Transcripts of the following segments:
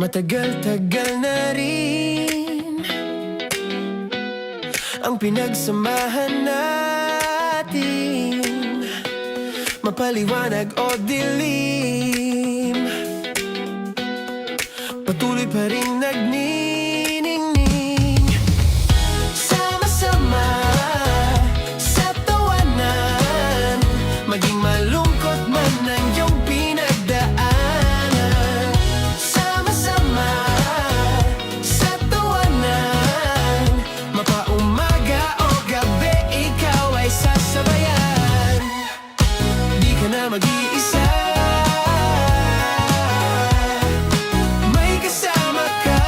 Matagal-tagal na rin ang pinagsamahan natin, mapaliwanag o dilim, patuloy pa rin nagniningning. Sama-sama sa tawanan, maging malungkot man ang iyong pinagdaanan. Sama-sama sa tawanan, mapaumaga o gabi, ikaw ay sasabayan. Di ka na mag-iisa, may kasama ka.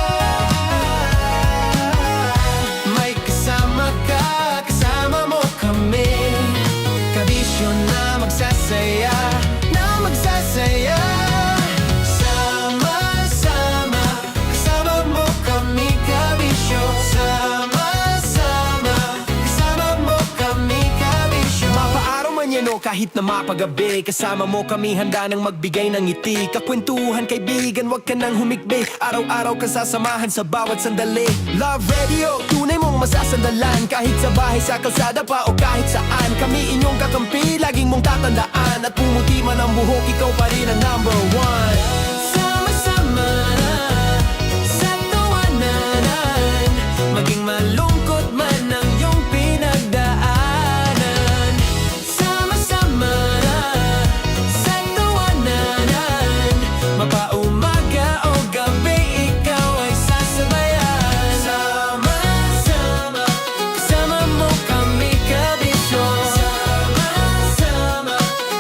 May kasama ka, kasama mo kami. Kabisyo na magsasaya, na magsasaya. Sama-sama, kasama mo kami, kabisyo. Sama-sama, kasama mo kami, kabisyo. Mapaaraw man yan o kahit na mapagabi, kasama mo kami, handa nang magbigay ng ngiti. Kakwentuhan kaibigan, wag ka nang humikbi. Araw-araw ka sasamahan sa bawat sandali. Love Radio, tunay mong masasandalan. Kahit sa bahay, sa kalsada pa o kahit saan, kami inyong kakampi, laging mong tatandaan. At pumuti man ang buhok, ikaw pa rin ang number one. Sama-sama sa tawanan, maging malungkot man ang iyong pinagdaanan. Sama-sama sa tawanan, mapaumaga o gabi, ikaw ay sasabayan. Sama-sama, kasama mo kami, kabisyo. Sama-sama,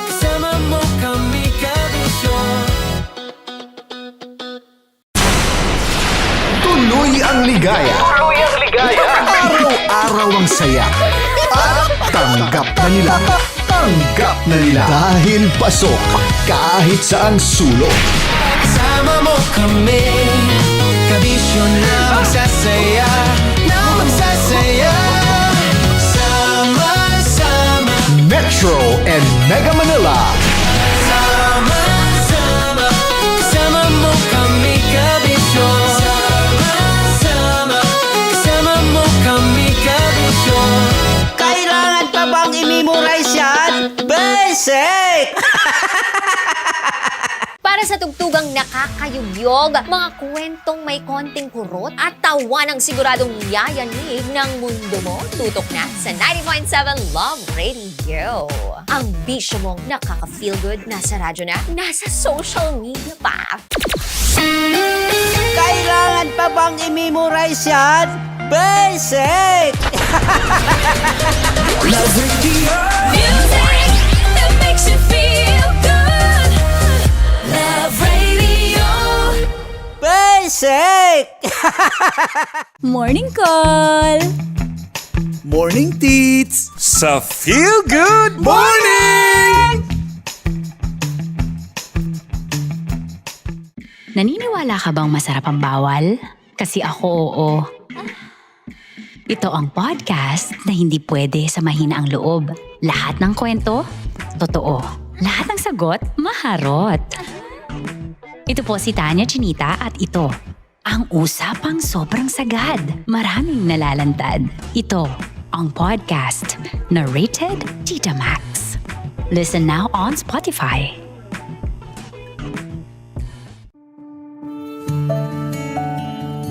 kasama mo kami, kabisyo. Tuloy ang ligaya. Araw-araw ang saya. At tanggap na nila. Tanggap na nila. Dahil pasok kahit saan sulok. Kasama mo kami, kabisyo na magsasaya, na magsasaya. Sama-sama, Metro and Mega Manila. sama-sama, kasama mo kami, kabisyo. Sama-sama, kasama mo kami, kabisyo. Kailangan pa bang i-memorize yan? Basic! Para sa tugtugang nakakayugyog, mga kwentong may konting kurot at tawanang siguradong yayanig ng mundo mo, tutok na sa 90.7 Love Radio. Ang bisyo mong nakaka-feel good, nasa radyo na, nasa social media pa. Kailangan pa bang i-memorize yan? Basic! Love Radio. Music that makes you feel good. Love Radio. Basic! Morning call. Morning, Teets! Sa Feel Good Morning! Naniniwala ka bang masarap ang bawal? Kasi ako oo. Ito ang podcast na hindi pwede sa mahina ang loob. Lahat ng kwento, totoo. Lahat ng sagot, maharot. Ito po si Tanya Chinita at ito, ang usapang sobrang sagad. Maraming nalalantad. Ito, ang podcast na Rated Tita Max. Listen now on Spotify.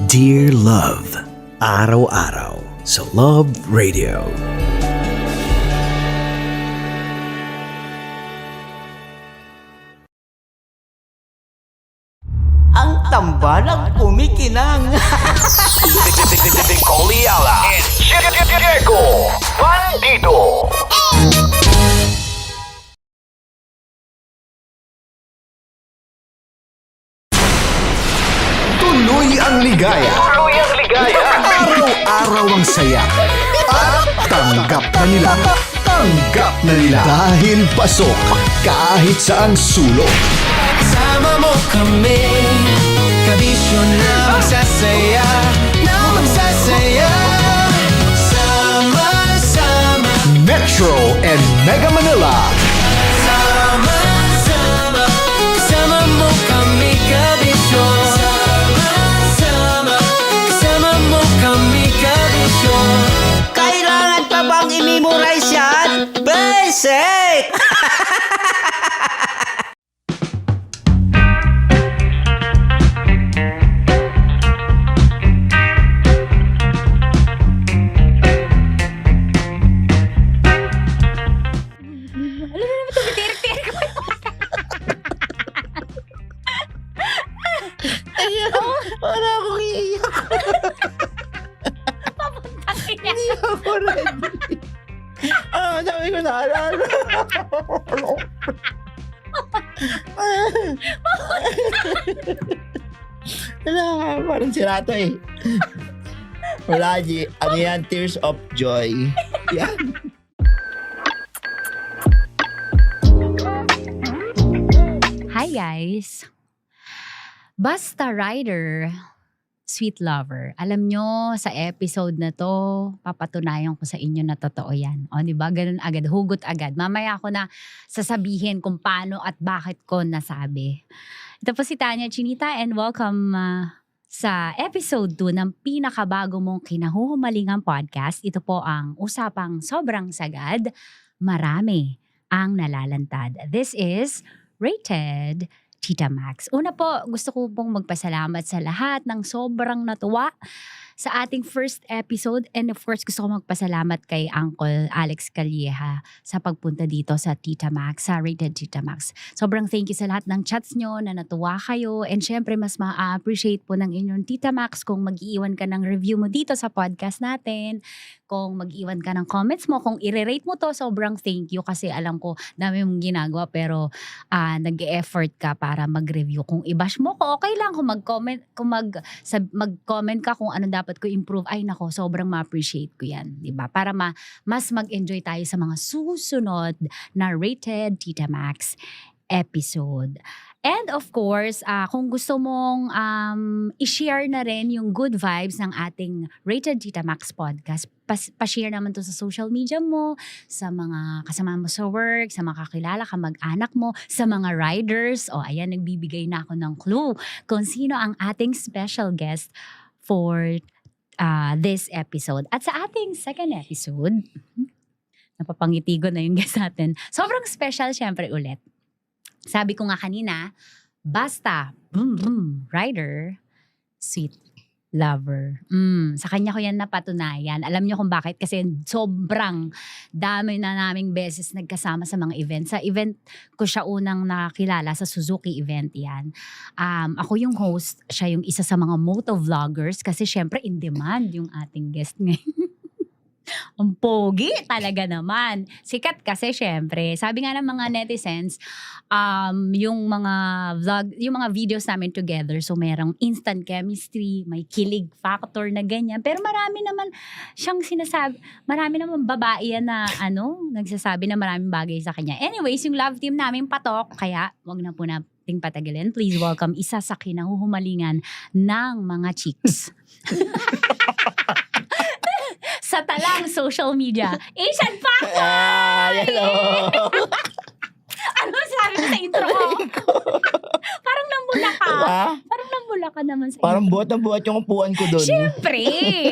Dear Love, araw-araw sa Love Radio. Ang tambalang kumikinang. Coliala and Diego Bandido. Tuloy ang ligaya. Araw-araw ang saya. At tanggap na nila. Tanggap na nila. Dahil pasok kahit saan sulok. Kasama mo kami, kabisyo na magsasaya, na magsasaya. Sama-sama, Metro and Mega Manila. sama-sama, kasama mo kami, kabisyo. Sama-sama, Basic! Para akong iiyak. Hindi ako ready. Sabi ko naalala. Wala, parang sirato eh. Wala, G. Ano yan? Tears of joy. Yan. Hi guys! Basta Rider, Sweet Lover. Alam nyo, sa episode na to, papatunayan ko sa inyo na totoo yan. O, di ba? Ganun agad, hugot agad. Mamaya ko na sasabihin kung paano at bakit ko nasabi. Ito po si Tanya Chinita and welcome sa episode 2 ng pinakabago mong kinahuhumalingang podcast. Ito po ang usapang sobrang sagad, marami ang nalalantad. This is Rated Tita Max. Una po, gusto ko pong magpasalamat sa lahat ng sobrang natuwa sa ating first episode. And of course, gusto ko magpasalamat kay Uncle Alex Calleja sa pagpunta dito sa Tita Max, sa Rated Tita Max. Sobrang thank you sa lahat ng chats nyo na natuwa kayo. And syempre, mas ma-appreciate po ng inyong Tita Max kung mag-iwan ka ng review mo dito sa podcast natin. Kung mag-iwan ka ng comments mo, kung i-rate mo to, sobrang thank you kasi alam ko dami mong ginagawa pero nag-e-effort ka para mag-review. Kung i-bash mo ko, okay lang. Kung mag-comment, mag-comment ka kung ano dapat ko improve, ay nako, sobrang ma-appreciate ko yan. Diba? Para mas mag-enjoy tayo sa mga susunod na Rated Tita Max episode. And of course, kung gusto mong i-share na rin yung good vibes ng ating Rated Tita Max podcast, pa-share naman to sa social media mo, sa mga kasama mo sa work, sa mga kakilala, kamag-anak mo, sa mga riders. O ayan, nagbibigay na ako ng clue kung sino ang ating special guest for this episode. At sa ating second episode, napapangiti ko na yung guest natin. Sobrang special syempre ulit. Sabi ko nga kanina, basta, rider, sweet lover. Sa kanya ko yan napatunayan. Alam niyo kung bakit? Kasi sobrang dami na naming beses nagkasama sa mga events. Sa event ko siya unang nakilala, sa Suzuki event yan. Ako yung host, siya yung isa sa mga motovloggers kasi syempre in demand yung ating guest ngayon. Ang pogi talaga naman. Sikat kasi syempre. Sabi nga ng mga netizens, yung mga vlog, yung mga videos namin together, so merong instant chemistry, may kilig factor na ganyan. Pero marami naman siyang sinasabi, marami naman babae yan na nagsasabi na maraming bagay sa kanya. Anyways, yung love team namin patok, kaya wag na po nating patagilin. Please welcome isa sa kinahuhumalingan ng mga chicks. Sa talang social media, Asian Factor! Hello. Ano sabi mo sa intro ko? Parang nambula ka. Parang nambula ka naman sa Parang intro. buhat na buhat yung upuan ko doon. Siyempre!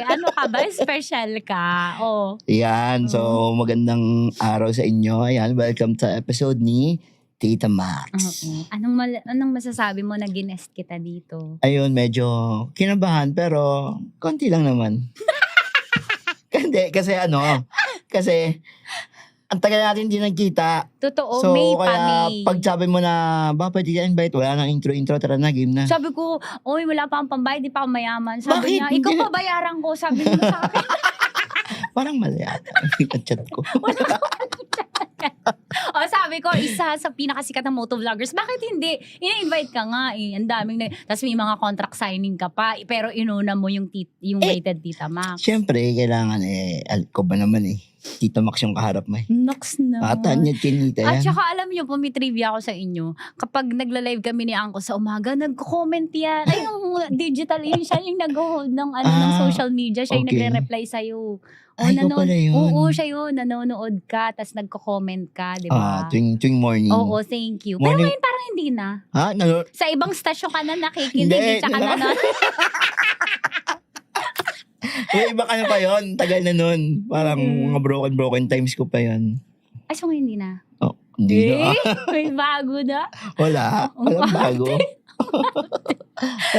Ano ka ba? Special ka. Oh. Yan, so magandang araw sa inyo. Ayan, welcome sa episode ni Tita Max. Anong masasabi mo na ginest kita dito? Ayun, medyo kinabahan pero konti lang naman. Hindi, kasi ang tagal natin hindi nagkita. Totoo, So, May pa, kaya May. pag sabi mo na, ba, pwede ka invite? Wala nang intro, tara na, game na. Sabi ko, oy, wala pa akong pambayad, di pa ako mayaman. Bakit? Sabi niya, ikaw Hindi. pa bayaran ko. Sabi mo sa akin. Parang mali ata ang chat ko. O sabi ko, isa sa pinakasikat ng motovloggers, bakit hindi? Ina-invite ka nga eh. Ang daming tapos may mga contract signing ka pa, pero inuna mo yung Rated Tita Max. Siyempre, kailangan ko ba naman Tita Max yung kaharap mo Nox na. Tanya Chinita At yan. saka alam niyo po, may trivia ako sa inyo. Kapag nagla-live kami ni Angko sa umaga, nagko-comment yan. Ay, yung digital yun, siya yung nag-hold ng, ng social media. Siya yung okay. nagre-reply sa'yo. Ay, ikaw pala yun. Oo, siya yun. Nanonood ka, tas nagko-comment ka, di ba? Tuwing morning. Oo, thank you. Pero Morning. ngayon parang hindi na. Ha? Sa ibang stasyon ka na nakikinig, Hindi, tsaka na. May iba ka na pa yun. Tagal na nun. Parang mga broken times ko pa yun. Ay, so ngayon hindi na. Oh, hindi na. May bago na. Wala. Walang bago.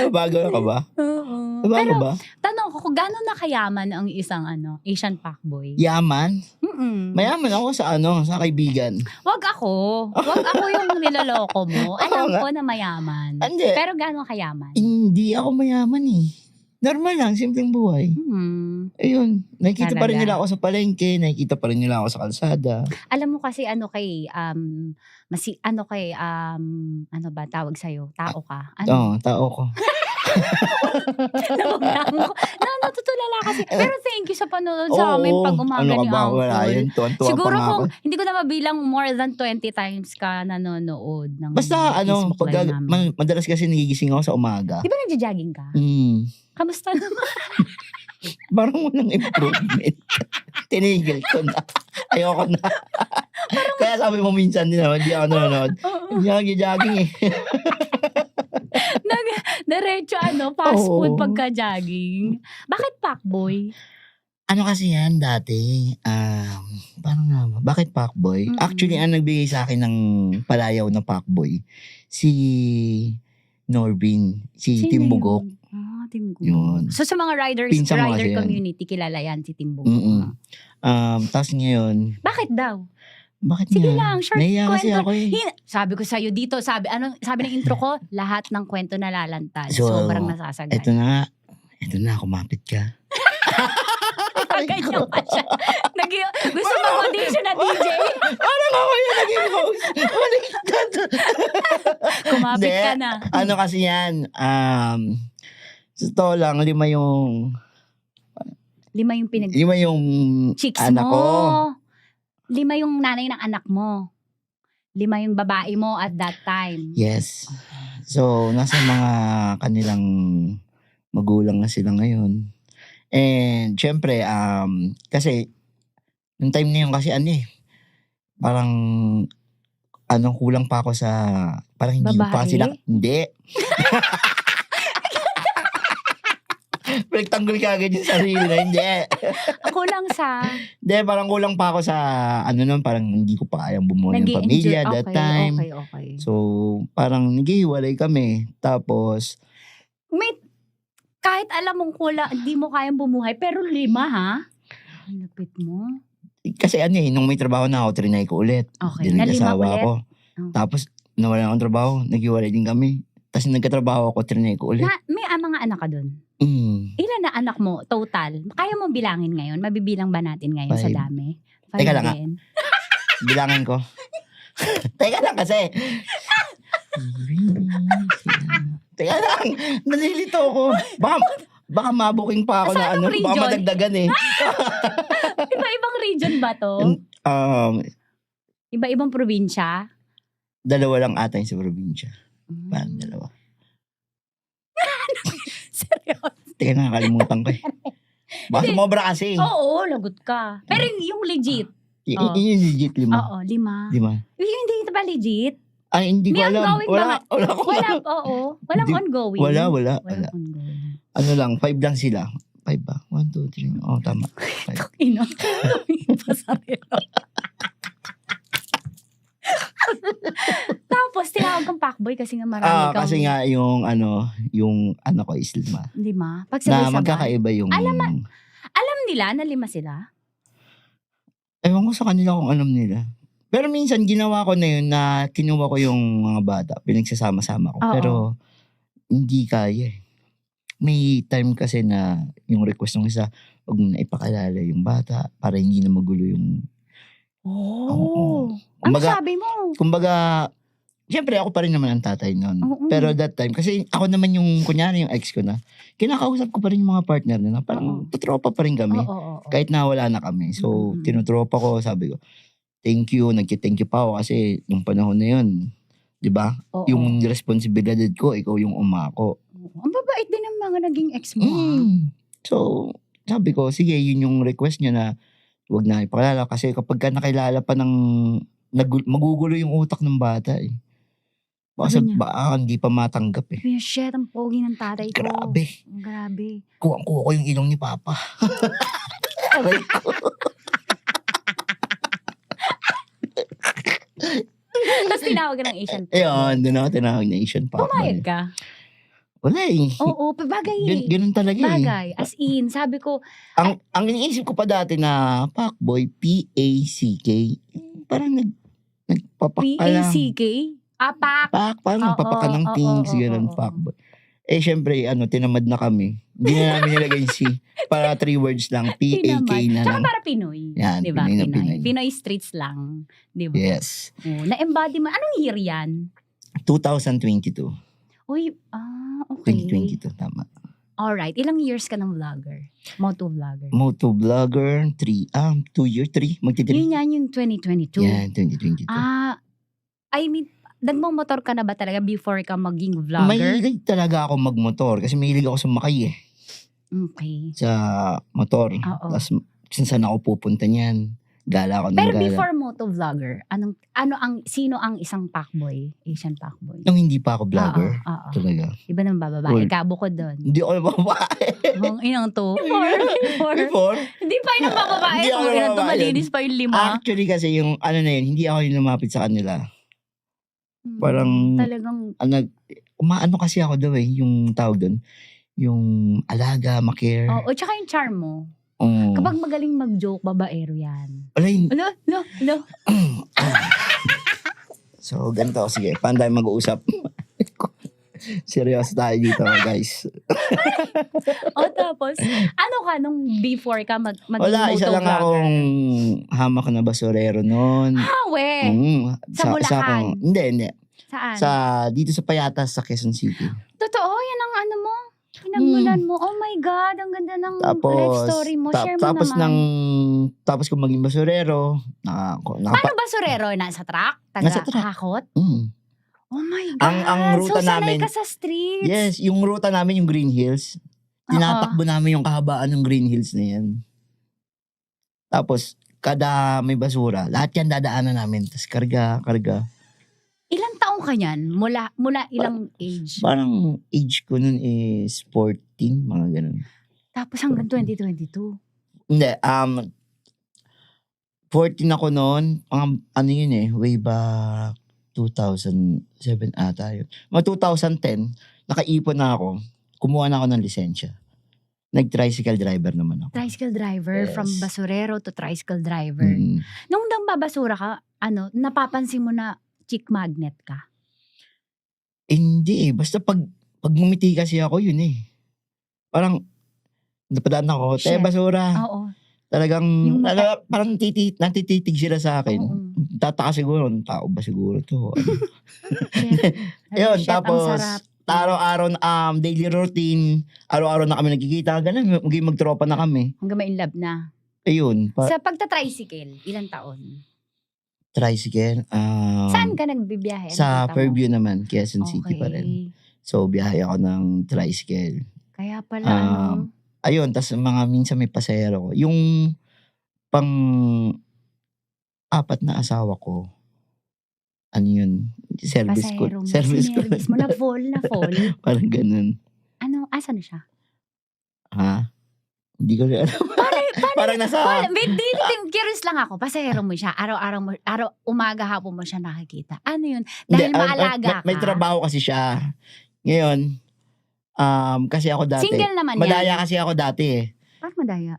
Bago na ka ba? Oo. Bago Pero, ba? tanong ko, kung gano'n na kayaman ang isang Asian fuckboy? Yaman? Mm-mm. Mayaman ako sa kaibigan. Wag ako yung niloloko mo. Alam nga. ko na mayaman. Hindi. Pero gano'n kayaman? Hindi ako mayaman eh. Normal lang, simpleng buhay. Ayun, nakikita pa rin Talaga? nila ako sa palengke, nakikita pa rin nila ako sa kalsada. Alam mo kasi ano ba tawag sa'yo? Tao ka. Oo, tao ko. Natutulala kasi. Pero thank you sa panonood sa amin pag umaga ano ka ni ba? Wala Uncle. yun, tuwan-tuwa Siguro pa nga kung ako. hindi ko na mabilang more than 20 times ka nanonood ng Basta Facebook pag live namin. madalas kasi nagigising ako sa umaga. Di ba nagja-jogging ka? Kamusta naman? Parang walang improvement. Tinigil ko na. Ayoko na. Kaya sabi mo minsan din naman, hindi ako nanonood. Hindi ako jogging eh. Diretso fast Oo. food pagka-jogging. Bakit fuckboy? Ano kasi yan dati? Parang nga ba? Bakit Pacboy? Actually, ang nagbigay sa akin ng palayaw na Pacboy, si Norbin, si Sino Timbugok. yun? Timbugok. Yun. So sa mga Pinsan mo rider kasi yan. community, kilala yan si Timbugok. Tapos ngayon, Bakit daw? bakit Sige nga? lang, short Nahiya kasi kwento. ako eh. Sabi ko sa'yo dito, sabi ng intro ko, lahat ng kwento nalalantad. So, Sobrang nasasagay. Ito na, kumapit ka. Ganyan pa siya. Gusto mag-audition na DJ? Parang ako yung naging host. Baliktad. Kumapit Hindi. ka na. Ano kasi yan, sa totoo lang, 5 yung Chicks anak mo. ko. 5 yung nanay ng anak mo. 5 yung babae mo at that time. Yes. So, nasa mga kanilang magulang na sila ngayon. And, syempre, kasi, yung time na yun kasi parang, kulang pa ako sa, parang hindi ko pa Babae? sila, hindi. Rectangle ka agad yung sarili na, hindi. Ako lang sa Hindi, parang kulang pa ako sa, parang hindi ko pa kayang bumuo ng pamilya that time. Okay. So, parang naghihiwalay kami. Tapos, Kahit alam mong hindi mo kayang bumuhay, pero 5 ha? Ang lapit mo. kasi nung may trabaho na ako, trinay ko ulit. Okay, Di na 5 nag-asawa ulit? ako. Oh. Tapos, nawalan akong trabaho, naghiwalay din kami. Tapos nagkatrabaho ako, trinay ko ulit. May mga anak ka dun? Mm. Ilan na anak mo total? Kaya mo bilangin ngayon? Mabibilang ba natin ngayon sa 5. dami? 5 Teka lang, din. Bilangan ko. Teka lang kasi. Teka lang, nalilito ako. Baka mabuking pa ako Saan na ang region? baka madagdagan eh. Iba-ibang region ba to? Iba-ibang probinsya? 2 lang ata yung sa probinsya. Parang 2. Seryoso? Teka, nakakalimutan ko eh. Baka sumobra kasi. Oo, lagot ka. Pero yung legit? Yung legit 5. Oo, 5. 5. Hindi ito ba legit? Ay, hindi ko May alam. ongoing ba? Wala ko alam. Walang Hindi- ongoing. Wala. Walang ongoing. Ano lang, 5 lang sila. 5 ba? 1, 2, 3. Oh, tama. 5. Ino, pasarelo. Tapos, tinawag kang Pacboy kasi nga marami kang... Kasi nga yung anak ko is 5. 5? Na Pagsabay-sabay. magkakaiba yung... Alam nila na 5 sila? Ewan ko sa kanila kung alam nila. Pero minsan ginawa ko na yun na kinuha ko yung mga bata, pinagsasama-sama ko. Oo. Pero hindi kaya eh. May time kasi na yung request ng isa, huwag mo na ipakilala yung bata para hindi na magulo yung... Oo. Ano sabi mo? Kumbaga, siyempre ako pa rin naman ang tatay noon. Oo. Pero that time, kasi ako naman yung, kunyari yung ex ko na, kinakausap ko pa rin yung mga partner nila. Parang tutropa pa rin kami. Oo. Kahit na wala na kami. So, tinutropa ko, sabi ko, thank you, nagki-thank you pa ako kasi nung panahon na yun, di ba? Oo. Yung responsibilidad ko, ikaw yung umako. Ang babait din ng mga naging ex mo. So, sabi ko, sige, yun yung request niya na huwag na ipakilala kasi kapag ka nakilala pa ng magugulo yung utak ng bata eh. Sabi niya? Baka hindi pa matanggap eh. Kuya, shit, ang pogi ng tatay ko. Grabe. Kuha ko yung ilong ni Papa. Aray ko. tinawag ka ng Asian fuckboy. Ayun, doon ako tinawag na Asian Pumayag fuckboy. ka? Wala eh. Oo, bagay eh. Ganun talaga eh. Bagay. As in, sabi ko, Ang iniisip ko pa dati na fuckboy, P-A-C-K, parang nagpapak ka lang. P-A-C-K? Pak. Parang Oo, nagpapak ka ng things, oo, ganun, oo. fuckboy. Eh, syempre, tinamad na kami. Hindi na namin nilagay yung C. Para 3 words lang, P-A-K na Tsaka lang. para Pinoy. Yan, Diba? Pinoy na Pinoy. Pinoy. Pinoy streets lang. Diba? Yes. Oh, na-embody mo. Anong year yan? 2022. Uy, okay. 2022, tama. Alright. Ilang years ka ng vlogger? Moto vlogger? Motovlogger, 2 years, 3, magti-3. Yun yan yung 2022. Yan, 2022. I mean, nagmamotor ka na ba talaga before ka maging vlogger? Mahilig talaga ako magmotor kasi mahilig ako sumakay eh. Okay. Sa motor. Oo. Tapos kung saan ako pupunta niyan. Gala ako ng Pero gala. before moto vlogger, sino ang isang fuckboy? Asian fuckboy? Nung hindi pa ako vlogger. Oo. Talaga. Iba nang bababae. Well, Kabukod doon. Hindi ako babae. Ang inang to. Before. Before? Hindi pa yung bababae. Hindi ako Ang inang to. bababae. Malinis pa yung 5. Actually kasi yung hindi ako yung lumapit sa kanila. Parang- Talagang, Umaano kasi ako daw eh, yung tawag doon. Yung alaga, makare. oo. Tsaka yung charm mo. Oo. Kapag magaling mag-joke, babaero yan. Wala yun. No. So, ganito. Sige, paano tayo mag-uusap? Seryoso tayo dito, guys. O tapos, ano ka nung before ka maging Wala, isa lang motovlogger? akong hamak na basurero noon. We. Sa Bulacan? Hindi. Saan? Dito sa Payatas, sa Quezon City. Totoo, yan ang ano mo. Pinagmulan mo. Oh my God, ang ganda ng Tapos, life story mo. Share mo naman. Tapos kung maging basurero, Paano basurero? Nasa truck? Nasa truck. Hakot? Oh my God. Ang ruta so, sanay namin- ka sa streets. Yes, yung ruta namin, yung Green Hills. Tinatakbo namin yung kahabaan ng Green Hills na yan. Tapos, kada may basura, lahat yan dadaanan namin. Tapos karga. Ilang taong ka yan? Mula ilang age? Parang age ko nun is 14, mga ganun. Tapos hanggang 2022. Hindi, 14 ako noon. Ano yun eh, way back 2007 ata yun. Mga 2010, nakaipon na ako. Kumuha na ako ng lisensya. Nag-tricycle driver naman ako. Tricycle driver, Yes. from basurero to tricycle driver. Mm. Nung babasura ka, napapansin mo na chick magnet ka? Hindi eh. Basta pag ngumiti kasi ako, yun eh. Parang, napadaan ako, Shit. basura. Oo. Talagang, Yung mata- parang nantititig sila sa akin. Oo. Tataka siguro, "Ang tao ba siguro to?" Shit. Ayun, Shit, ang tapos, sarap. araw-araw, daily routine, araw-araw na kami nagkikita, ganun, magtropa na kami. Hanggang ma-in love na. Ayun, Sa pagta-tricycle, ilang taon? tricycle. Saan ka nagbibiyahe? Anong Sa ruta mo? Fairview naman, Quezon City pa rin. So, biyahe ako ng tricycle. Kaya pala, Ayun, tas minsan may pasahero ko. Yung pang 4 na asawa ko, ano yun? Service ko. pasahero mo. Service ko. Sinervice mo. Na-fall. Parang ganun. Asan na siya? Ha? Hindi ko rin alam. Parang nasa... Curious lang ako. Pasahero mo siya. Umaga hapon mo siya nakikita. Ano yun? Hindi, Dahil maalaga ka. may trabaho kasi siya. Ngayon, kasi ako dati. Single naman Madaya yan. kasi ako dati eh. Parang madaya.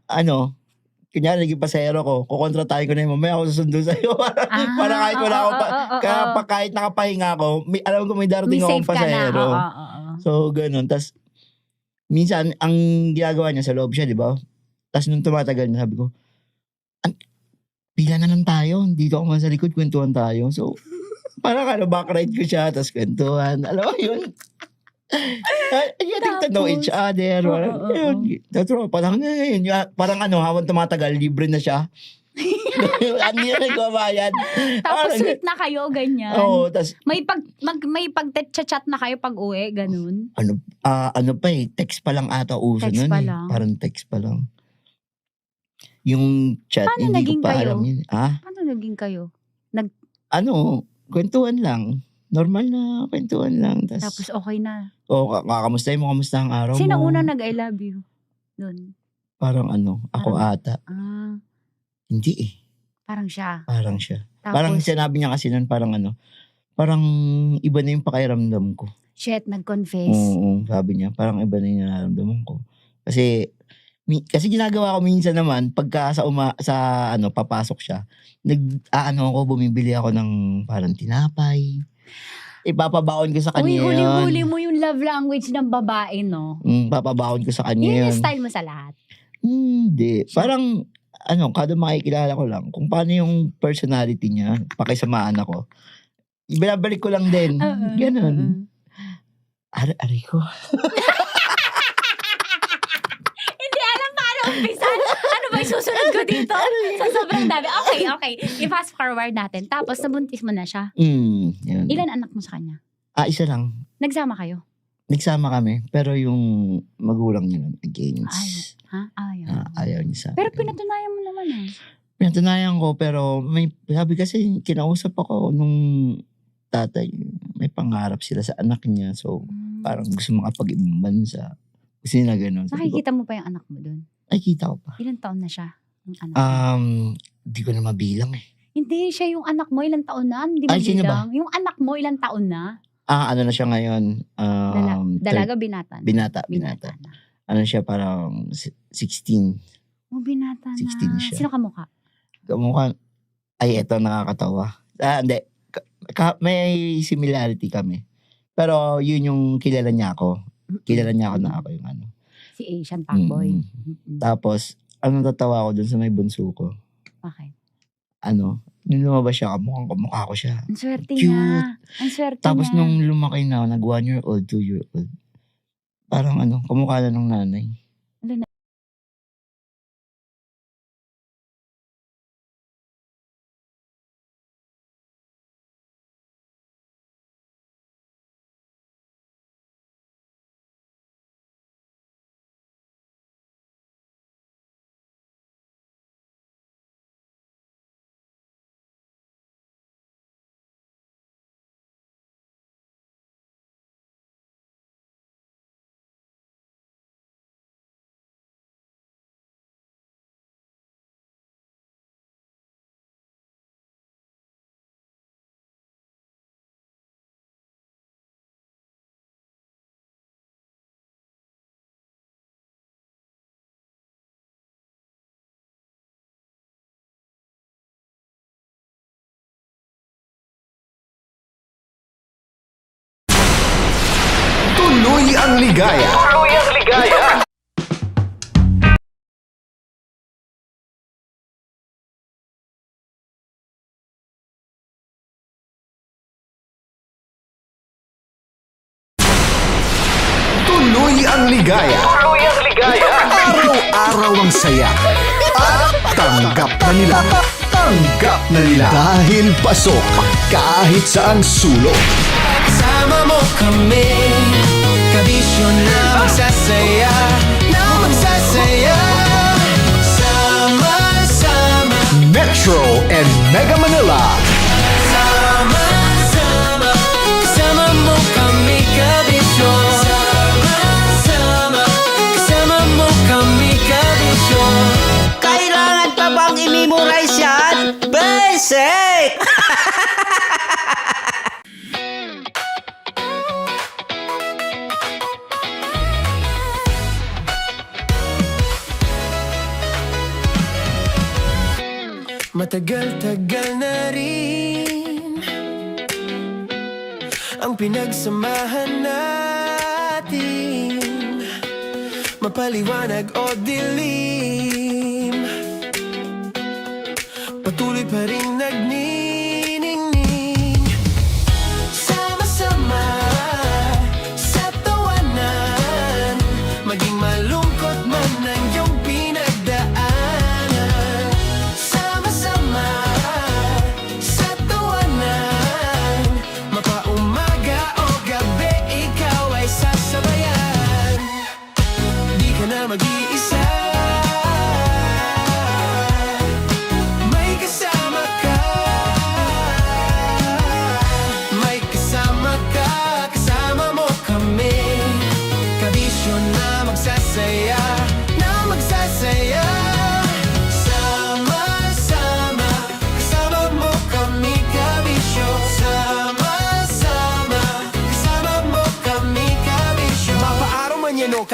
Kunyari naging pasahero ko, kukontratahin ko na yun, mamaya ako susundo sa'yo. Para kahit wala ako, kahit nakapahinga ako, alam ko may darating May akong safe ka na. pasahero. Oo. So, ganun. Tapos, minsan, ang ginagawa niya sa loob siya, di ba? Tapos nung tumatagal na, sabi ko, pila na lang tayo. Dito ako sa likod, kwentuhan tayo. So, parang backride ko siya, tapos kwentuhan. Alam mo yun? Getting to know each other. Oo. Parang ngayon, parang habang tumatagal, libre na siya. Ano yun, nagbabayad. Tapos sweet na kayo, ganyan. Oo, tas May pag-chat na kayo pag uwi, ganun. ano pa eh, text pa lang ata uso Text nun pa eh. lang. Parang text pa lang. Yung chat, Paano hindi ko naging pa kayo? alam yun. Paano naging kayo? Kwentuhan lang. Normal na kwentuhan lang. Tapos okay na. Kakamustahin mo, kamusta ang araw Sino mo? una nag-I love you? Doon. Parang ako ata. Hindi eh. Parang siya. Parang siya. Tapos, Parang sinabi niya kasi nun, parang parang iba na yung pakiramdam ko. Shit, nag-confess. Oo, sabi niya, parang iba na yung nararamdaman ko. Kasi ginagawa ko minsan naman, pagka papasok siya, bumibili ako ng parang tinapay. Ipapabaon ko sa kanya Uy, yun. huli-huli mo yung love language ng babae, no? Papabaon ko sa kanya Yun yun. yung style mo sa lahat. Hindi. Parang, kada makikilala ko lang, kung paano yung personality niya, pakisamaan ako, ibinabalik ko lang din. Ganun. Aray ko. Hindi alam paano umpisan. Ano ba yung susunod ko dito? Sa sobrang dami. Okay. I-fast forward natin. Tapos, nabuntis mo na siya. Yun. Ilan anak mo sa kanya? Isa lang. Nagsama kayo? Nagsama kami, pero yung magulang niya nun, against. Ayaw niya sa akin. Pero pinatunayan mo naman Pinatunayan ko, pero sabi kasi, kinausap ako nung tatay, may pangarap sila sa anak niya. So, parang gusto makapag-ibang bansa. Gusto nila ganun. Nakikita mo pa yung anak mo dun? Ay, kita ko pa. Ilan taon na siya? Yung anak Di ko na mabilang eh. Hindi, siya yung anak mo, ilang taon na? Hindi mo Ay, sino ba? bilang. Yung anak mo, ilang taon na? Ano na siya ngayon? Dalaga, binata na? Binata. na. Ano siya, parang 16. Oh, binata na. 16 siya. Sino kamukha? Kamukha, eto nakakatawa. Hindi. May similarity kami. Pero yun yung kilala niya ako. Kilala niya ako na ako yung ano. Si Asian Pangboy. Tapos, natatawa ako dun sa may bunso ko. Bakit? Nung lumabas siya, kamukha ko siya. Ang swerte Cute. niya. Ang swerte Tapos niya. nung lumaki na ako, nag 1 year old, 2 year old, parang kamukha na ng nanay. Tuloy ang ligaya. Tuloy ang ligaya. Araw-araw ang saya. At tanggap na nila. Tanggap na nila. Dahil pasok kahit saang sulok. Sama mo kami, kabisyo na magsasaya, sama-sama. Metro and Mega Manila. Sama-sama, kasama mo kami, kabisyo. Sama-sama, kasama mo kami, kabisyo. Kailangan pa bang i-memorize yan? Basic! Matagal-tagal na rin ang pinagsamahan natin, mapaliwanag o dilim, patuloy pa rin nagniningning. Sama-sama sa tawanan, maging malungkot man ang iyong pinagdaanan. Sama-sama sa tawanan, mapaumaga o gabi, ikaw ay sasabayan. Di ka na mag-iisa, may kasama ka.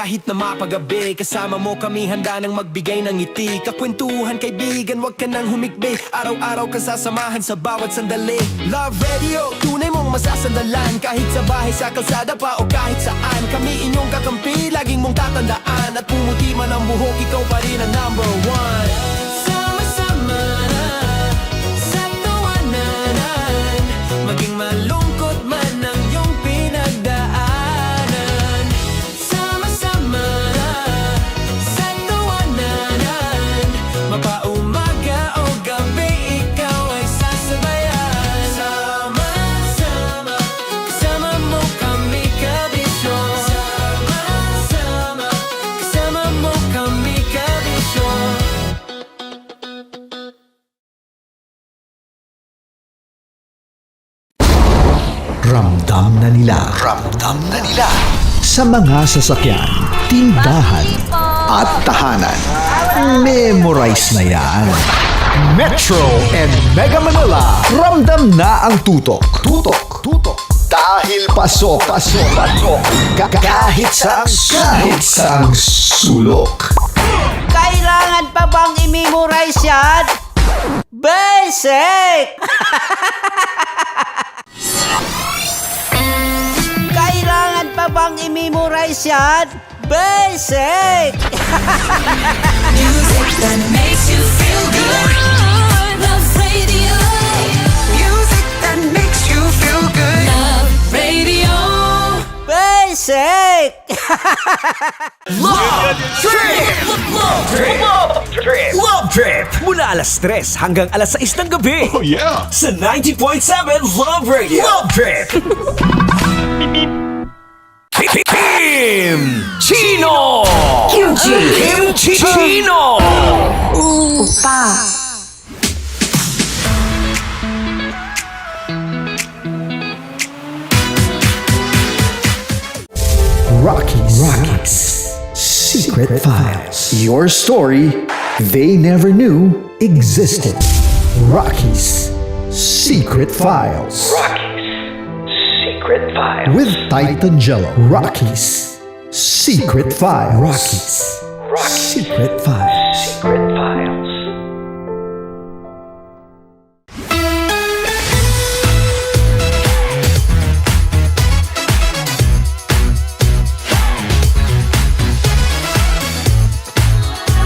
kahit na mapagabi. Kasama mo kami handa nang magbigay ng ngiti. Kakwentuhan kaibigan, wag ka nang humikbi. Araw-araw kasasamahan sa bawat sandali. Love Radio, tunay mong masasandalan. Kahit sa bahay, sa kalsada pa o kahit saan. Kami inyong kakampi, laging mong tatandaan. At pumuti man ang buhok, ikaw pa rin ang number one. Sama-sama sa tawanan, maging malungkot man ang iyong pinagdaanan. Sama-sama sa tawanan, mapaumaga o gabi, ikaw ay sasabayan. Sama-sama, kasama mo kami kabisyo. Sama-sama, kasama mo kami kabisyo. Ramdam na nila. Ramdam na nila. Sa mga sasakyan, tindahan, at tahanan. Memorize na yan. Metro and Mega Manila. Ramdam na ang tutok. Tutok. Tutok. Dahil pasok. Pasok. Pasok. Kahit saang sulok. Kailangan pa bang i-memorize yan? Basic! Kailangan pa bang i-memorize yan? Basic! Music that makes you feel good. Love Radio. Music that makes you feel good. Love Radio. Basic! Love Trip! Love Trip! Love Trip! Mula alas 3 hanggang alas 6 ng gabi. Oh yeah! Sa 90.7 Love Radio. Love Trip! Kim Chino! Kim Chino! Rockies. Secret Files. Your story they never knew existed. Rockies. Secret Files. Secret Files. With Titan Jello. Rockies. Secret Files. Rockies. Secret Files. Secret Files.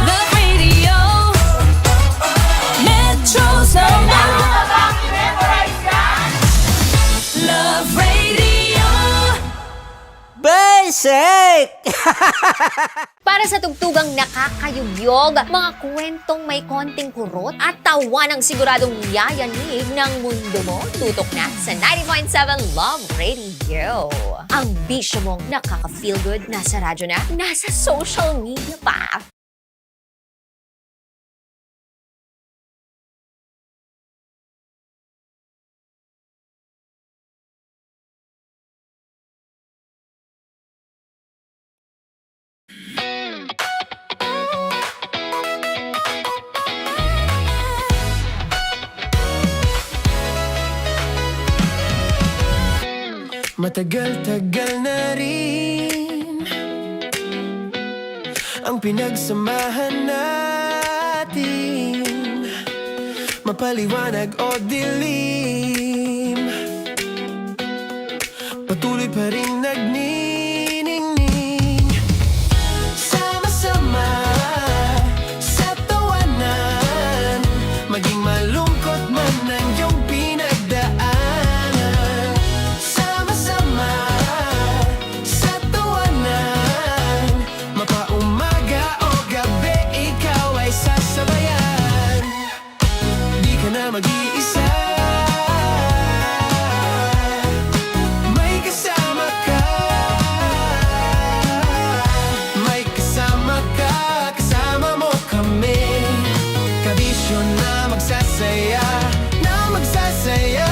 Love Radio. Metro's number. Love Radio. Basic! Para sa tugtugang nakakayugyog, mga kwentong may konting kurot at tawa ng siguradong yayanig ng mundo mo, tutok na sa 90.7 Love Radio. Ang bisyo mong nakaka-feel good, nasa radyo na, nasa social media pa. Matagal-tagal na rin ang pinagsamahan natin, mapaliwanag o dilim, patuloy pa rin nagniningning. Sama-sama sa tawanan, maging malungkot man ang iyong pinagdaanan. Sama-sama sa tawanan, mapaumaga o gabi, ikaw ay sasabayan. Di ka na mag-iisa, may kasama ka. May kasama ka, kasama mo kami. Kabisyo na magsasaya, na magsasaya.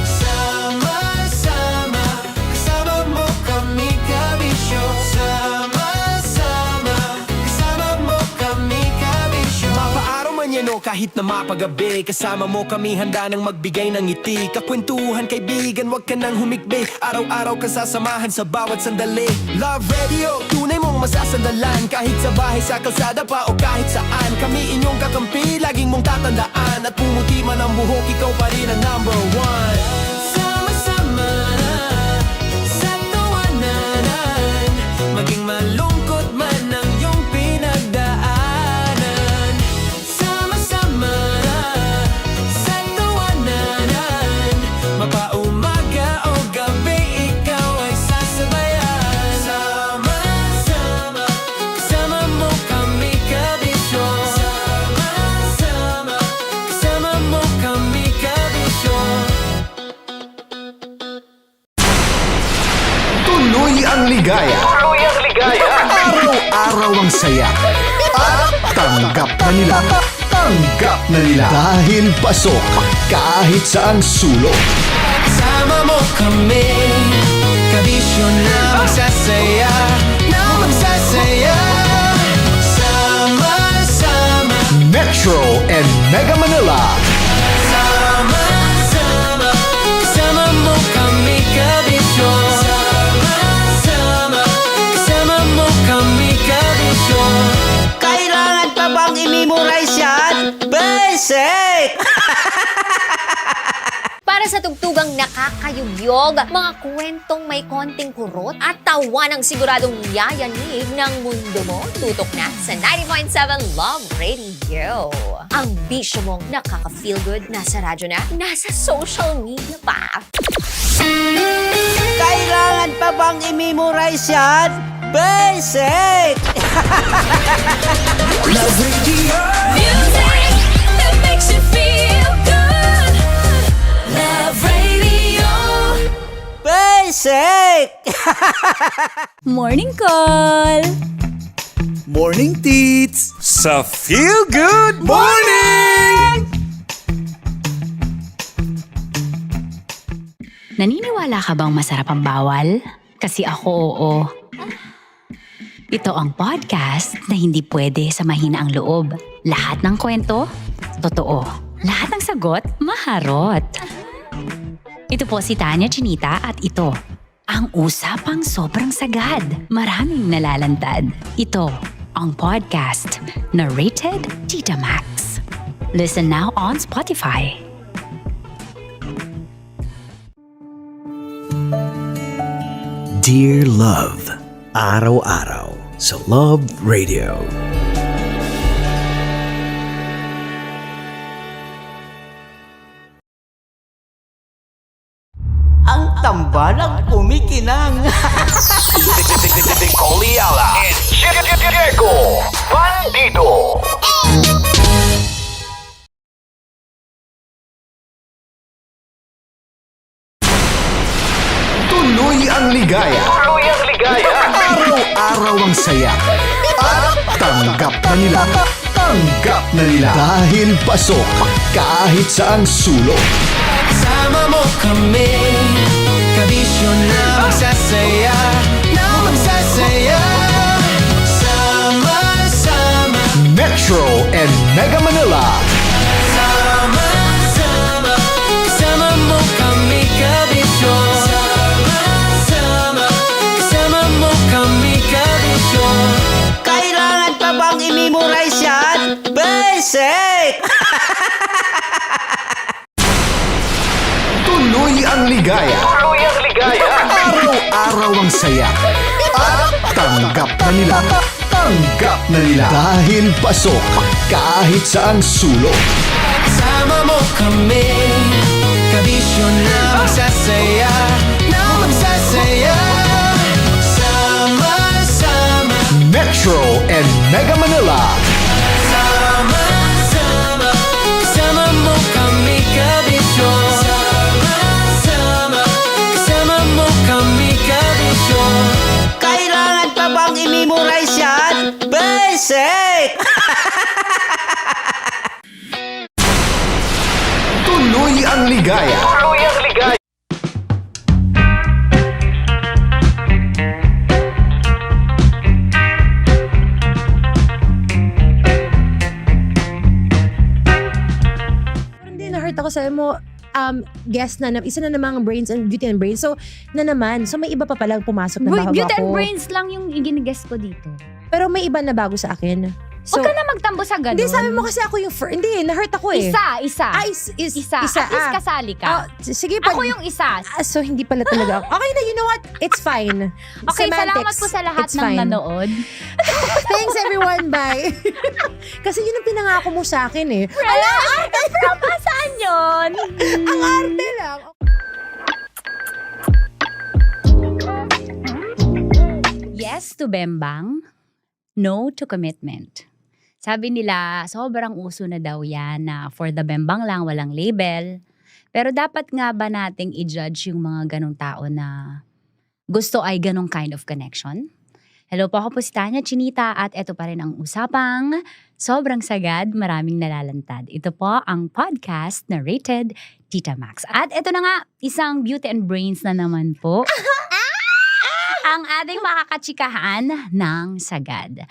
Sama-sama, kasama mo kami, kabisyo. Sama-sama, kasama mo kami, kabisyo. Mapaaraw man manyano kahit na mapagabi. Kasama mo kami handa nang magbigay ng ngiti. Kakwentuhan kaibigan, wag ka nang humikbi. Araw-araw ka sasamahan sa bawat sandali. Love Radio, tunay mong masasandalan. Kahit sa bahay, sa kalsada pa o kahit saan. Kami inyong kakampi, laging mong tatandaan. At pumuti man ang buhok, ikaw pa rin ang number one. Sama-sama na sa tawanan, maging malungkot man ang iyong pinagdaanan. Sama-sama na sa tawanan, mapaumaga o gabi, ikaw ay sasabayan. Sama-sama, kasama mo kami kabisyon. Sama-sama, kasama mo kami kabisyon. Tuloy ang ligaya. Araw-araw ang saya. At tanggap na nila. Tanggap na nila. Dahil pasok kahit saan sulok. Sama mo kami, kabisyon na magsasaya, na magsasaya. Sama-sama, Metro and Mega Manila. sama-sama, kasama mo kami kabisyon. Sama-sama, kasama mo kami kabisyon. Kailangan pa bang i-memorize yan? Basic! Para sa tugtugang nakakayugyog, mga kwentong may konting kurot at tawa ng siguradong yayanig ng mundo mo, tutok na sa 90.7 Love Radio. Ang bisyo mong nakaka-feel good, nasa radyo na, nasa social media pa. Kailangan pa bang i-memorize yan? Basic! Music that makes you feel good. Love Radio. Basic! Morning call! Morning, Tits! Sa Feel Good Morning! Naniniwala ka bang masarap ang bawal? Kasi ako oo. Ito ang podcast na hindi pwede sa mahina ang loob. Lahat ng kwento, totoo. Lahat ng sagot, maharot. Ito po si Tanya Chinita at ito, ang usapang sobrang sagad. Maraming nalalantad. Ito, ang podcast na rated Tita Max. Listen now on Spotify. Dear Love, araw-araw sa Love Radio. Ang tambalang kumikinang. Coliala and Diego Bandido. Tuloy ang ligaya. Araw-araw ang saya. At tanggap na nila. Tanggap na nila. Dahil pasok kahit saan sulok. Sama mo kami, kabisyon na magsasaya, na magsasaya. Sama-sama, Metro and Mega Manila. sama-sama, kasama mo kami kabisyon. Sama-sama, kasama mo kami kabisyon. Kailangan pa bang i-memorize yan? Basic! Tuloy ang ligaya. Araw-araw ang saya. At tanggap na nila. Tanggap na nila. Dahil pasok kahit saan sulok. Sama mo kami, kabisyon na magsasaya, na magsasaya. Sama-sama, Metro and Mega Manila. sama-sama, kasama mo kami kabisyon. Sama-sama, kasama mo kami kabisyon. Kailangan pa bang i-memorize yan? Basic! Tuloy ang ligaya. nakita ko sa mo, guest na, isa na namang Brains and Beauty and Brains. So, so may iba pa palang pumasok na bago Beauty ako. and Brains lang yung ginigest ko dito. Pero may iba na bago sa akin. So, Huwag ka na magtambo sa ganun. hindi, sabi mo kasi ako yung hindi, na-hurt ako eh. Isa. Isa. At least kasali ka. Sige, Ako yung isa. So, hindi pala talaga ako. Okay na, you know what? It's fine. Okay, Semantics. salamat po sa lahat It's ng fine. nanood. Thanks everyone, bye. Kasi yun ang pinangako mo sa akin eh. From saan yun? Ang arte lang. Yes to Bembang, no to commitment. Sabi nila, sobrang uso na daw yan na for the Bembang lang, walang label. Pero dapat nga ba nating i-judge yung mga ganong tao na gusto ay ganong kind of connection? Hello po, ako po si Tanya Chinita at ito pa rin ang usapang sobrang sagad, maraming nalalantad. Ito po ang podcast na rated Tita Max. At ito na nga, isang beauty and brains na naman po. Ang ating makakachikahan ng sagad.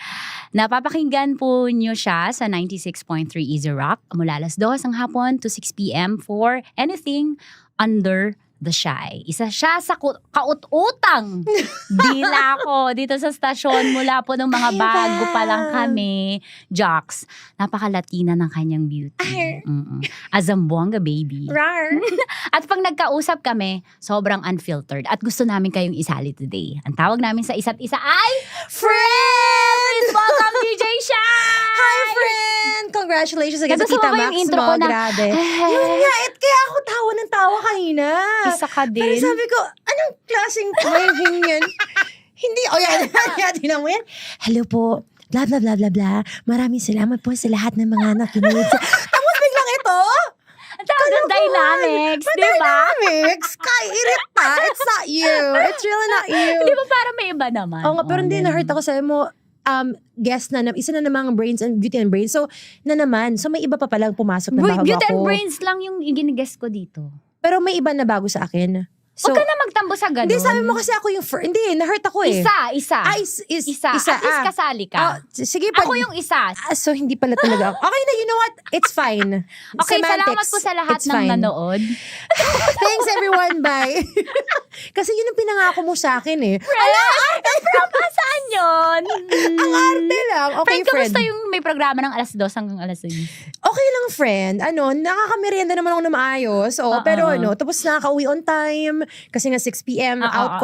Napapakinggan po nyo siya sa 96.3 Easy Rock mula alas 2 ng hapon to 6 p.m. for anything under the shy. Isa siya sa kaut-utang dila ko dito sa stasyon mula po ng mga bago pa lang kami. Jocks, napaka-Latina ng kanyang beauty. Azambuanga baby. Rar. At pag nagkausap kami, sobrang unfiltered at gusto namin kayong isali today. Ang tawag namin sa isa't isa ay Friends! Welcome DJ Shy! Hi, friend! Congratulations again sa Gusto Tita mo ba Max yung intro mo. ko na, Grabe. Yun nga, kaya ako tawa ng tawa kanina. Isa ka din. Pero sabi ko, anong klaseng waving yan? Hindi, yan, tinan mo yan. Hello po, blah, blah, blah, blah, blah. Maraming salamat po sa lahat ng mga nakinig. Tapos biglang ito. Ang tawag ng dynamics, di ba? Dynamics? Kairit pa. It's not you. It's really not you. Di ba para may iba naman? Oo nga, pero hindi na-hurt ako sa mo. Guest na, isa na namang Brains and Beauty and Brains. So, so may iba pa palang pumasok na bago Beauty and ako. Brains lang yung ginigest ko dito. Pero may iba na bago sa akin. So, Huwag ka na magtambo sa ganun. hindi, sabi mo kasi ako yung hindi, na-hurt ako eh. Isa. Isa. At least kasali ka. Sige, Ako yung isa. So, hindi pala talaga ako. Okay na, you know what? It's fine. Okay, Semantics. salamat po sa lahat It's ng fine. nanood. Thanks everyone, bye. Kasi yun ang pinangako mo sa akin eh. From saan yun? Ang arte lang. Okay, friend. Kamusta yung may programa ng alas 2 hanggang alas 6? Okay lang, friend. Nakakamerienda naman ako na maayos. Pero tapos nakaka-uwi on time. Kasi nga 6 p.m. out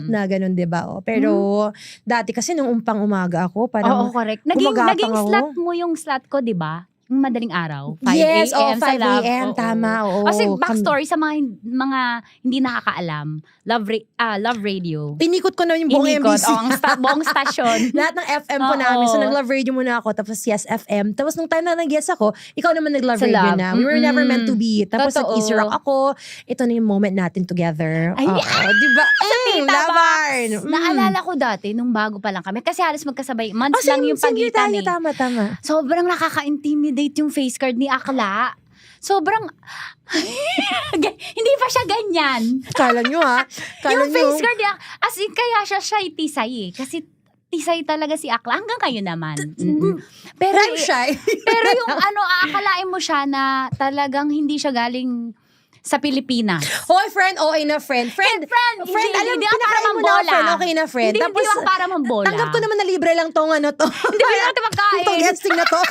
na ganun, diba? Pero dati kasi nung umaga ako, parang correct. gumagatang Naging ako. slot mo yung slot ko, diba? Yung madaling araw. 5 Yes, a.m. 5 sa love. a.m. Oo. Tama, oo. Kasi backstory sa mga hindi nakakaalam. Love Radio. Inikot ko na yung buong MBC. Ang buong stasyon. Lahat ng FM po namin. So, nag-love radio muna ako. Tapos, yes, FM. Tapos, nung time na nag-yes ako, ikaw naman nag-love Sa radio love. na. We were never meant to be. Tapos, Totoo. nag-Easy Rock ako. Ito na yung moment natin together. Ay, diba? Tita Labarn. Max. Naalala ko dati, nung bago pa lang kami. Kasi halos magkasabay. Months lang yung pagitan eh. Tama. Sobrang nakaka-intimidate yung face card ni Akla. Sobrang, hindi pa siya ganyan. Kala nyo ha? Yung face card niya, as in kaya siya tisay eh. Kasi tisay talaga si Akla. Hanggang kayo naman. Pero, I'm shy. pero yung aakalain mo siya na talagang hindi siya galing sa Pilipinas. Hoy, friend, okay na, friend. Friend, alam, hindi ako para pinakain mo na, mambola. friend. Okay na, friend. Hindi ako para mambola. Tanggap ko naman na libre lang tong to. Hindi ko natin magkain. Itong guesting na to.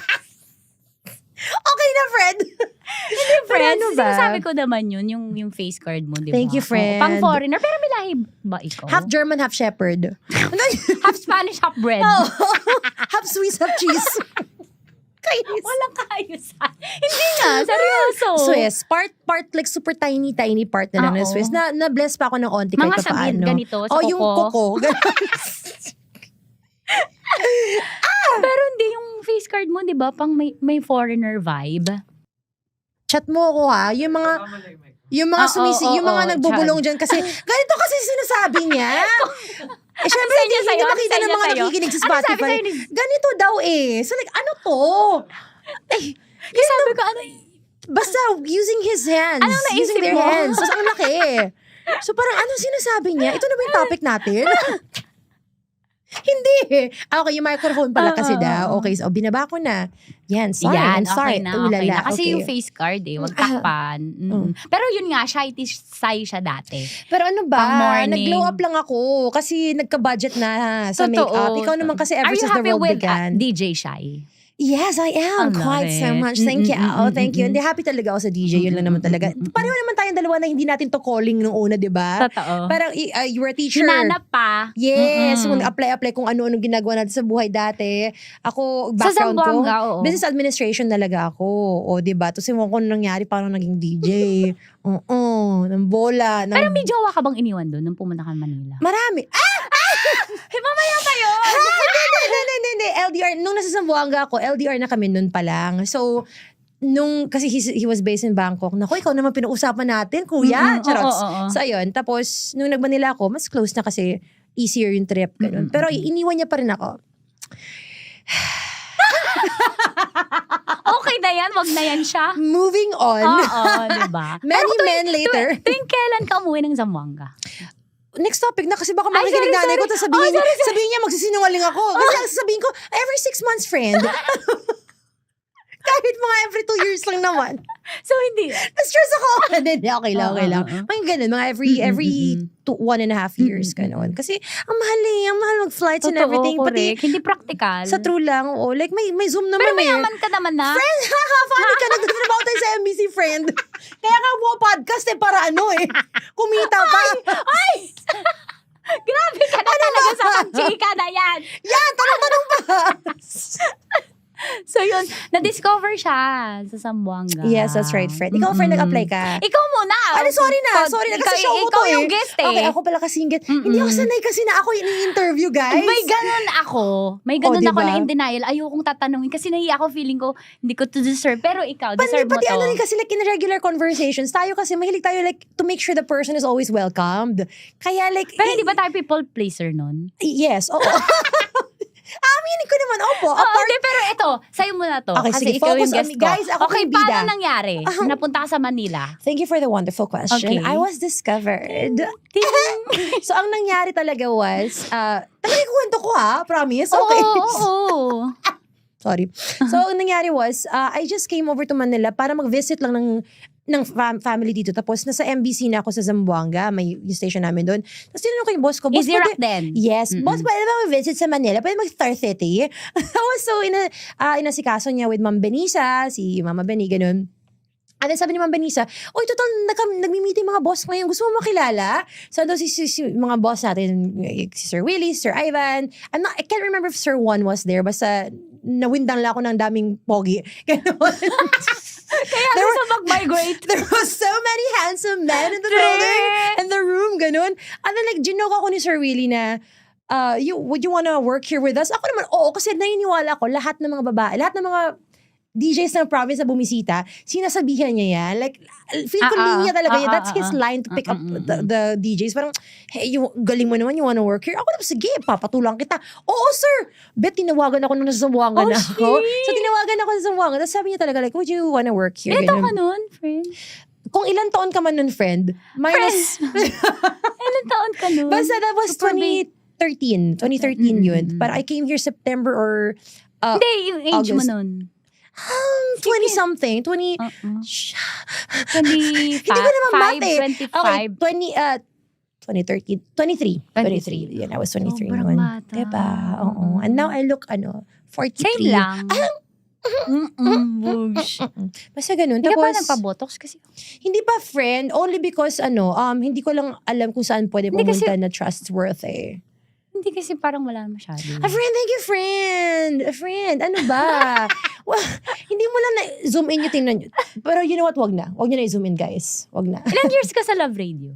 Okay na, friend. Hindi, friends. ano ba? Sinasabi ko naman yun, yung face card mo, di ba? Thank you, friend. Pang foreigner. Pero may lahi ba ikaw? Half German, half shepherd. Half Spanish, half bread. Half Swiss, half cheese. Kainis. Walang kaayusan. Hindi nga, seryoso. Swiss. Part like super tiny part na lang ng Oo. Swiss. Na-bless pa ako ng onti Mga kahit sabihin paano. ganito sa yung kuko. kuko. Pero hindi yung face card mo, di ba? Pang may foreigner vibe. Chat mo ako ha. Yung mga yung mga nagbubulong dyan kasi ganito kasi sinasabi niya. Syempre, sabi hindi niya sa'yo? makita Ano ng sabi mga niya sa'yo? nakikinig sa Ano sabi Spotify. sa'yo ni- Ganito daw eh. So like, ano to? Yung sabi ko, Basta using his hands. Anong naisip using their mo? hands. So, ang laki. So parang anong sinasabi niya? Ito na ba yung topic natin? Hindi. Okay, yung microphone pala kasi daw. Okay, so binaba ko na. Yan, sorry. Yan, I'm sorry. okay na, Ulala, okay na. Kasi okay. yung face card wag takpan. Pero yun nga, shy siya dati. Pero ano ba, Pang morning. nag-glow up lang ako kasi nagka-budget na sa makeup. Ikaw naman kasi ever Are you since the happy world with began. DJ Shy? Yes, I am. I love Quite so it. much. Thank you. Thank you. Hindi, happy talaga ako sa DJ. Yun lang naman talaga. Pareho naman tayong dalawa na hindi natin to calling nung una, di ba? Totoo. Parang you were a teacher. Hinanap pa. Yes, kung apply kung ano-ano ginagawa natin sa buhay dati. Ako, Sa background ko, Zamboanga, oo. business administration talaga ako. O, diba? Tapos yung kung ano nangyari, parang naging DJ. Oo, ng bola. Ng... Pero may jowa ka bang iniwan doon nung pumunta ka Manila? Marami. Mamaya pa yun! Hindi. LDR. Nung nasa Zamboanga ako, LDR na kami nun pa lang. So, kasi he was based in Bangkok. Naku, ikaw naman pinag-usapan natin, kuya. Charots. oo. So, ayun. Tapos, nung nag-Manila ako, mas close na kasi easier yung trip. Ganun. Pero iniwan niya pa rin ako. Okay na yan, wag na yan siya. Moving on. Oo, diba? Many men later. Tuwing kailan ka umuwi ng Zamboanga? Next topic na kasi baka Ay, makikinig nanay ko sorry. tapos sabihin, Oh, sorry. sabihin niya magsisinungaling ako. Kasi ang sasabihin ko, every 6 months, friend. Kahit mga every 2 years lang naman. So, hindi. Na-stress ako. Hindi, okay lang. Mga ganun, mga every 1.5 years, ganun. Kasi, ang mahal mag-flights and everything. Pati, Correct. Hindi practical. sa true lang, like may Zoom naman Pero mayaman ka naman na. Friend, funny ka, nagtatrabaho tayo sa MBC, friend. Kaya nga mo podcast para kumita pa. Ay! Grabe ka na talaga sa pag-chika na yan. Yan, tanong pa. So yun, na-discover siya sa Zamboanga. Yes, that's right, friend. Ikaw, friend, nag-apply ka. Ikaw muna. Sorry na. Kasi show mo ikaw to yung guest eh. Okay, ako pala kasing guest. Hindi ako sanay kasi na ako ini-interview, guys. May ganun ako. May ganun Oh, ako diba? na in denial. Ayokong tatanungin kasi nahiya ako, feeling ko hindi ko to deserve. Pero ikaw, deserve mo Pati to. ano rin kasi like in regular conversations, tayo kasi mahilig tayo like to make sure the person is always welcomed. Kaya like... Pero hindi ba tayo people pleaser nun? Yes, oo. Aminin ko naman, opo. Oo, hindi, pero ito, sa'yo muna to. Okay, kasi sige, ikaw focus yung on guest me. ko. Guys, ako okay, yung bida. paano nangyari? Napunta ka sa Manila. Thank you for the wonderful question. Okay. I was discovered. So, ang nangyari talaga was, talaga kwento ko promise? Okay. Oo. Sorry. So, ang nangyari was, I just came over to Manila para mag-visit lang ng family dito. Tapos, nasa MBC na ako sa Zamboanga. May yung station namin doon. Tapos, tinanong ko yung boss ko. Boss, Easy Rock din. Yes. Boss, pwede ba mag-visit sa Manila? Pwede mag-Star City? Tapos, so, inasikaso niya with Ma'am Benisa, si Mama Beni, ganun. And then sabi ni Ma'am Benisa, oy, total, nagmi-meeting mga boss ngayon. Gusto mo makilala? So, doon si mga boss natin, si Sir Willie, Sir Ivan. I can't remember if Sir Juan was there. Basta, nawindang lang ako ng daming pogi. Ganun. Kaya gusto mag-migrate. There was so many handsome men in the building, in the room, ganun. And then like, ginoke ako ni Sir Willie na, would you wanna work here with us? Ako naman, oo, kasi naniniwala ko, lahat ng mga babae, lahat ng mga DJs ng province na bumisita, sinasabihan niya yan. Like, feel ko linya talaga yan. That's his line to pick up the DJs. Parang, hey, galing mo naman, you wanna work here? Ako naman, sige, papatulang kita. Oo, sir! Bet, tinawagan ako nung nasa Zamboanga na ako. So, tinawagan ako sa Zamboanga. Tapos sabi niya talaga, like, would you wanna work here? Ito ka nun, friend? Kung ilan taon ka man nun, friend? Minus... Ilan taon ka nun? Basta that was 2013. 2013 yun. But I came here September or... Hindi, yung age mo August. nun. 20-something. 20... 25, Hindi ko naman math 25. Okay, 2013. 23. Yan, I was 23 Sobrang noon. bata. Diba? Oo. And now I look, 43. Same lang. Bugs. Basta ganun. Hindi ka Tapos, pa nagpa-botox kasi? hindi pa friend. Only because, hindi ko lang alam kung saan pwede Hindi pumunta kasi- na trustworthy. Hindi kasi parang wala masyado. A friend, thank you, friend. A friend, ano ba? Well, hindi mo lang na-zoom in yung tingnan nyo. Pero you know what, wag na. Wag nyo na i-zoom in, guys. Wag na. Ilang years ka sa Love Radio?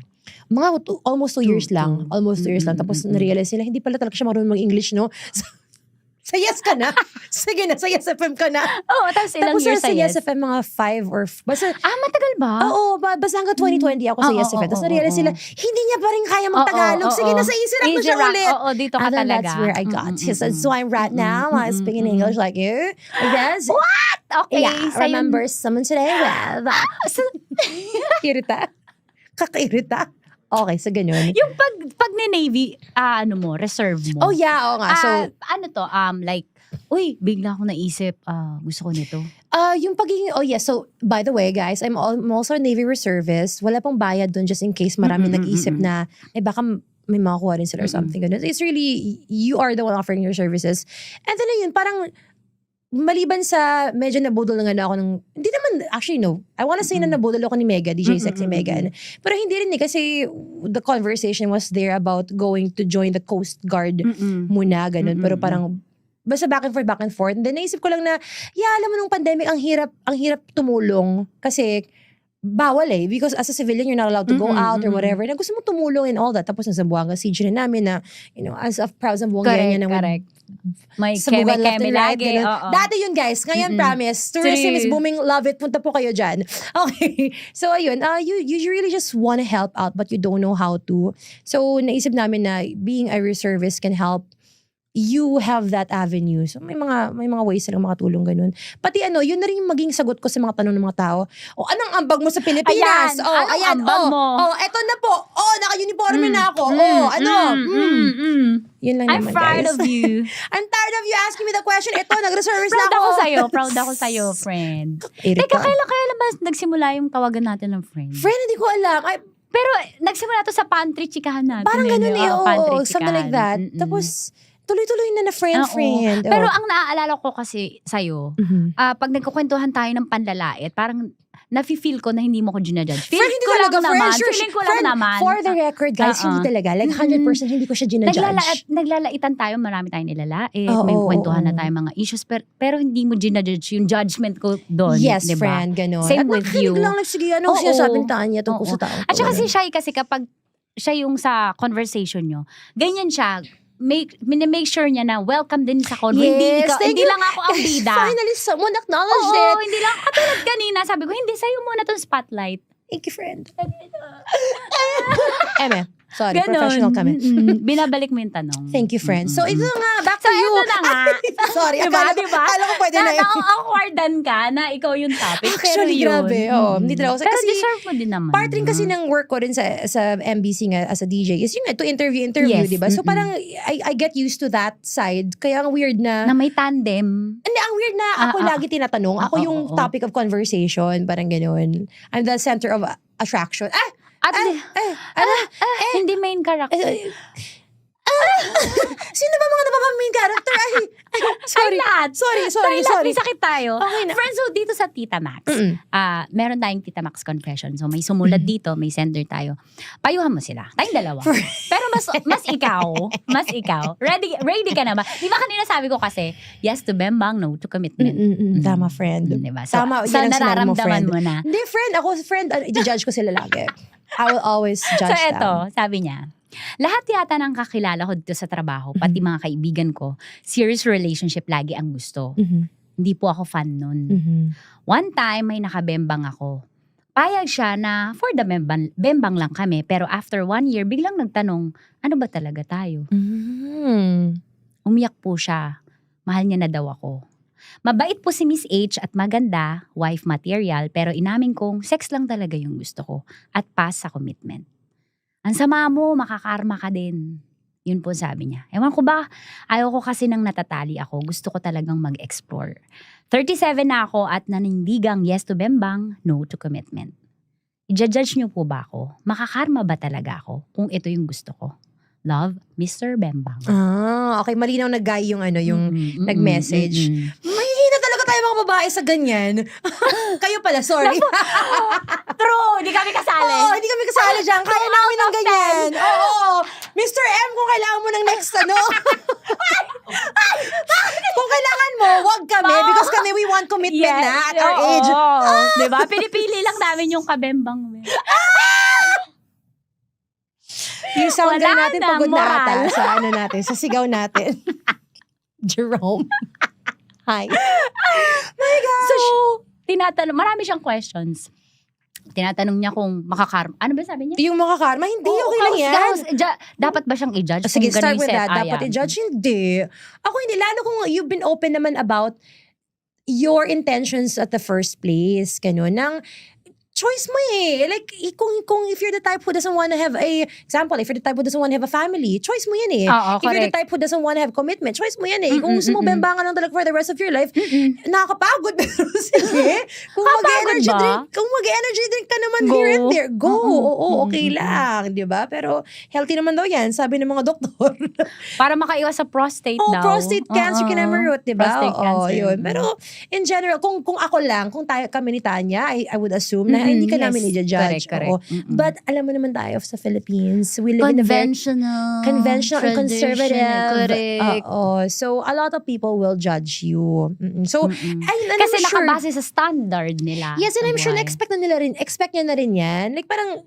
Mga almost 2 years lang. Almost 2 years lang. Tapos na-realize nila, hindi pala talaga siya marunong mag-English, no? Sa Yes ka na. Sige na, sa Yes FM ka na. Oo, tapos ilang Tapos years sa Yes FM, mga 5 or... Basta, matagal ba? oo, basta hanggang 2020 ako sa Yes FM. Tapos na-realize sila, hindi niya pa rin kaya mag-Tagalog. Sige na, sa Easy Rock na siya ulit. Oo, dito ka And then talaga. that's where I got. So I'm right now, speaking English like you. I guess. What? Okay. Yeah, sa'yo- remember someone today with... Kirita. Kakairita. Okay, so ganun. Yung pag ni Navy, ano mo, reserve mo. Oh yeah, oo nga. So, Ano to, like, uy, bigla akong naisip, gusto ko nito. yung pagiging, so, by the way, guys, I'm also a Navy reservist. Wala pong bayad dun just in case marami nag-isip na, baka may makakuha rin sila or something. Ganun. It's really, you are the one offering your services. And then ayun, parang, maliban sa medyo nabudol nga na ako ng, hindi naman, actually no, I wanna say na nabudol ako ni Mega, DJ Sexy Megan. Pero hindi rin kasi the conversation was there about going to join the Coast Guard muna, ganun. Pero parang, basta back and forth. And then naisip ko lang na, alam mo nung pandemic, ang hirap tumulong. Kasi, bawal because as a civilian, you're not allowed to go out or whatever. Na gusto mo tumulong and all that. Tapos nasa Buanga siege na namin na, as of proud sa Buanga na Correct. May sabugan left keme and right, lagi. ganun. Dati yun guys. Ngayon promise. Tourism is booming. Love it. Punta po kayo dyan. Okay. So ayun. You really just want to help out but you don't know how to. So naisip namin na being a reservist can help you have that avenue. So may mga ways silang makatulong ganun. Pati yun na rin yung maging sagot ko sa mga tanong ng mga tao. Anong ambag mo sa Pilipinas? Anong ambag mo? Eto na po. Naka-uniforme na ako. Yun lang I'm naman, proud guys. of you. I'm tired of you asking me the question. Ito, nag-reservice na Proud ako. ako sa'yo, friend. Irita. Teka, kailan ba nagsimula yung tawagan natin ng friend? Friend, hindi ko alam. Pero nagsimula to sa pantry chikahan natin. Parang ganun pantry something like that. chikahan. Tapos, tuloy-tuloy na friend. Pero ang naaalala ko kasi sa'yo, pag nagkukwentuhan tayo ng panlalait, parang nafe-feel ko na hindi mo ko ginajudge. Friend, hindi talaga, friend. Feeling ko lang naman. For the record, guys, hindi talaga. Like, 100% hindi ko siya ginajudge. Naglalaitan tayo, marami tayong nilalait. May kwentuhan na tayo mga issues. Pero hindi mo ginajudge yung judgment ko doon. Yes, diba? friend, gano'n. Same with you. At lang, sige, anong sinasabi ng taan niya tungkol sa tao? At saka si Shai kasi kapag siya yung sa conversation nyo, ganyan siya, make sure niya na welcome din sa convo. Yes, hindi lang ako ang bida. Finally, someone acknowledged it. Hindi lang. Katulad kanina, sabi ko, hindi, sa'yo muna tong spotlight. Thank you, friend. Eme, sorry, Ganon. professional kami. Binabalik mo yung tanong. Thank you, friend. So, ito nga, back to you. ito na nga. Sorry, Diba? akala ko pwede na yun. Awkwardan ka na ikaw yung topic. Actually, pero yun. grabe. Hindi talaga. Pero Kasi, deserve mo din naman. part rin kasi ng work ko rin sa MBC nga as a DJ is yun nga, to interview, Yes. diba? So parang I get used to that side. Kaya ang weird na may tandem. Hindi, ang weird na ako lagi tinatanong. Ako yung topic of conversation. Parang ganun. I'm the center of attraction. Hindi main character. Sino ba mga napapamain character? Sorry. Sorry. May sakit tayo. Okay na. Friends, so dito sa Tita Max, meron tayong Tita Max confession. So may sumulat dito, may sender tayo. Payuhan mo sila. Tayong dalawa. Pero mas ikaw. Ready ka na ba? Di ba kanina sabi ko kasi, yes to bembang, no to commitment. Tama, friend. Diba? So, Tama, so yan ang sinabi mo, nararamdaman friend. mo na. Hindi, friend. Ako, friend, i-judge ko sila lagi. I will always judge So them. eto, sabi niya, lahat yata ng kakilala ko dito sa trabaho, pati mga kaibigan ko, serious relationship lagi ang gusto. Hindi po ako fan nun. One time, may nakabembang ako. Payag siya na for the bembang lang kami, pero after 1 year, biglang nagtanong, ano ba talaga tayo? Umiyak po siya. Mahal niya na daw ako. Mabait po si Miss H at maganda, wife material, pero inamin kong sex lang talaga yung gusto ko at pass sa commitment. Ang sama mo, makakarma ka din. Yun po sabi niya. Ewan ko ba, ayaw ko kasi nang natatali ako. Gusto ko talagang mag-explore. 37 na ako at nanindigang yes to bembang, no to commitment. I-judge niyo po ba ako? Makakarma ba talaga ako kung ito yung gusto ko? Love, Mr. Bembang. Okay. Malinaw na guy yung nag-message. Mahihina talaga tayo mga babae sa ganyan. Kayo pala, sorry. True, hindi kami kasali. Oo, hindi kami kasali dyan. Kaya namin ng ganyan. Oo. Mr. M, kung kailangan mo ng next kung kailangan mo, wag kami. Because kami, we want commitment na at our age. Diba? Pinipili lang namin yung kabembang. Yung sound guy natin, na, pagod na moral. ata sa natin, sa sigaw natin. Jerome. Hi. My gosh. So, marami siyang questions. Tinatanong niya kung makakarma. Ano ba sabi niya? Yung makakarma, hindi. Okay lang yan. Dapat ba siyang i-judge? Sige, kung start ganun with yung that. Dapat i-judge? Hindi. Ako hindi. Lalo kung you've been open naman about your intentions at the first place. Ganun. choice mo eh. Like, kung if you're the type who doesn't want to have example, if you're the type who doesn't want to have a family, choice mo yan eh. Oo, If you're the correct. type who doesn't want to have commitment, choice mo yan eh. Kung gusto mo bembangan lang talaga for the rest of your life, nakakapagod. Pero sige, kung mag-energy ba? drink, ka naman Go. here and there, go. Oo, okay lang, di ba? Pero healthy naman daw yan, sabi ng mga doktor. Para makaiwas sa prostate Oh, daw. prostate cancer can never root, di ba? Prostate Oo, cancer. yun. Pero in general, kung ako lang, kung kami ni Tanya, I would assume na hindi ka yes. namin i-judge. Correct. Oo. But alam mo naman tayo sa Philippines, we live in a very conventional and conservative. Correct. So a lot of people will judge you. So, and Kasi I'm sure, nakabase sa standard nila. yes, and sa I'm sure buhay. expect niya na rin yan. Like parang,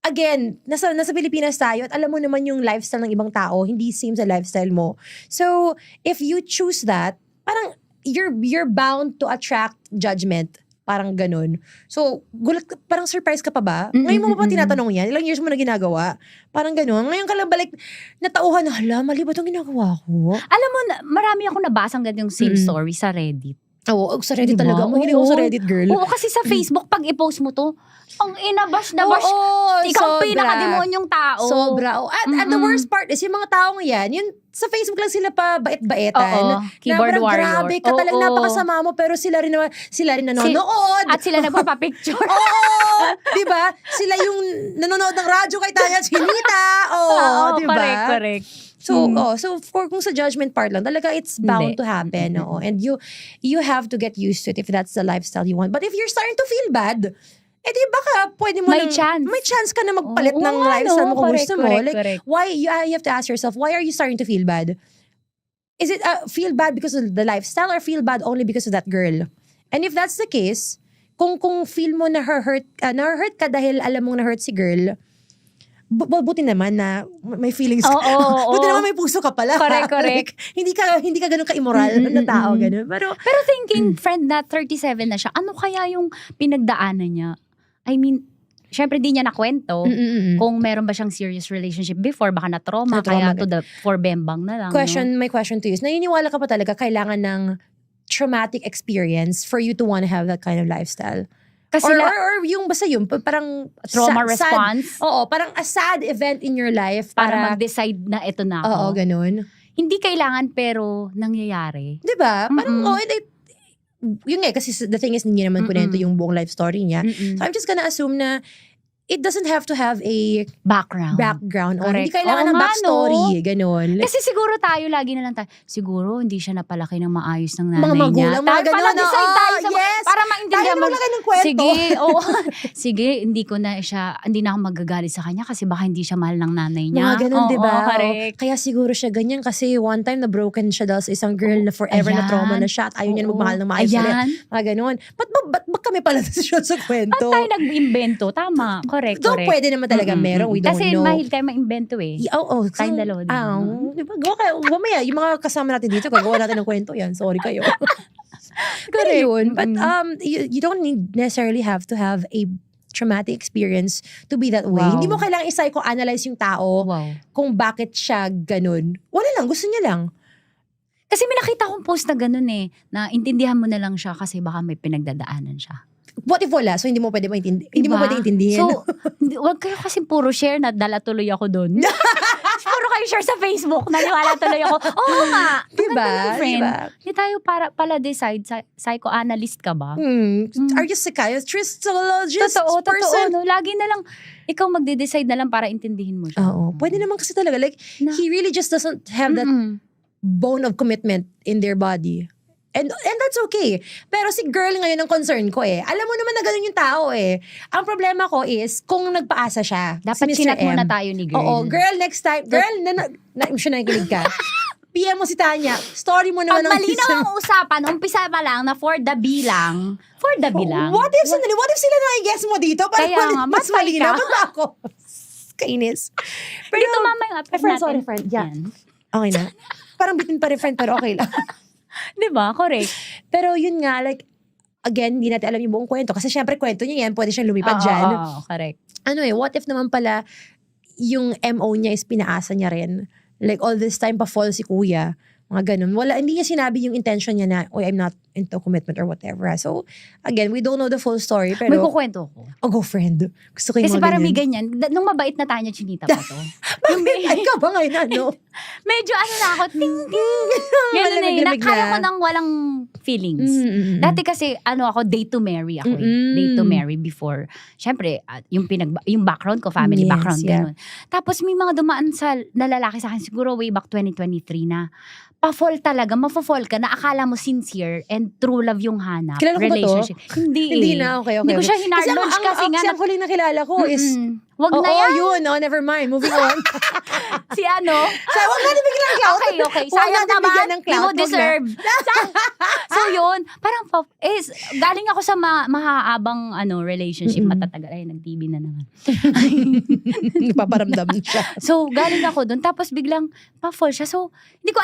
again, nasa Pilipinas tayo at alam mo naman yung lifestyle ng ibang tao, hindi same sa lifestyle mo. So, if you choose that, parang you're bound to attract judgment. Parang ganun. So, parang surprise ka pa ba? Ngayon mo pa tinatanong yan? Ilang years mo na ginagawa? Parang ganun. Ngayon ka lang balik, natauhan na, hala, mali ba itong ginagawa ko? Alam mo, marami akong nabasang ganyan same story sa Reddit. Oo, sa Reddit Diba? talaga. Mahilig ako sa Reddit, girl. Oo, kasi sa Facebook, pag i-post mo to, ang inabash na bash. Oo, Ikaw sobra. pinaka-demonyong tao. Sobra. Oh, at the worst part is, yung mga taong yan, yun, sa Facebook lang sila pa bait-baetan. Oo, keyboard na, warrior. Grabe ka talagang Oo. napakasama mo, pero sila rin nanonood. At sila nagpapapicture. Oo! Diba? Sila yung nanonood ng radyo kay Tanya at Chinita. Oo, diba? Correct. So, kung sa judgment part lang, talaga it's bound Hindi. to happen. Oo. And you have to get used to it if that's the lifestyle you want. But if you're starting to feel bad, di baka pwede mo May nang- chance. May chance ka na magpalit Oo ng nga, lifestyle mo kung correct, gusto mo. correct. Why, you have to ask yourself, why are you starting to feel bad? Is it feel bad because of the lifestyle or feel bad only because of that girl? And if that's the case, kung feel mo na hurt ka dahil alam mong na-hurt si girl, buti naman na may feelings ka. Oo. Buti naman may puso ka pala. Correct. Like, hindi ka ganun ka-immoral na tao. Ganun. Pero thinking, friend, na 37 na siya, ano kaya yung pinagdaanan niya? I mean, syempre di niya nakwento kung meron ba siyang serious relationship before, baka na-trauma, kaya to the for bembang na lang. my question to you is, naniniwala ka pa talaga kailangan ng traumatic experience for you to want to have that kind of lifestyle? Kasi Or yung basta yun, parang trauma sad, response? Oo, parang a sad event in your life para para mag-decide na ito na ako. Oo, ganun. Hindi kailangan pero nangyayari. Diba? Parang, yun nga, kasi the thing is, hindi naman kunento yung buong life story niya. So I'm just gonna assume na it doesn't have to have a Background. Oh, hindi Correct. kailangan Oo ng nga, backstory. Ganun. Kasi siguro tayo, lagi na lang tayo, siguro hindi siya napalaki ng maayos ng nanay Mga niya. magulang, mga Tayo pala ganun, decide oo, tayo sa, yes. para maintindihan Tayo na maglagay ng kwento. Sige, sige, hindi na ako magagalit sa kanya kasi baka hindi siya mahal ng nanay niya. Mga ganun, Oo, diba? correct. Kaya siguro siya ganyan kasi one time na broken siya dahil sa isang girl na forever na Ayan. trauma na siya at ayaw niya na magmahal ng maayos ulit. Ayan. Mga ganun. Ba't kami pala desisyon sa kwento? Ba't tayo nag-imbento? Tama, correct. So, pwede naman talaga meron. We don't Kasi know. mahil tayo ma-invento eh. Oo. Tayong dalawa din. Diba? Gawa kayo. Mamaya, yung mga kasama natin dito, gagawa natin ng kwento yan. Sorry kayo. Pero yun. But you don't necessarily have to have a traumatic experience to be that way. Wow. Hindi mo kailangan i-psychoanalyze yung tao kung bakit siya ganun. Wala lang. Gusto niya lang. Kasi may nakita kong post na ganun eh, na intindihan mo na lang siya kasi baka may pinagdadaanan siya. What if wala? So, hindi mo pwede maintindihan. Hindi mo Diba? pwede intindihin. So, wag kayo kasi puro share na dala tuloy ako doon. Puro kayo share sa Facebook, naniwala tuloy ako. Oo nga. Ang Diba? ganda ng friend. Diba? Hindi tayo pala decide, psychoanalyst ka ba? Are you psychiatrist, psychologist, Totoo, person? no? Lagi na lang, ikaw magde-decide na lang para intindihin mo siya. Oo. Pwede naman kasi talaga. Like, he really just doesn't have that bone of commitment in their body. And that's okay. Pero si girl ngayon ang concern ko eh. Alam mo naman na ganun yung tao eh. Ang problema ko is kung nagpaasa siya. Dapat si Mr. chinat muna M. tayo ni girl. Oo, girl, next time. Girl, siya nakikinig ka. PM mo si Tanya. Story mo naman Pag malinaw ang usapan, umpisa pa lang na for the bilang. For the bilang. What if sila na-guess mo dito? Para Kaya nga, mas matay malinaw. ka. Ba't ba ako? Kainis. Pero dito mama yung upload friend, natin. sorry, friend. Yeah. Yan. Okay na. Parang bitin pa rin friend, pero okay lang. Diba? Correct. Pero yun nga, like, again, hindi natin alam yung buong kwento. Kasi syempre, kwento niya yan, pwede siyang lumipad dyan. Oo, correct. Ano what if naman pala, yung MO niya is pinaasa niya rin. Like, all this time, pa-fall si kuya. Mga ganun. Hindi niya sinabi yung intention niya na, I'm not into commitment or whatever. So, again, we don't know the full story. Pero, May kukwento ko. Oh, go friend. Gusto ko yung Kasi mga parang may ganyan. ganyan. Nung mabait na Tanya Chinita pa to. Ay, ka ba ngayon, ano? Medyo ano na ako, ting ting. Ganun eh. Malamig-lamig Kaya na. ko nang walang feelings. Mm-mm. Dati kasi, ako, date to marry ako eh. Mm-mm. Date to marry before. Siyempre, yung background ko, family Yes, background, yeah. ganun. Tapos may mga dumaan na lalaki sa akin, siguro way back 2023 na, pa-fall talaga, mafo-fall ka na akala mo sincere and true love yung hanap. Kilala ko ba to? Relationship. Hindi Hindi na, okay. Hindi ko siya hinarnodge kasi nga. Ang huling nakilala ko is, Wag oo, na yan. yun. Oh, never mind. Moving on. Si ano? Huwag na nabigyan ng clout. Okay. Huwag na Sayang nabigyan naman. ng Hindi clout. mo Huwag na. deserve. So yun, parang galing ako sa mahaabang relationship. Matatagal. Ay, nag-TV na naman. Paparamdam siya. So, galing ako doon. Tapos biglang pa-fall siya. So, hindi ko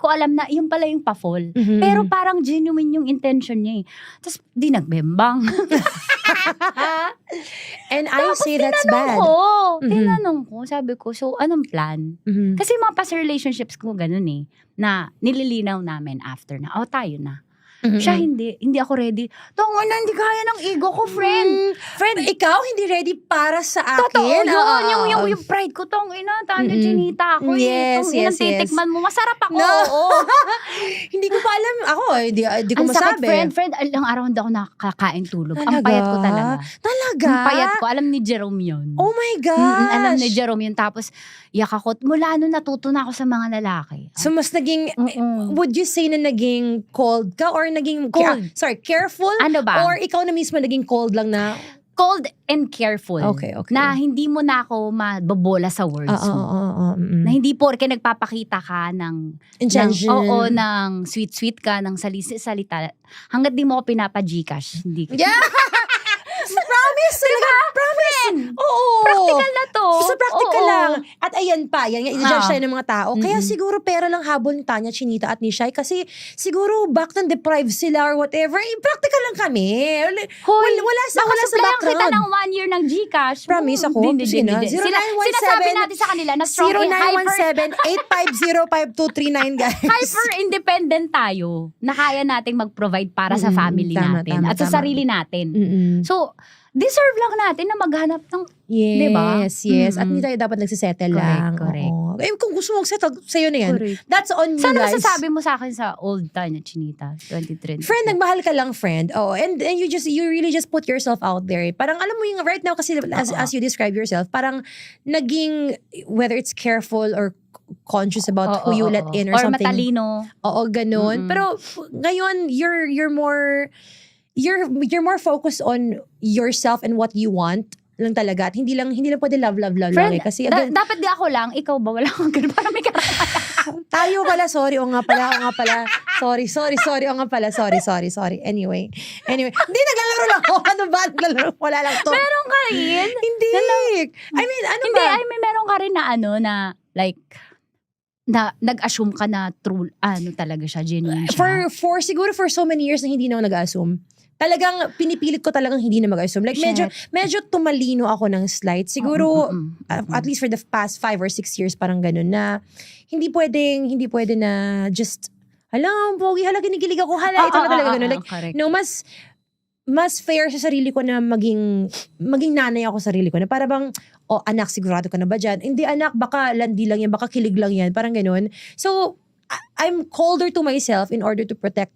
alam na yung pala yung pa-fall. Mhm. Pero parang genuine yung intention niya eh. Tapos, di nagbembang. And I say that's bad. Mhm. Tinanong ko, sabi ko, so anong plan? Mhm. Kasi mga past relationships ko ganun eh, na nililinaw namin after na, tayo na. Mhm. Siya hindi ako ready. Tungo na, hindi kaya ng ego ko, friend. Friend, ikaw hindi ready para sa akin. Totoo yun. Oo. Yung pride ko, Tanya Chinita ako eh. Yes, Tong yes, titikman mo, masarap ako. No. Oo. Hindi ko pa alam. Ako, hindi ko Ang sakit, masabi. friend. Ilang araw hindi ako nakakain tulog. Ang Talaga? payat ko talaga. Talaga? Ang payat ko. Alam ni Jerome yun. Oh my gosh. Alam ni Jerome yun. Tapos, yak ako. Mula nun natuto na ako sa mga lalaki. So, mas naging, Mm-mm. would you say na naging cold ka or naging, Cold. careful? Ano ba? Or ikaw na mismo naging cold lang na, Cold and careful. Okay. Na hindi mo na ako mababola sa words mo. Na hindi porke nagpapakita ka ng intention. ng sweet ka, ng salita. Hanggat di mo ako pinapa-Gcash. Hindi ko. Yeah! Promise! Talaga, promise! Oo! Practical na to. Sa practical Oo. lang. At ayan pa, yan nga, i-judge tayo ng mga tao. Kaya Mm-mm. siguro pera lang habol ni Tanya, Chinita at ni Shai kasi siguro back and deprived sila or whatever. Practical lang kami. Hoy, Wala sa supplyan kita background. ng 1 year ng Gcash. Promise ako. Hindi. Sige na. Sinasabi natin sa kanila na strong hyper 0917-8505239 guys. independent tayo na kaya nating mag-provide para sa family Tama, natin at sa tama. sarili natin. Mm-mm. So, deserve lang natin na maghanap ng Yes, Diba? yes. At Mm-mm. hindi tayo dapat nagsisettle Correct, lang. correct. Oo. Eh, kung gusto mong settle, sa'yo na yan. Correct. That's on you Sana guys. masasabi mo sa akin sa old Tanya Chinita 2020. Friend, nagmahal ka lang, friend. Oh, and you really just put yourself out there. Parang alam mo yung right now kasi as you describe yourself, parang naging whether it's careful or conscious about who you let in or something. matalino. Oo, ganun. Mm-mm. Pero ngayon you're more focused on yourself and what you want lang talaga. At hindi lang pwede love lang Friend, eh. Kasi again, dapat di ako lang, ikaw ba? Wala akong ganun. Parang may tayo pala, sorry, o nga pala. Sorry, o nga pala, sorry. Anyway. Hindi, naglalaro lang ako. Ano ba? Naglalaro, wala lang to. Meron ka rin? Hindi. I mean, ano Hindi, ba? may meron ka rin na na like, na nag-assume ka na true, talaga siya, genuine siya. Siguro for so many years na hindi na ako nag-assume. Talagang pinipilit ko talagang hindi na mag-assume. Like medyo tumalino ako ng slight. Siguro at least for the past 5 or 6 years parang ganun na hindi pwede na just pogi, kinikilig ako, ito na talaga ganun. Like, correct. no, mas fair sa sarili ko na maging nanay ako sa sarili ko. Na para bang, anak, sigurado ka na ba dyan? Hindi, anak, baka landi lang yan, baka kilig lang yan. Parang ganun. So, I'm colder to myself in order to protect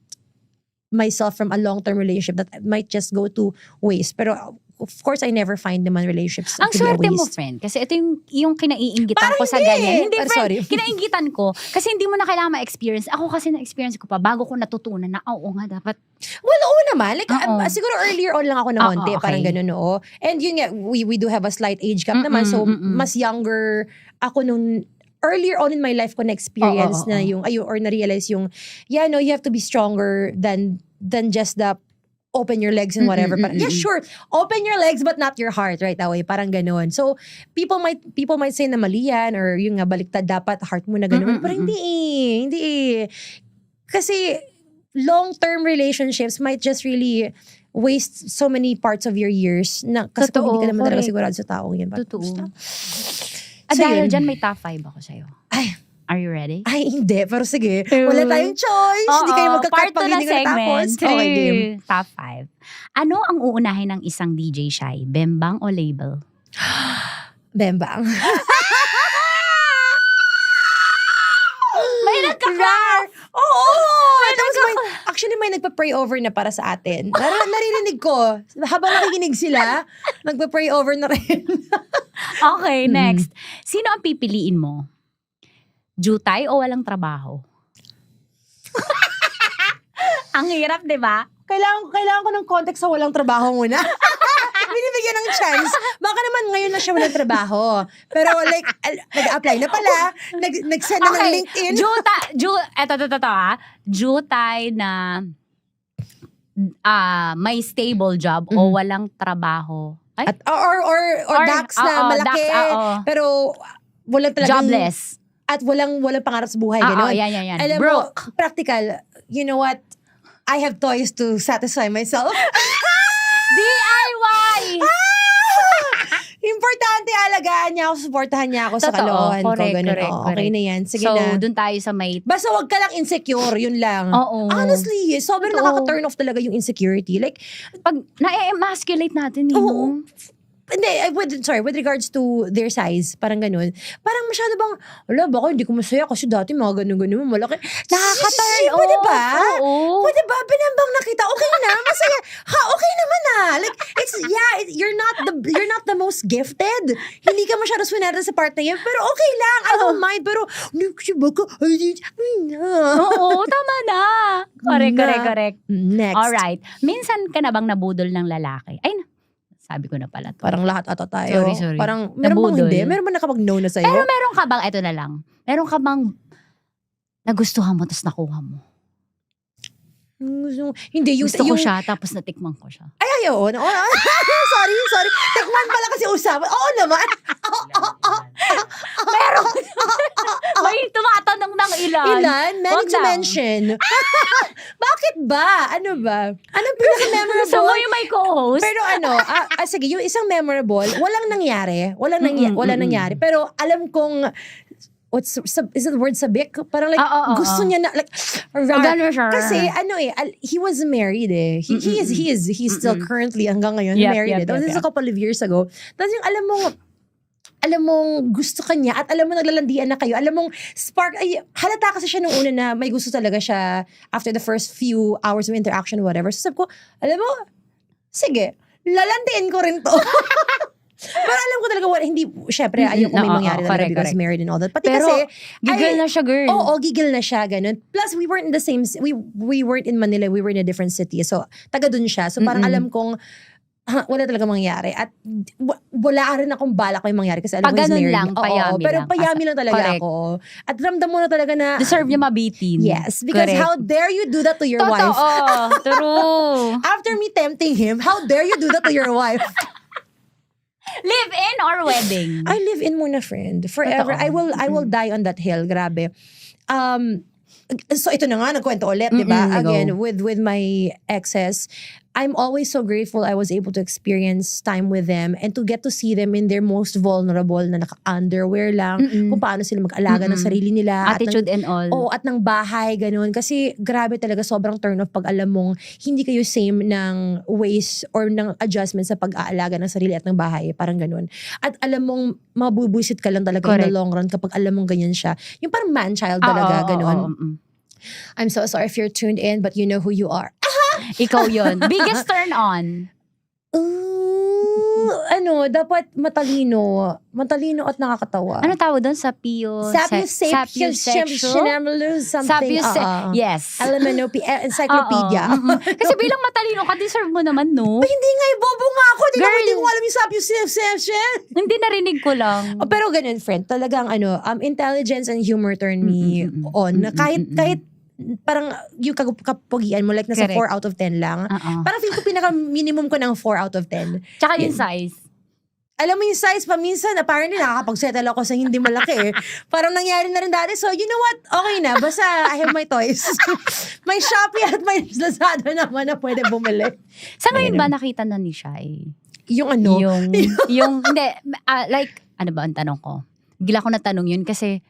myself from a long-term relationship that might just go to waste. Pero, of course, I never find naman relationships Ang to be a swerte mo, waste. friend. Kasi ito yung kinaiingitan Parang ko sa hindi. ganyan. Hindi, Pero friend. sorry. Kinaiingitan ko. Kasi hindi mo na kailangan ma-experience. Ako kasi na-experience ko pa bago ko natutunan na, oo nga, dapat. Well, oo naman. Like, Oo. siguro earlier on lang ako na konti. Oo, okay. Parang ganun, oo. And yun nga, we do have a slight age gap naman. So, mas younger ako nung earlier on in my life ko na-experience Oo. na or na-realize yung, you have to be stronger than just the open your legs and whatever. Parang, yeah, sure. Open your legs but not your heart right away. Parang ganun. So, people might say na mali yan or yung nga baliktad dapat heart mo na ganun. Pero hindi eh. Kasi long-term relationships might just really waste so many parts of your years na kasi kung hindi ka naman talaga correct. sigurado sa taong yan. Totoo. Basta. At So, dahil yun. dyan, may top 5 ako sa'yo. Ay, Are you ready? Ay, hindi. Pero sige, wala tayong choice. Hindi kayo magkakat part pag 2 na hindi ka natapos. segment. Okay, game. Top 5. Ano ang uunahin ng isang DJ Shy? Bembang o label? Bembang. May nagkaka! Oo! Tapos actually, may nagpa-pray over na para sa atin. Naririnig ko. Habang nakikinig sila, nagpa-pray over na rin. Okay, next. Sino ang pipiliin mo? Jutay o walang trabaho? Ang hirap, di ba? Kailangan ko ng context sa walang trabaho muna. Binibigyan ng chance. Baka naman ngayon na siya walang trabaho. Pero like, nag-apply na pala. Nag-send na ng LinkedIn. Jutay na may stable job o walang trabaho. Ay? At, or Dax na malaki. Pero walang talagang... Jobless. At walang pangarap sa buhay. Ganon. Yan. Alam Broke. mo, practical. You know what? I have toys to satisfy myself. DIY! Importante, alagaan niya ako, supportahan niya ako sa kalokohan ko. Ganun. Okay na yan. Sige so, na. dun tayo sa may... Basta wag ka lang insecure, yun lang. Oo. Honestly, sobrang nakaka-turn off talaga yung insecurity. Like, Pag na-emasculate natin, Oo. Hindi, with regards to their size, parang ganun. Parang masyado bang, baka hindi ko masaya kasi dati mga ganun-ganun, malaki. Nakaka-turn off. Pwede ba? Oo. Pwede ba? Binambang nakita, okay na, masaya. Okay naman Like, you're not the most gifted. Hindi ka masyado swinerte sa part na yan, pero okay lang, I don't mind. Pero, kasi baka, Oo, tama na. Correct. Next. Alright. Minsan ka na bang nabudol ng lalaki? Ay, sabi ko na pala to. Parang lahat ata tayo. Sorry. Parang, meron bang Nabudol. hindi? Meron bang nakapag-no na sa'yo? Pero meron ka bang, eto na lang, meron ka bang nagustuhan mo tapos nakuha mo? Hindi, Gusto ko siya tapos natikman ko siya. Ay, ayaw. Sorry. Tikman pala kasi usapan. Oo naman. Meron. May tumatanong ng ilan. Ilan? Many Wag to daw. mention. Bakit ba? Ano ba? Anong pinaka-memorable? Gusto mo yung may co-host? Pero sige, yung isang memorable, walang nangyari. Walang nangyari. Pero alam kong, is it the word sabik? Parang like, gusto niya na, like, Gano'n siya. Kasi he was married eh. He's still currently hanggang ngayon married eh. That was just a couple of years ago. Tapos yung alam mong gusto ka niya at alam mo naglalandian na kayo. Alam mong spark, halata kasi siya nung una na may gusto talaga siya after the first few hours of interaction or whatever. So sabi ko, alam mo, sige, lalandiin ko rin to. Pero alam ko talaga, hindi, syempre, ayoko may mangyari talaga because married and all that. Pati pero, kasi, gigil na siya, girl. Oo, gigil na siya, ganun. Plus, we weren't in the same, we weren't in Manila, we were in a different city. So, taga dun siya. So, parang alam kong, wala talaga mangyari. At wala rin akong balak may mangyari kasi alam ko he's married. lang, payami pero lang. payami lang talaga Correct. ako. At ramdam mo na talaga na, Deserve niya mabitin. yes, because Correct. how dare you do that to your wife? True. After me tempting him, how dare you do that to your wife? Live-in or wedding? I live in muna, friend. Forever. Totoo. I will die on that hill. Grabe. So ito na nga, nagkwento ulit, di ba? Again, with my exes, I'm always so grateful I was able to experience time with them and to get to see them in their most vulnerable na naka-underwear lang, kung paano sila mag-alaga ng sarili nila. Attitude and all. At ng bahay, ganun. Kasi grabe talaga, sobrang turn off pag alam mong hindi kayo same ng ways or ng adjustment sa pag-aalaga ng sarili at ng bahay. Parang ganun. At alam mong mabubuisit ka lang talaga in the long run kapag alam mong ganyan siya. Yung parang man-child talaga, ganun. I'm so sorry if you're tuned in, but you know who you are. Ikaw yun. Biggest turn on. Dapat matalino at nakakatawa. Ano tawag doon? Sapiosexual? Something. Yes. Encyclopedia. Kasi bilang matalino ka, deserve mo naman, no? Hindi nga, bobo nga ako. Hindi ko alam yung sapiosexual. Hindi narinig ko lang. Pero ganun, friend. Talagang intelligence and humor turn me on. Kahit parang yung kapugian mo, like nasa 4 out of 10 lang. Parang feel ko pinaka-minimum ko ng 4 out of 10. Tsaka yung size. Alam mo yung size pa minsan, apparently nakakapag-settle ako sa hindi malaki. Parang nangyari na rin dati. So, you know what? Okay na. Basta I have my toys. May Shopee at may Lazada naman na pwede bumili. Sa ngayon ba nakita na ni Shai? Yung ano? Yung hindi, like, ano ba ang tanong ko? Bigla ko na tanong yun kasi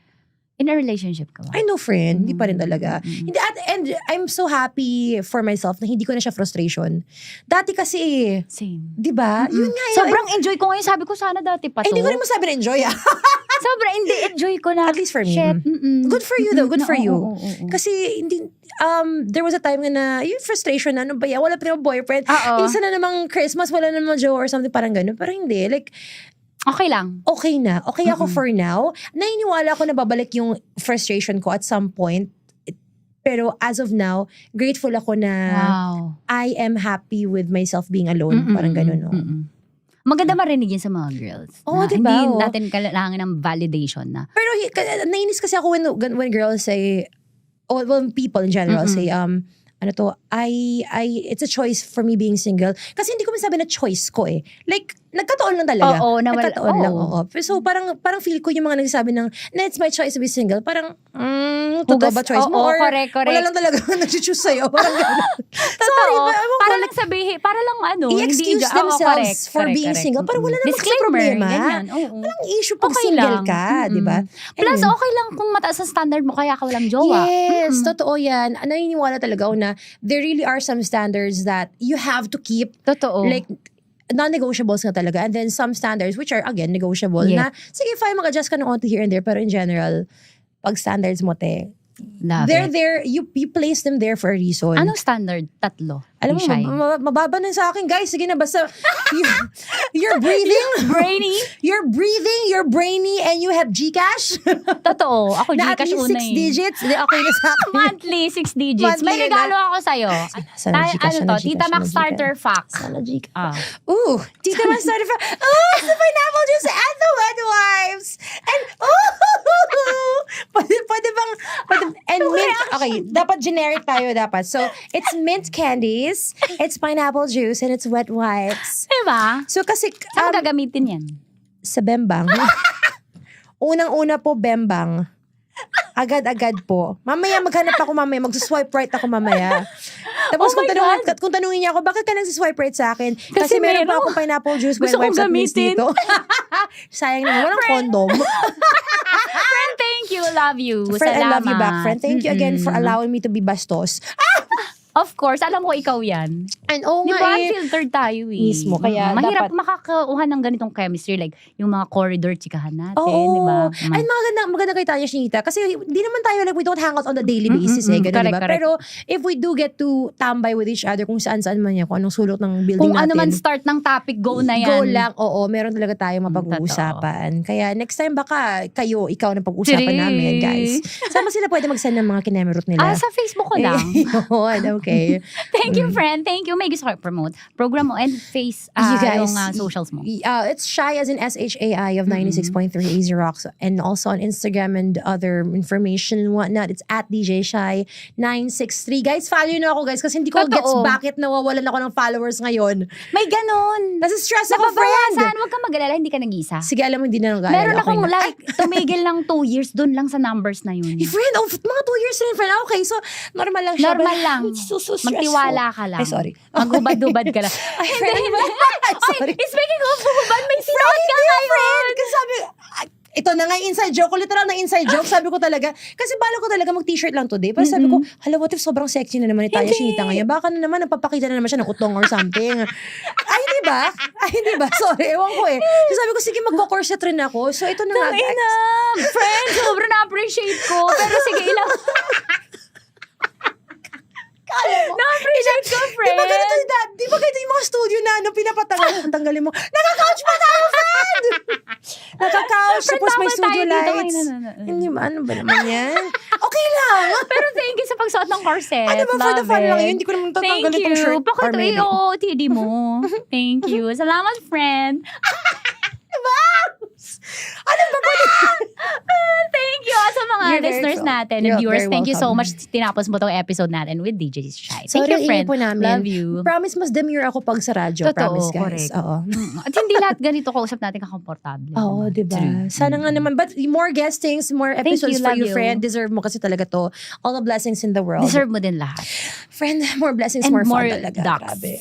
In a relationship ka ba? I know, friend. Hindi pa rin talaga. Hindi, and I'm so happy for myself na hindi ko na siya frustration. Dati kasi, Same. di ba? Yun nga yun. Sobrang enjoy ko ngayon. Sabi ko sana dati pa to. Hindi ko rin masabi na enjoy ah. Sobrang enjoy ko na. At least for me. Shit. Good for you though. Good for you. Oo. Kasi hindi, there was a time na yung frustration na, ano ba yan? Wala pa rin boyfriend. Oo. Isa na namang Christmas, wala na namang Joe or something, parang gano'n. Pero hindi. Like, Okay lang. okay na. Okay ako for now. Naniniwala ako na babalik yung frustration ko at some point. Pero as of now, grateful ako na Wow. I am happy with myself being alone. Parang gano'n, no? Maganda marinig yun sa mga girls. Oo, na diba? Hindi Oo. natin kailangan ng validation na. Pero nainis kasi ako when girls say, or when people in general say, ano to, it's a choice for me being single. Kasi hindi ko masabi na choice ko eh. Like, nagkataon lang talaga. Oo, nagkataon lang, oo. oo. So, parang feel ko yung mga nagsasabi ng, na it's my choice to be single. Parang, totoo ba choice mo? Oo, Or correct. wala lang talaga nag-choose sa'yo. Parang gano'n. Sorry, Totoo. ewan ko Para lang. lang sabihin, para lang ano. I-excuse hindi- oo, themselves correct, for correct, being correct. single. Pero wala naman kasi Disclaimer, problema. ganyan. Oo. Walang issue pag Okay single lang. ka, di ba? Plus, Anyway. okay lang kung mataas ang standard mo kaya ka walang jowa. Yes, totoo yan. Naniniwala talaga ako na there really are some standards that you have to keep. Totoo. Like, non-negotiables nga talaga. And then some standards which are, again, negotiable. Yeah. Na, sige, fine, mag-adjust ka ng onto here and there. Pero in general, pag standards mo, te, Love they're it. there, you place them there for a reason. Anong standard? 3. Alam mo, Shy. mababa na sa akin, guys. Sige na, basta you're breathing. Brainy? You're breathing, you're brainy, and you have Gcash. Totoo. Ako na at Gcash least una 6 eh. digits. Di, okay na sa akin. Monthly, 6 digits. Monthly May regalo ako sa'yo. Sana Tay- Gcash, ano sana to? Gcash, Tita sana Max Gcash. Starter Fact. Sana Gcash. Ah. Ooh, Tita Mas started from, it's the pineapple juice and the wet wipes. And, pwede bang, and mint, okay, dapat generic tayo dapat. So, it's mint candies, it's pineapple juice, and it's wet wipes. Diba? So, kasi, Saan gagamitin yan? sa Bembang, unang-una po, Bembang. Agad-agad po. Mamaya maghanap ako mamaya. Mag-swipe right ako mamaya. Tapos Oh my kung tanungin niya ako, bakit ka nag-swipe right sa akin? Kasi meron pa akong pineapple juice, Gusto wet wipes kong at least gamitin. dito. Sayang naman. Walang condom. Friend, thank you. Love you. Friend, I Salamat. love you back, friend. Thank you again for allowing me to be bastos. Of course, alam ko ikaw yan. And oo Di nga ba, eh. unfiltered tayo eh. Mismo, kaya mahirap dapat- makakakuha ng ganitong chemistry, like yung mga corridor chikahan natin, Oo. di ba? Ay, maganda kay Tanya Shinita. Kasi di naman tayo, like, we don't hang out on the daily basis eh. Ganun, Correct, diba? correct. Pero if we do get to tambay with each other kung saan-saan man yan, kung anong sulok ng building Kung natin. ano man start ng topic, go na yan. Go lang, oo. Meron talaga tayong mapag-uusapan. Kaya next time baka ikaw na pag-uusapan Tree. namin, guys. Saan ba sila pwede mag-send ng mga kinemerot nila? Sa Facebook ko lang. Yun, okay. Thank you, friend. Thank you. May gusto ko promote. Program mo and face You guys, yung socials mo. It's Shy as in SHAI of 96.3 AZ Rocks, and also on Instagram and other information and whatnot. It's at DJ Shy 963. Guys, follow nyo ako, guys, kasi hindi ko Totoo. gets bakit nawawalan ako ng followers ngayon. May ganun. Nasa stress ako, friend. Nababawasan. Huwag kang mag-alala. Hindi ka nag-isa. Sige, alam mo, hindi na nag-aalala. Meron Okay akong na. like, tumigil ng 2 years doon lang sa numbers na yun. Hey, friend, mga 2 years rin, friend. Okay, so normal lang siya. Normal but lang. it's so stressful. Magtiwala ka lang. Ay, sorry. Maghubad-hubad ka lang. Ay, friend. Ay, sorry. Ay, speaking of hubad, may sinuot ka Friend, ngayon. kasi sabi, ito na nga yung inside joke ko, literal na inside joke. Sabi ko talaga, kasi balo ko talaga mag-t-shirt lang today. Pero sabi ko, hala, what if sobrang sexy na naman ni Tanya Shinita ngayon? Baka na naman, napapakita na naman siya ng utong or something. Ay, di ba? Sorry, ewan ko eh. So sabi ko, sige, magko-corset rin ako. So ito na nga. Ina, friend, sobrang na-appreciate ko. Pero sige, ilang... Na-appreciate ko, friend. Di ba ganito yung mga studio na pinapatanggalin mo? Naka-couch pa tayo, friend! Naka-couch, Friend, tapos may tama studio tayo dito. lights. Ay, no. Hindi ba, ano ba naman yan? Okay lang. Pero thank you sa pagsuot ng corset. Ano ba, for the Love fun it. lang yun? Hindi ko naman tatanggalin itong shirt. Thank you. Bakit Or maybe. OOTD mo? Thank you. Salamat, friend. Ano ba ba? Thank you sa mga You're very listeners welcome. natin and You're viewers. very Thank you so welcome. much. Tinapos mo tong episode natin with DJ Shy. Thank Sorry, you, friend. po namin. Love you. Promise, mas demure ako pag sa radyo. Totoo, Promise, guys. correct. Oo. At hindi lahat ganito kausap natin kakomportable. Oo, diba? Sana nga naman. But more guestings, more episodes you, for love you, you. friend. Deserve mo kasi talaga to. All the blessings in the world. Deserve mo din lahat. Friend, more blessings, And more more fun talaga. ducks. Grabe.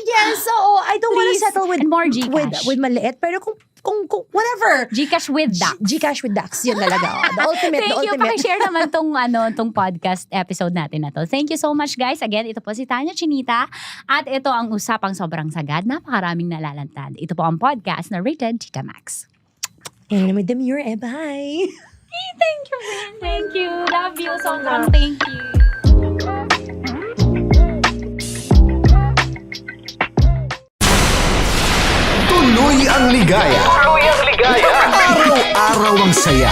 Yes, so I don't want to Please. settle with And more Gcash. with maliit, pero kung whatever. Gcash with Dax. Gcash with Dax, yun talaga. The ultimate, Thank the you. ultimate. Pakishare naman tong podcast episode natin na to. Thank you so much, guys. Again, ito po si Tanya Chinita. At ito ang usapang sobrang sagad. Napakaraming nalalantad. Ito po ang podcast na rated Tita Max. And with them, you're bye. Thank you, Win. Thank you. Love you. Sobrang thank you. Tuloy ang ligaya. Araw-araw ang saya.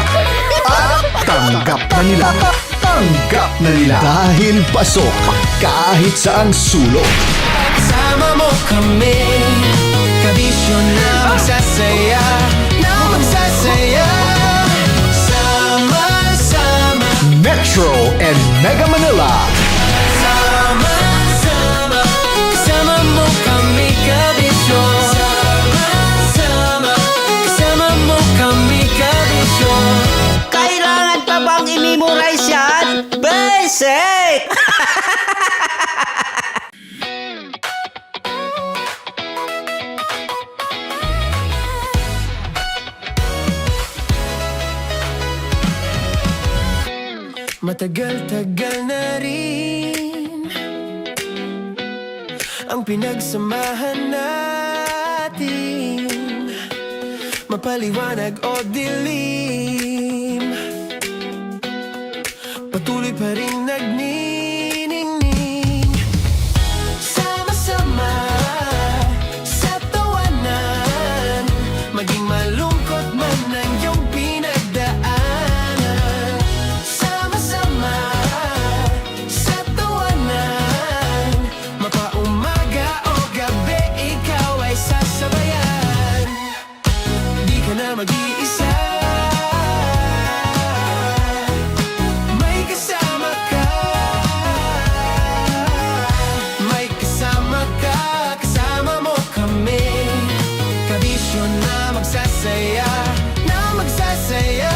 At tanggap na nila. Tanggap na nila. Dahil pasok kahit saan sulok. Sama mo kami, kabisyo na magsasaya, na magsasaya. Sama-sama, Metro and Mega Manila. sama-sama, kasama mo kami, kabisyo. Sama-sama, kasama mo kami, kabisyo. Kailangan pa bang i-memorize yan? Basic! Matagal-tagal na rin ang pinagsamahan natin, mapaliwanag o dilim, patuloy pa rin nagniningning. Sama-sama sa tawanan, maging malungkot man ang iyong pinagdaanan. Sama-sama sa tawanan, mapaumaga o gabi, ikaw ay sasabayan. Di ka na mag-iisa, may kasama ka. May kasama ka, kasama mo kami, kabisyo na magsasaya, na magsasaya.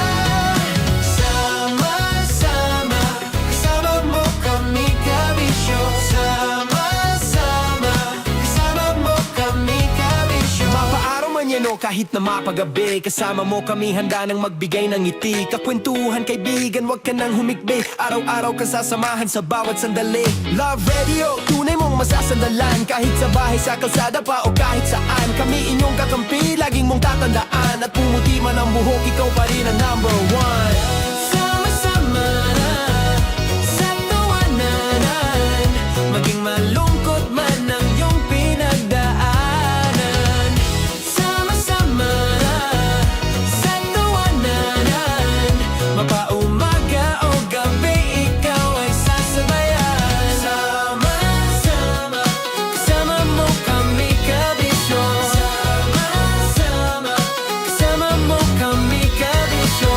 Sama-sama, kasama mo kami, kabisyo. Sama-sama, kasama mo kami, kabisyo. Mapaaraw man yan o kahit na mapagabi, kasama mo kami, handa nang magbigay ng ngiti. Kakwentuhan, kaibigan, wag ka nang humikbi. Araw-araw ka sasamahan sa bawat sandali. Love Radio, tunay mong masasandalan. Kahit sa bahay, sa kalsada pa o kahit saan, kami inyong kakampi, laging mong tatandaan. At pumuti man ang buhok, ikaw pa rin ang number one. Sama-sama sa tawanan, maging malungkot man ang iyong pinagdaanan. Sama-sama sa tawanan, mapaumaga o gabi, ikaw ay sasabayan. Sama-sama, kasama mo kami, kabisyo. Sama-sama, kasama mo kami, kabisyo.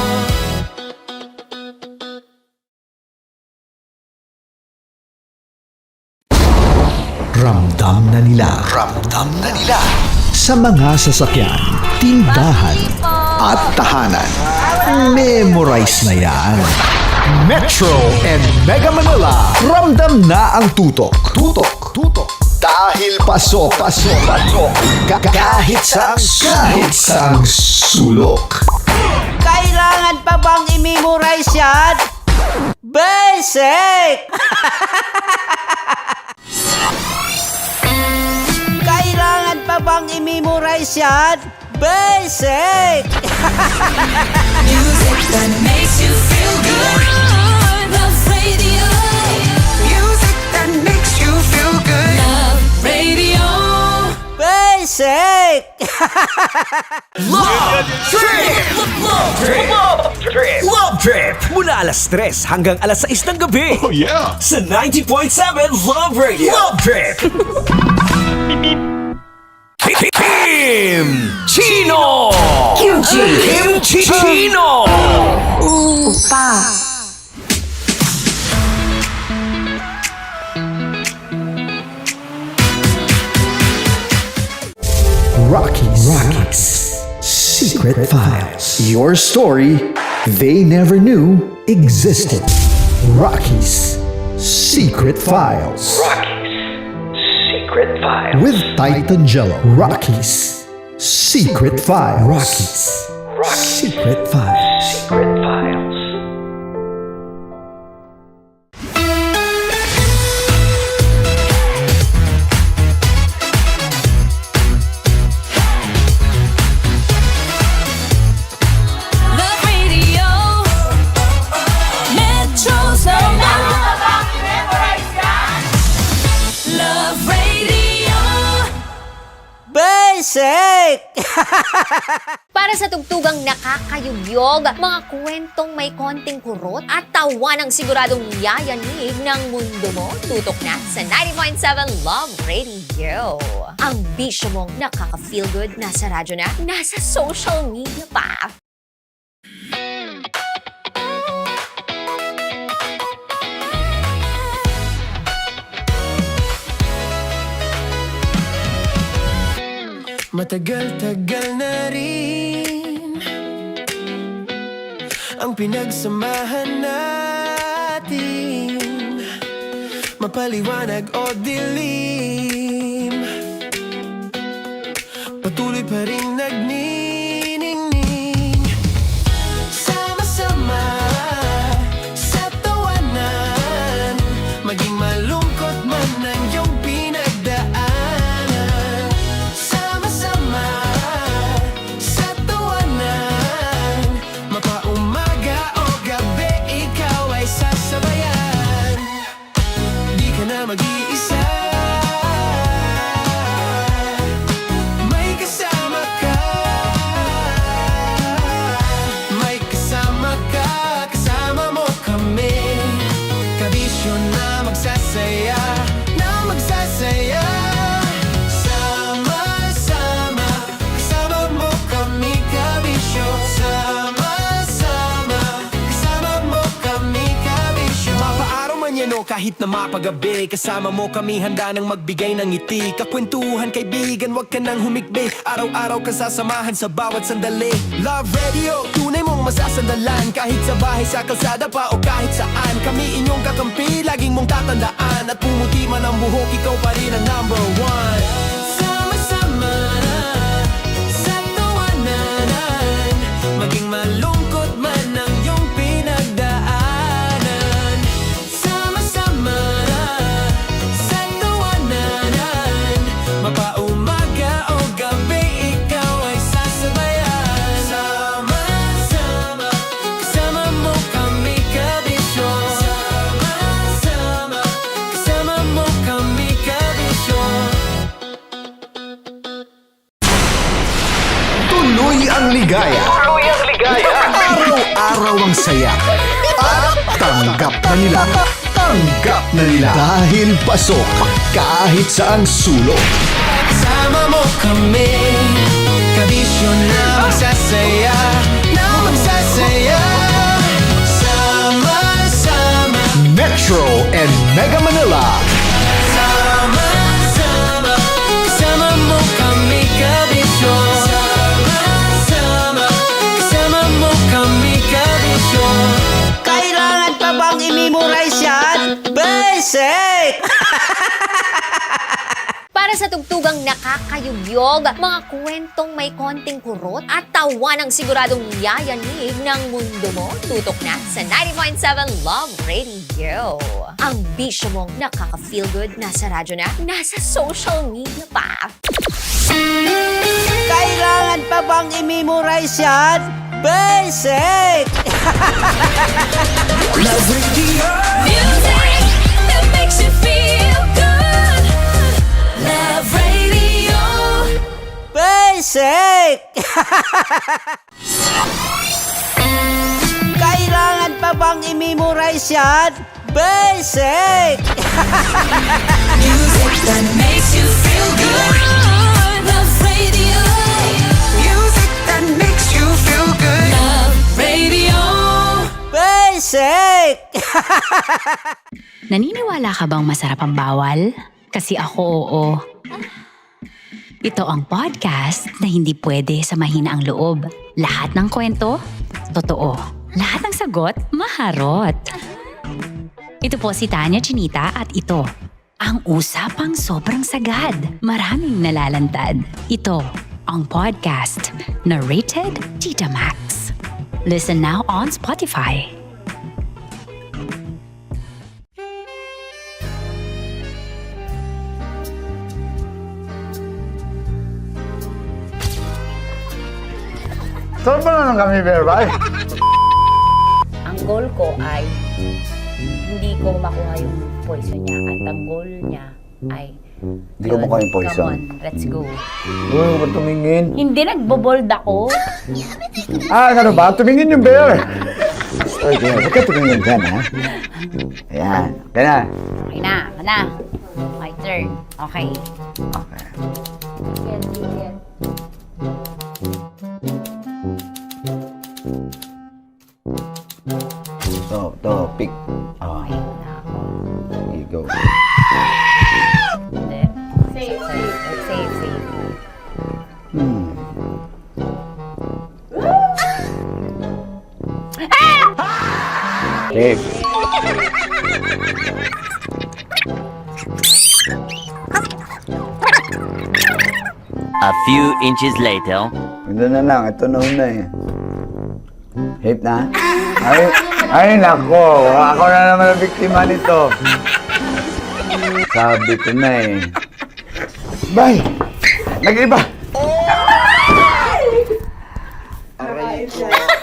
Ramdam na nila. Ramdam na nila. Sa mga sasakyan, tindahan, at tahanan. Memorize na yan. Metro and Mega Manila. Ramdam na ang tutok. Tutok. Tutok. Dahil pasok. Pasok. Pasok. Kahit saang sulok. Kailangan pa bang i-memorize yan? Basic! Kailangan pa bang i-memorize yan? Basic! Music that makes you feel good. Love Radio. Music that makes you feel good. Love Radio. Basic! Love Trip! Love Trip! Love Trip! Mula alas 3 hanggang alas 6 ng gabi. Oh yeah! Sa 90.7 Love Radio. Love Trip! Kim Chino! Kim Chino! Rockies. Secret Files. Your story they never knew existed. Rockies. Secret Files. Secret Files. With Titan Jello. Rockies. Secret Files. Rockies Secret Files. Love Radio. Metro's number. Love Radio. Basic! Para sa tugtugang nakakayugyog, mga kwentong may konting kurot at tawa ng siguradong yayanig ng mundo mo, tutok na sa 90.7 Love Radio. Ang bisyo mong nakaka-feel good, nasa radyo na, nasa social media pa. Matagal-tagal na rin ang pinagsamahan natin, mapaliwanag o dilim, patuloy pa rin nagniningning. Sama-sama sa tawanan, maging malungkot man ang iyong pinagdaanan. Sama-sama sa tawanan, mapaumaga o gabi, ikaw ay sasabayan. Di ka na mag-iisa, may kasama ka. May kasama ka, kasama mo kami. Kabisyo na magsasaya, na magsasaya. Sama-sama, kasama mo kami, kabisyo. Sama-sama, kasama mo kami, kabisyo. Mapaaraw man yan o kahit na mapagabi, kasama mo kami, handa nang magbigay ng ngiti. Kakwentuhan, kaibigan, wag ka nang humikbi. Araw-araw kasasamahan sa bawat sandali. Love Radio, tunay mong masasandalan. Kahit sa bahay, sa kalsada pa o kahit saan, kami inyong kakampi, laging mong tatandaan. At pumuti man ang buhok, ikaw pa rin ang number one. Sama-sama sa tawanan, maging malungkot man ang iyong pinagdaanan. Sama-sama sa tawanan, mapaumaga o gabi, ikaw ay sasabayan. Sama-sama, kasama mo kami, kabisyo. Sama-sama, kasama mo kami, kabisyo. Tuloy ang ligaya. Araw-araw ang saya. At tanggap na nila. Tanggap na nila. Dahil pasok kahit saan sulok. Sama mo kami, kabisyo na magsasaya, na magsasaya. Sama-sama, Metro and Mega Manila. sama-sama, kasama mo kami, kabisyo. Sama-sama, kasama mo kami, kabisyo. Kailangan pa bang i-memorize yan? Basic! Para sa tugtugang nakakayugyog, mga kwentong may konting kurot at tawa ng siguradong yayanig ng mundo mo, tutok na sa 90.7 Love Radio. Ang bisyo mong nakaka-feel good, nasa radyo na, nasa social media pa. Kailangan pa bang i-memorize yan? Basic! Music that makes you feel good. Love Radio. Basic! Kailangan pa bang i-memorize yan? Basic! Music that makes you feel good. Love Radio. Music that makes you feel good. Love Radio. Basic! Naniniwala ka bang masarap ang bawal? Kasi ako oo. Ito ang podcast na hindi pwede sa mahina ang loob. Lahat ng kwento, totoo. Lahat ng sagot, maharot. Ito po si Tanya Chinita at ito, ang usapang sobrang sagad. Maraming nalalantad. Ito, ang podcast na rated Tita Max. Listen now on Spotify. Saan ba na lang kami, Berbay? Ang goal ko ay hindi ko makuha yung poison niya at ang goal niya ay Hindi ko makuha yung poison. Come on, let's go. Uy, huwag tumingin. Hindi nagbobold ako. Ano ba? Tumingin yung bear. Oy, bear, huwag ka tumingin dyan, ha? Ayan. Kaya na. Okay na, na. My turn. Okay. Okay. Yan, yan. To, pick. Oh, Okay na ako. here you go. Hindi. Safe, safe. Safe, safe. Safe. A few inches later. Ito na lang. Ito na una eh. Safe na? Ay, nako. Ako na naman ang biktima nito. Sabi ko na eh. Bay! Nag-iba!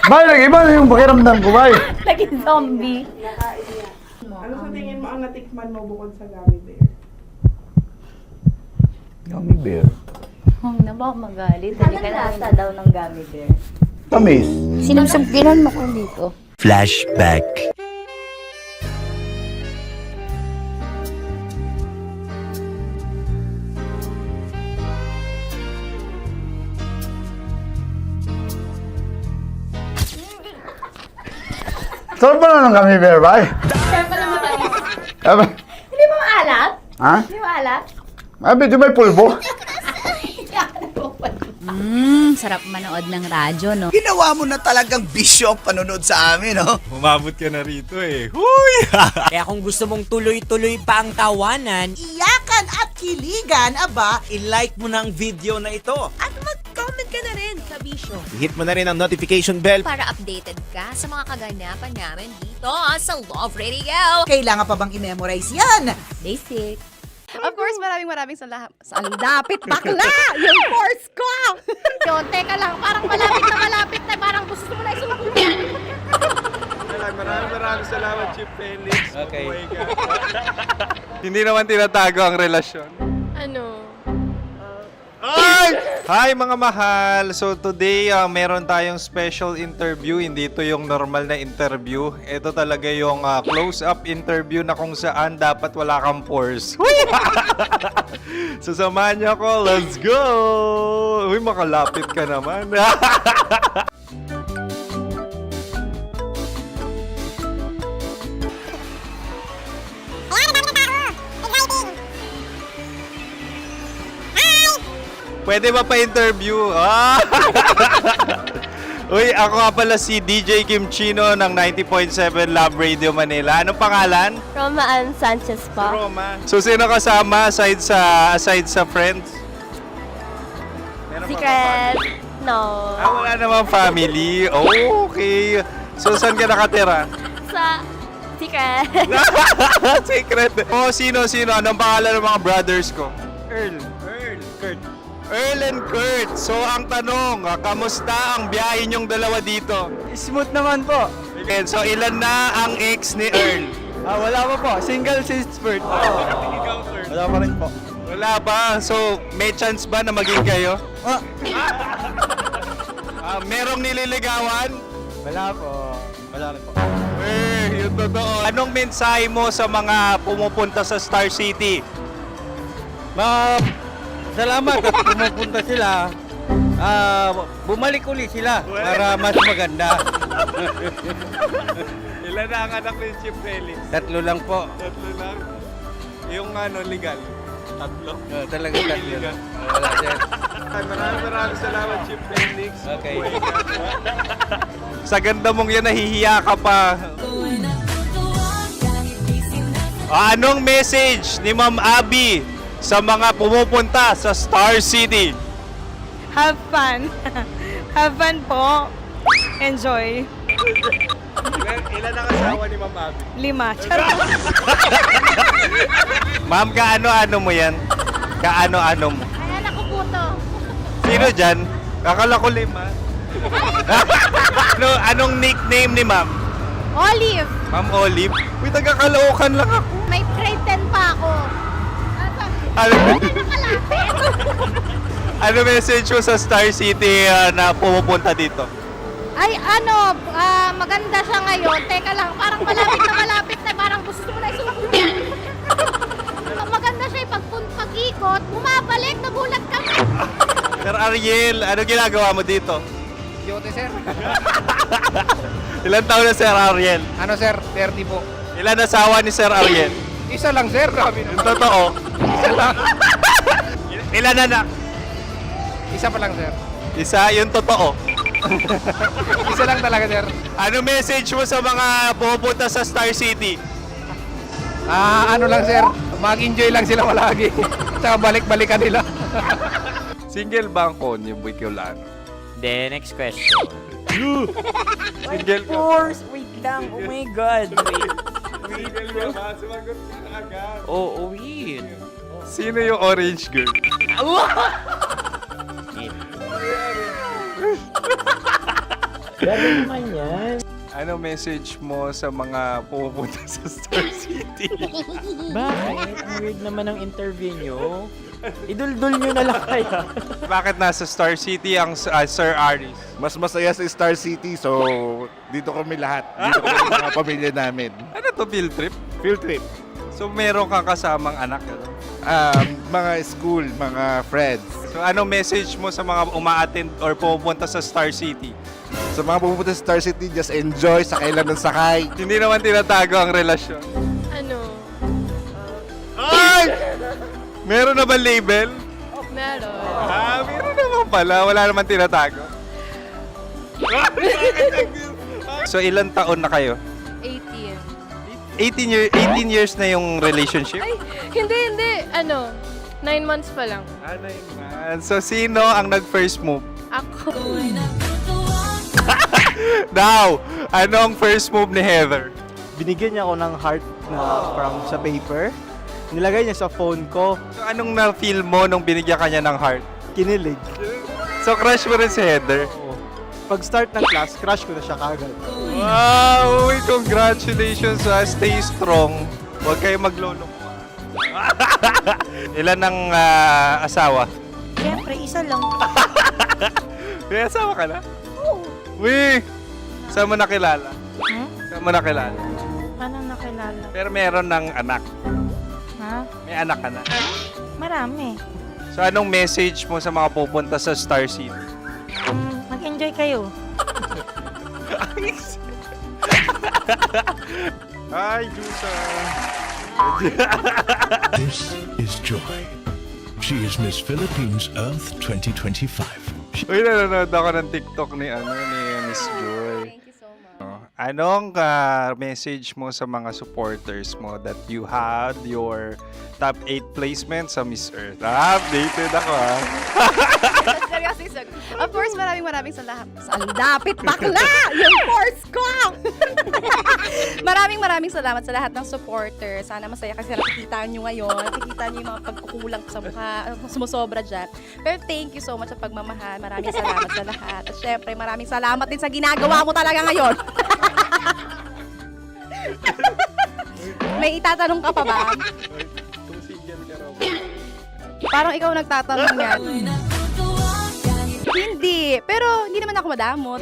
Bay, nag-iba na yung pakiramdam ko, bay! Naging zombie. Ano sa tingin mo ang natikman mo bukod sa gummy bear? Gummy bear? Oh, na baka magalit. Hindi ka nasa daw ng gummy bear. Tamis. Sinumsumpinan mo ko dito. Flashback. Saan ba na ng gummy bear, bay? Hindi mo maalat? Ha? Hindi mo maalat? Abi, di may pulbo? Sarap manood ng radyo, no? Ginawa mo na talagang bisyo ang panonood sa amin, no? Umabot ka na rito eh. Huy! Kaya kung gusto mong tuloy-tuloy pa ang tawanan, Iyakan at kiligan, aba, i-like mo na ang video na ito. at mag-comment ka na rin sa Bisyo. Hit mo na rin ang notification bell. Para updated ka sa mga kaganapan namin dito sa Love Radio. Kailangan pa bang i-memorize yan? Basic. Of course, maraming salamat. Ang lapit bakla! Yung force ko! Yun, teka lang, parang malapit na, parang gusto mo na isulat. Maraming salamat, Chip Felix. Okay. Oh my God. Hindi naman tinatago ang relasyon. Ano? Hi mga mahal! So today, meron tayong special interview. Hindi ito yung normal na interview. Ito talaga yung close-up interview na kung saan dapat wala kang pores. So samahan niyo ako. Let's go! Uy, makalapit ka naman. Pwede ba pa-interview? Uy, ako nga pala si DJ Kim Chino ng 90.7 Love Radio Manila. Anong pangalan? Roma Ann Sanchez po. Roma. So, sino kasama aside sa friends? Meron pa ba Secret. family? No. Wala namang family. Oh, okay. So, saan ka nakatira? Sa secret. Secret. Oh, sino? Anong pangalan ng mga brothers ko? Earl, Kurt. Earl and Kurt. So, ang tanong, kamusta ang biyahe niyong dalawa dito? Smooth naman po. Okay, so ilan na ang ex ni Earl? Wala pa po. Single since birth. Wala pa rin po. Wala ba? So, may chance ba na maging kayo? Merong nililigawan? Wala po. Wala rin po. Yung totoo. Anong mensahe mo sa mga pumupunta sa Star City? Salamat at pumupunta sila. Bumalik ulit sila para mas maganda. Ilan na ang anak ni Chip Felix? 3 lang po. 3 lang. Yung legal? 3. Talaga 3 lang. Wala din. Maraming salamat, Chip Felix. Okay. Sa ganda mong yan, nahihiya ka pa. Anong message ni Ma'am Abby sa mga pumupunta sa Star City? Have fun. Have fun po. Enjoy. Ilan ang asawa ni Ma'am Abby? 5. Charot. Ma'am, kaano-ano mo yan? Kaano-ano mo? Ay, anak ko po to. Sino dyan? Akala ko 5. Anong nickname ni Ma'am? Olive. Ma'am Olive? Uy, taga-Caloocan lang ako. May grade 10 pa ako. Ano, Nakalapit. ano message mo sa Star City na pumupunta dito? Ay, maganda siya ngayon. Teka lang, parang malapit na. Parang gusto mo na isumakit. Maganda siya pag-ikot. Bumabalik, nagulat kami. Sir Ariel, ano ginagawa mo dito? Yote, sir. Ilan taon na Sir Ariel? Ano, sir? 30 po. Ilan asawa ni Sir Ariel? Isa lang, sir. Grabe Yung totoo? Isa lang. Ilan anak? Isa pa lang, sir. Isa, yung totoo. Isa lang talaga, sir. Ano message mo sa mga pupunta sa Star City? Ano lang, sir. Mag-enjoy lang sila palagi. Tsaka balik-balikan nila. Single ba ang Konyo, Boy Kiolano? Then, next question. Single ka? Wait lang. Oh my God. Wait. Sumagot ka na agad. Oh, wait. Sino yung orange girl? Gano'n naman yan. Ano message mo sa mga pupunta sa Star City? Bakit? Ang weird naman ang interview nyo. Iduldul nyo na lang kaya. Bakit nasa Star City ang Sir Aris? Mas masaya sa Star City, so dito kami lahat. Dito kami mga pamilya namin. Ano to, field trip? Field trip. So meron kang kasamang anak? Ano? Mga school, mga friends. So ano message mo sa mga uma-attend or pupunta sa Star City? Sa mga pupunta sa Star City, just enjoy, sakay lang ng sakay. Hindi naman tinatago ang relasyon. Ano? Ay! Meron na ba label? Meron. Meron naman pala. Wala naman tinatago. So ilan taon na kayo? 18. 18 years na yung relationship? Ay, hindi. 9 months pa lang. 9 months. So sino ang nag-first move? Ako. Now, ano ang first move ni Heather? Binigyan niya ako ng heart na from sa paper. Nilagay niya sa phone ko. So anong na-feel mo nung binigyan ka niya ng heart? Kinilig. So crush mo rin si Heather? Oo. Pag start ng class, crush ko na siya kagad. Wow! Uy, congratulations! Stay strong. Huwag kayo maglolo. Ilan ang asawa? Siyempre, isa lang. May asawa ka na? Oo. Uy! Saan mo nakilala? Saan mo nakilala? Paano nakilala? Pero meron ng anak. Ha? May anak ka na. Marami. So anong message mo sa mga pupunta sa Star City? Mag-enjoy kayo. Hi, Jusa! This is Joy. She is Miss Philippines Earth 2025. Uy, nanonood ako ng TikTok ni Miss Joy. Thank you so much. Anong message mo sa mga supporters mo that you had your top 8 placement sa Miss Earth? Updated ako Seryoso. Of course, maraming salamat. Ang dapit bakla! Yung force ko! maraming salamat sa lahat ng supporters. Sana masaya kasi nakikita nyo ngayon. Nakikita nyo yung mga pagkukulang sa mukha. Sumusobra dyan. Pero thank you so much sa pagmamahal. Maraming salamat sa lahat. At syempre, maraming salamat din sa ginagawa mo talaga ngayon. May itatanong ka pa ba? Parang ikaw nagtatanong yan. Hindi. Pero hindi naman ako madamot.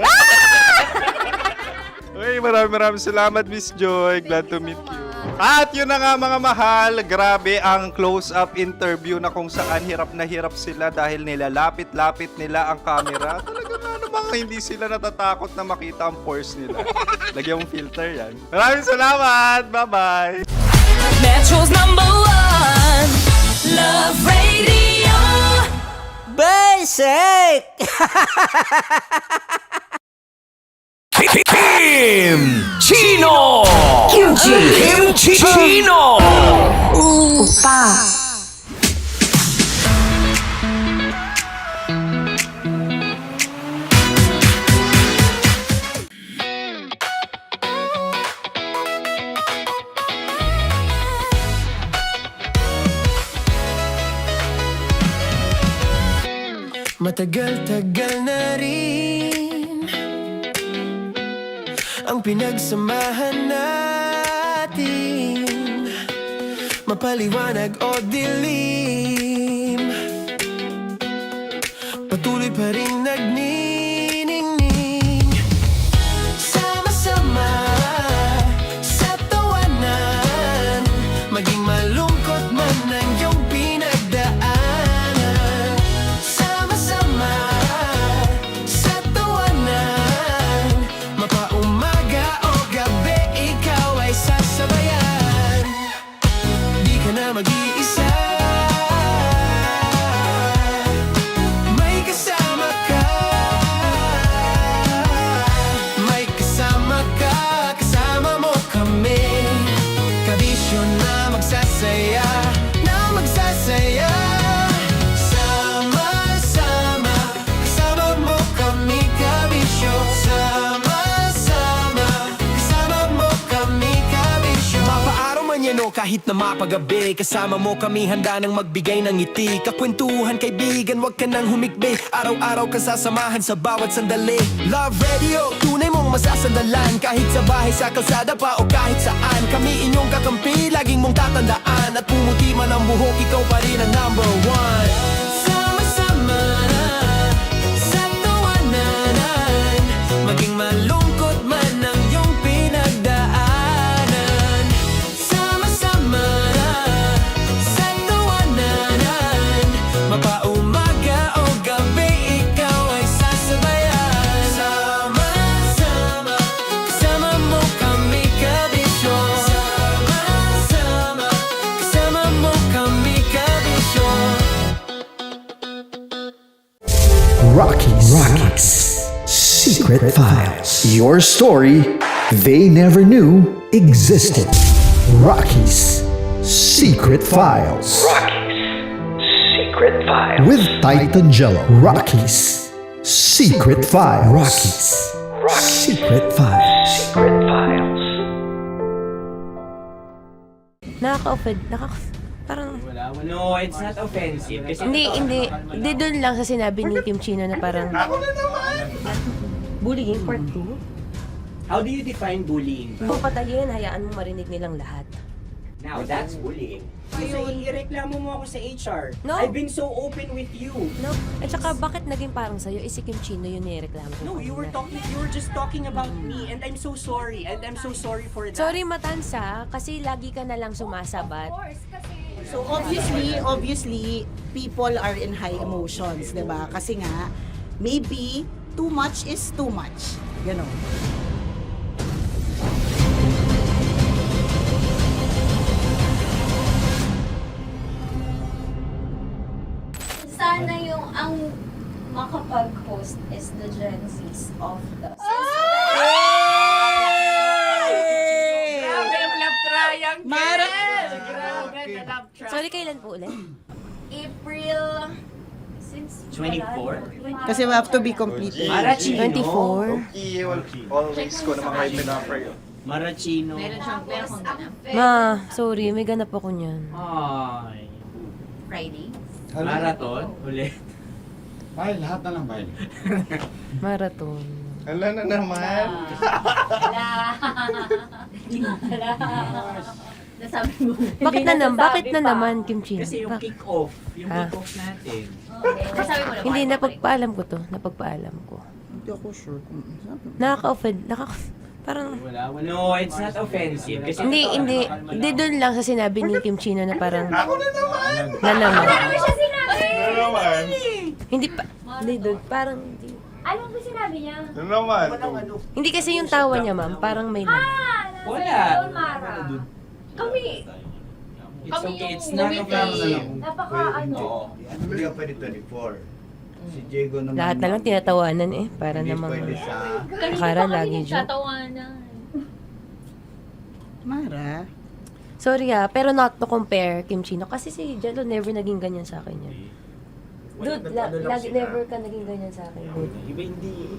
Uy, maraming salamat, Miss Joy. Glad to meet you. At yun na nga mga mahal, grabe ang close-up interview na kung saan hirap na hirap sila dahil nilalapit-lapit nila ang camera. Talagang ano bang hindi sila natatakot na makita ang pores nila. Lagyan mong filter yan. Maraming salamat! Bye-bye! Metro's #1 Love Radio. Basic! Kim Chino! Kim Chino! Upa. Matagal-tagal na rin ang pinagsamahan natin, mapaliwanag o dilim, patuloy pa rin nagniningning. Sama-sama sa tawanan, maging malungkot man ang iyong pinagdaanan. Sama-sama sa tawanan, mapaumaga o gabi, ikaw ay sasabayan. Di ka na mag-iisa, may kasama ka. May kasama ka, kasama mo kami. Kabisyo na magsasaya, na magsasaya. Sama-sama, kasama mo kami, kabisyo. Sama-sama, kasama mo kami, kabisyo. Mapaaraw man yan o kahit na mapagabi, kasama mo kami, handa nang magbigay ng ngiti. Kakwentuhan, kaibigan, wag ka nang humikbi. Araw-araw ka sasamahan sa bawat sandali. Love Radio, tunay mong masasandalan. Kahit sa bahay, sa kalsada pa o kahit saan, kami inyong kakampi, laging mong tatandaan. At pumuti man ang buhok, ikaw pa rin ang number one. Sama-sama sa tawanan, maging malungkot man ang iyong pinagdaanan. Sama-sama sa tawanan, mapaumaga o gabi, ikaw ay sasabayan. Sama-sama, kasama mo kami, kabisyo. Sama-sama, kasama mo kami, kabisyo. Rockies Secret Files. Your story they never knew existed. Rockies Secret Files. Secret Files. With Titan Jello. Rockies Secret Files. Rockies Secret Files. Secret Files. Nakaka-offend. Parang... No, it's not offensive. Kasi Hindi doon lang sa sinabi ni Kim Chino na parang... Bullying, part 2? How do you define bullying? Kung patayin, hayaan mo marinig nilang lahat. Now, that's bullying. Kasi ireklamo mo ako sa HR. No. I've been so open with you. No? At saka, bakit naging parang sa'yo? Si Kim Chino yun nireklamo ko. No, you were just talking about me, and I'm so sorry. And I'm so sorry for that. Sorry, Matansa, kasi lagi ka na lang sumasabat. So obviously, people are in high emotions, 'di ba? Kasi nga, maybe too much is too much. Ganon. Sana yung ang makapag-host is the Gen Zs of the Grabe yung love triangle! Mara! Grabe na love triangle. Sorry, kailan po ulit? April 24? Kasi we have to be completed. Marachino. 24? Always ko naman kayo pinapray. Marachino. Meron siyang ganap. Ma, sorry, may ganap ako niyan. Ay. Friday. Marathon? Ulit. Bye, lahat na lang bye. Marathon. Hala na naman. Nasabi mo. Bakit na naman, Kim Chino? Kasi yung kick-off. Yung kick-off natin. Nasabi mo na. Hindi, napagpaalam ko to. Napagpaalam ko. Hindi ako sure kung Nakaka-offend. Parang... No, it's not offensive. Kasi Hindi doon lang sa sinabi ni Kim Chino na parang... Ako na naman! Na naman. Ano siya sinabi? Ano naman? Hindi pa... Hindi doon. Parang... Ano ba sinabi niya? Ano naman? Hindi kasi yung tawa niya, ma'am. Parang may... Wala. Mara. Kami. It's okay, it's not offensive. Hindi ka pwede 24. Si Diego naman. Lahat na lang tinatawanan eh. Para namang... Pwede sa... Akara lagi joke. Mara. Sorry pero not to compare, Kim Chino. Kasi si Jello never naging ganyan sa akin yan. Dude, lagi never ka naging ganyan sa akin, dude. Iba hindi,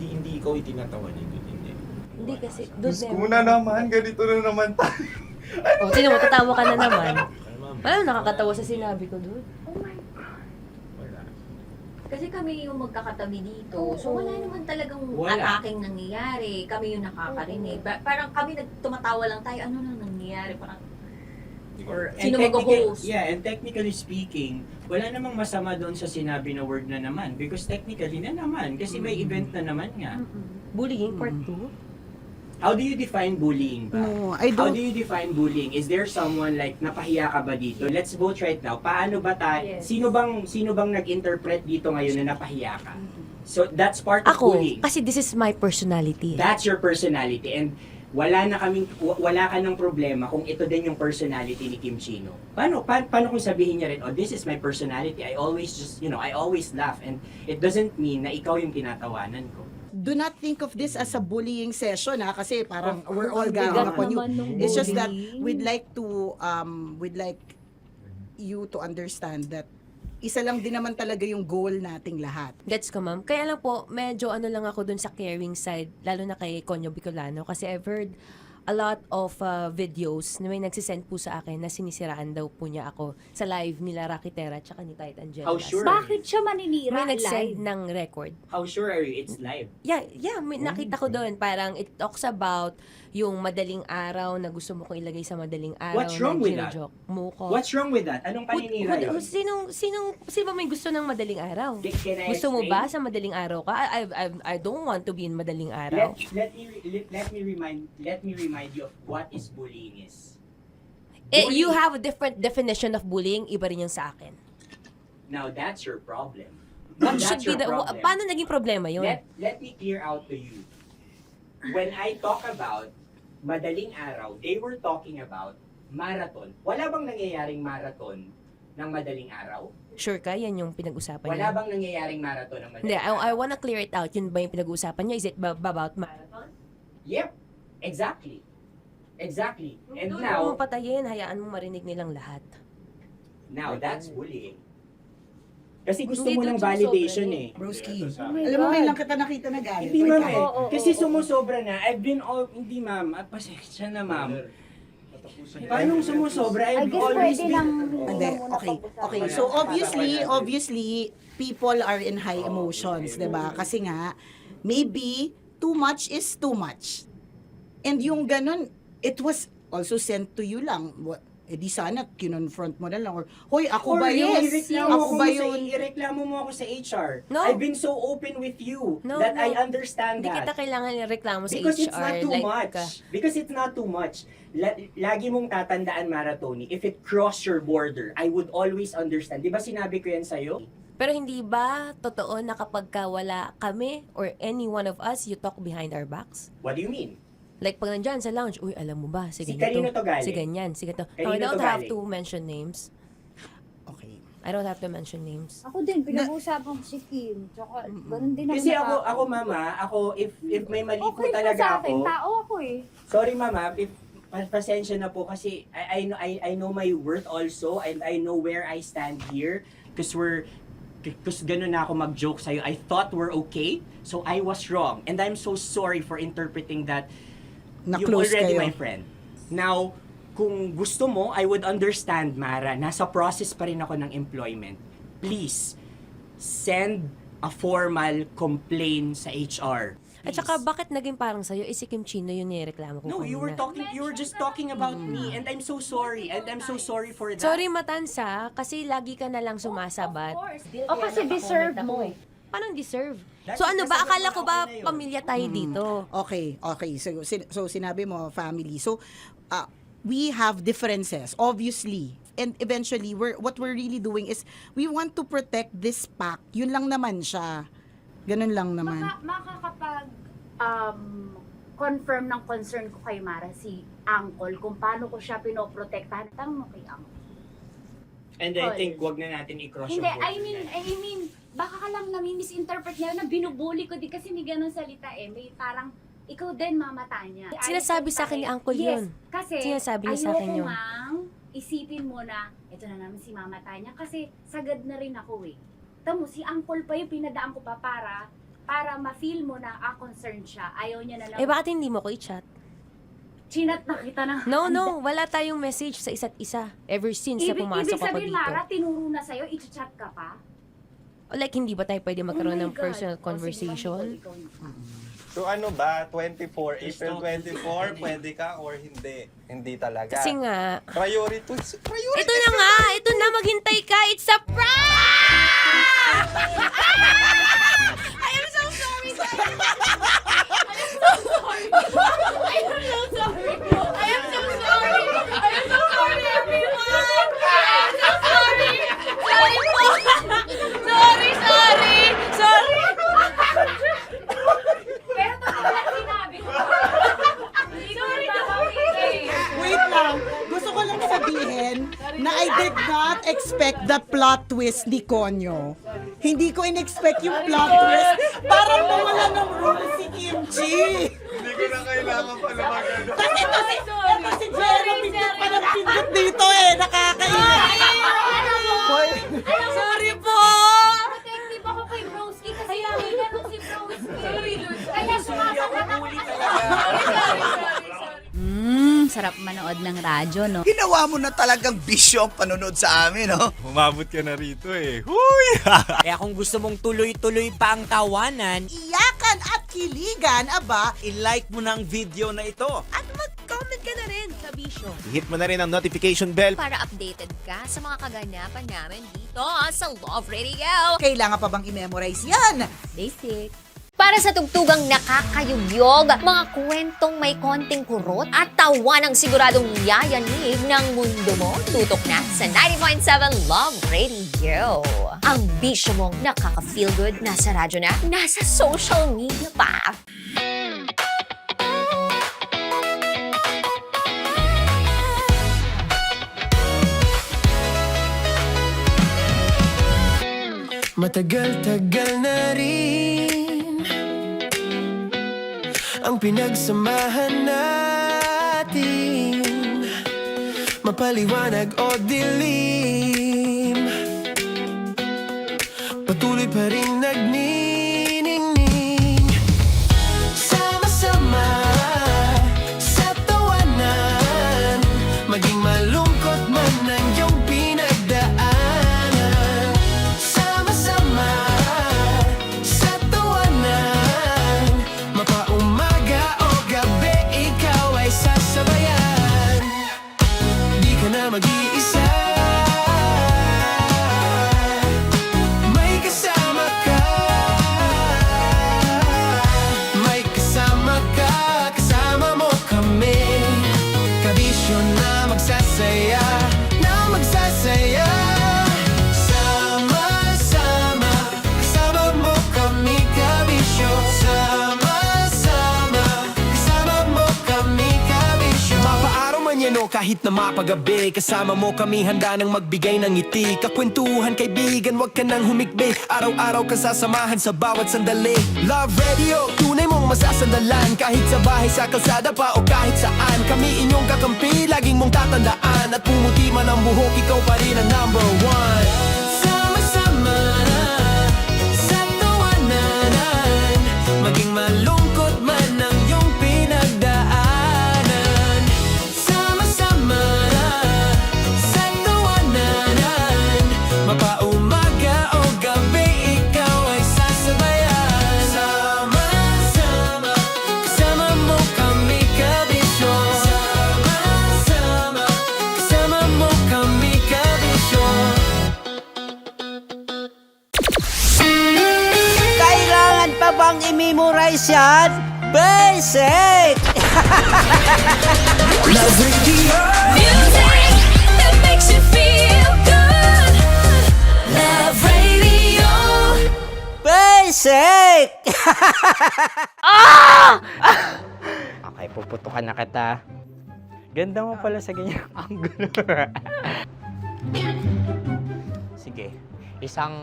hindi ikaw itinatawanan, dude, hindi. Hindi kasi, dude, Diyos ko na naman, ganito na naman tayo. Sino mo, tatawa ka na naman. Alam, nakakatawa sa sinabi ko, dude. Kasi kami yung magkakatabi dito. So wala naman talagang ataking nangyayari. Kami yung nakakarinig. Parang kami tumatawa lang tayo. Ano nang nangyayari? Parang sino mag-host? Yeah, and technically speaking, wala namang masama doon sa sinabi na word na naman. Because technically na naman. Kasi may event na naman nga. Bullying, part 2? How do you define bullying ba? No, I How don't. do you define bullying? Is there someone like napahiya ka ba dito? Let's vote right now. Paano ba Yes. sino bang nag-interpret dito ngayon na napahiya ka? So that's part of Ako, bullying. kasi this is my personality. That's your personality, and wala ka ng problema kung ito din yung personality ni Kim Chino. Paano kung sabihin niya rin, oh, this is my personality. I always I always laugh, and it doesn't mean na ikaw yung tinatawanan ko. Do not think of this as a bullying session kasi parang we're all ganging upon you. It's just that we'd like you to understand that isa lang din naman talaga yung goal nating lahat. Gets ko, ma'am. Kaya lang po, medyo lang ako dun sa caring side, lalo na kay Conyo Bicolano, kasi I've heard a lot of videos na may nagsisend po sa akin na sinisiraan daw po niya ako sa live nila Rocky Terra at saka ni Tight Angela. How sure? Bakit siya maninira May live? nagsend ng record. How sure are you it's live? Yeah, may nakita ko doon. Parang it talks about yung madaling araw na gusto mo kong ilagay sa madaling araw. What's wrong na with that? ginojoke mo ko. What's wrong with that? Anong paninira yun? Sino ba may gusto ng madaling araw? Can I Gusto mo explain? ba sa madaling araw ka? I don't want to be in madaling araw. Let me remind you of what is bullying is. You have a different definition of bullying, iba rin yung sa akin. Now that's your problem. What That's should be your the, problem. paano naging problema yun? Let me clear out to you. When I talk about madaling araw, they were talking about marathon. Wala bang nangyayaring marathon ng madaling araw? Sure ka? Yan yung pinag-usapan Wala niya? bang nangyayaring marathon ng madaling Hindi, araw? I wanna clear it out. Yun ba yung pinag-usapan niya? Is it about marathon? Yep, exactly. Exactly. And Doon now, mo patayin, hayaan mo marinig nilang lahat. now that's bullying. Kasi gusto Hindi mo doon ng validation sumusobra eh. Alam mo, ngayon lang kita nakita na galit. Hindi ma'am eh. Oo, Kasi oo. sumusobra na. Hindi ma'am. Pasensya na ma'am. Paano sumusobra? I I've guess always pwede been... lang Hindi, okay. So obviously people are in high emotions, 'di ba? Kasi nga maybe too much is too much. And yung ganun, it was also sent to you lang. Di sana kinonfront mo na lang or hoy, ako ba yun? Ako ba yun? Ireklamo mo ako sa HR. No. I've been so open with you No, that no. I understand Hindi that. kita kailangan ireklamo sa Because HR. it's not too like, much. Because it's not too much. Lagi mong tatandaan, Maratoni, if it cross your border, I would always understand. Di ba sinabi ko yan sa'yo? Pero hindi ba totoo na kapag wala kami or any one of us, you talk behind our backs? What do you mean? Like pag nandyan sa lounge, uy, alam mo ba, si Si ganito, kanino to galing? si ganyan, si ganito. Kanino I don't to have galing? to mention names. Okay. I don't have to mention names. Ako din, pinag-uusapan ko si Kim. Tsaka, ganun din Kasi ako. ako mama, if may mali po Okay po talaga sa akin, ako. tao ako eh. Sorry mama, pasensya na po kasi I know my worth also and I know where I stand here because ganun na ako mag-joke sa'yo. I thought we're okay, so I was wrong. And I'm so sorry for interpreting that you're Na-close already kayo. my friend. Now, kung gusto mo, I would understand, Mara. Nasa process pa rin ako ng employment. Please, send a formal complaint sa HR. At saka, bakit naging parang sa'yo, si Kim Chino yung nireklamo ko No, you were just talking about me and I'm so sorry. And I'm so sorry for that. Sorry, Matansa, kasi lagi ka na lang sumasabat. O kasi deserve mo eh. Paano deserve? So ano ba, akala ko ba pamilya tayo dito? Okay. So sinabi mo family. So we have differences obviously. And eventually what we're really doing is we want to protect this pack. Yun lang naman siya. Ganun lang naman. Makakapag confirm ng concern ko kay Mara si Uncle kung paano ko siya pinoprotektahan. Tanong mo kay Uncle. And I think wag na natin i-cross Hindi, yung border. I mean, baka ka lang nami-misinterpret niya na binubuli ko din kasi may ganun salita eh. May parang, ikaw din mamata niya. Sinasabi sa akin ni Uncle Yes, yun. kasi Sinasabi niya sa akin ayoko yun. mang isipin mo na, ito na naman si mamata niya kasi sagad na rin ako eh. Tamo, si Uncle pa yung pinadaan ko pa para ma-feel mo na concerned siya. Ayaw niya na lang. Bakit hindi mo ko i-chat? Chinat na kita na. No, wala tayong message sa isa't isa. Ever since na pumasok Ibig ako sabihin, dito. Mara, tinuro na sa'yo, i-chat ka pa? Like, hindi ba tayo pwede magkaroon ng personal conversation? So ano ba, 24, April 24, pwede ka or hindi? Hindi talaga. Kasi nga, Priority. ito na nga, ito na, maghintay ka, it's a prank! I am so sorry, guys! I am so sorry! I am so sorry! I am so sorry, everyone! I am so sorry! Sorry po! Sorry! Sorry! Pero talaga sinabi ko. Hindi ko Wait lang. Gusto ko lang sabihin na I did not expect the plot twist ni Konyo. Hindi ko in-expect yung plot twist. Parang mawala ng role si Kimchi. Hindi ko na kailangan pa na magano. Kasi ito si Jeremy pa ng pindot dito nakakainis. Sorry po! Protective ako kay Broski kasi hinanong si Broski. Sorry, Lord. Kaya sumasagot ako. Sarap manood ng radyo, no? Ginawa mo na talagang bisyo ang panonood sa amin, no? Umabot ka na rito eh. Huy! Kaya kung gusto mong tuloy-tuloy pa ang tawanan, Iyakan at kiligan, aba. i-like mo na ang video na ito. At mag-comment ka na rin sa Bisyo. Hit mo na rin ang notification bell. Para updated ka sa mga kaganapan namin dito sa Love Radio. Kailangan pa bang i-memorize yan? Basic. Para sa tugtugang nakakayugyog, mga kwentong may konting kurot at tawa ng siguradong yayanig ng mundo mo, tutok na sa 90.7 Love Radio. Ang bisyo mong nakaka-feel good, nasa radyo na, nasa social media pa. Matagal-tagal na rin ang pinagsamahan natin, mapaliwanag o dilim, patuloy pa rin nagniningning. Sama-sama sa tawanan, maging malungkot man ang iyong pinagdaanan. Sama-sama sa tawanan, mapaumaga o gabi, ikaw ay sasabayan. Di ka na mag-iisa, may kasama ka. May kasama ka, kasama mo kami. Kabisyo na magsasaya, na magsasaya. Sama-sama, kasama mo kami, kabisyo. Sama-sama, kasama mo kami, kabisyo. Mapaaraw man yan o kahit na mapagabi, kasama mo kami, handa nang magbigay ng ngiti. Kakwentuhan, kaibigan, wag ka nang humikbi. Araw-araw ka sasamahan sa bawat sandali. Love Radio, tunay mong masasandalan. Kahit sa bahay, sa kalsada pa o kahit saan, kami inyong kakampi, laging mong tatandaan. At pumuti man ang buhok, ikaw pa rin ang number one. Sama-sama sa tawanan, maging malungkot man ang iyong pinagdaanan. Sama-sama sa tawanan, mapaumaga o gabi, ikaw ay sasabayan. Sama-sama, kasama mo kami, kabisyo. Sama-sama, kasama mo kami, kabisyo. Kailangan pa bang i-memorize yan? Basic! Love Radio. Music that makes you feel good. Love Radio. Basic! Okay, puputukan na kita. Ganda mo pala sa ganyang angulo. Sige, isang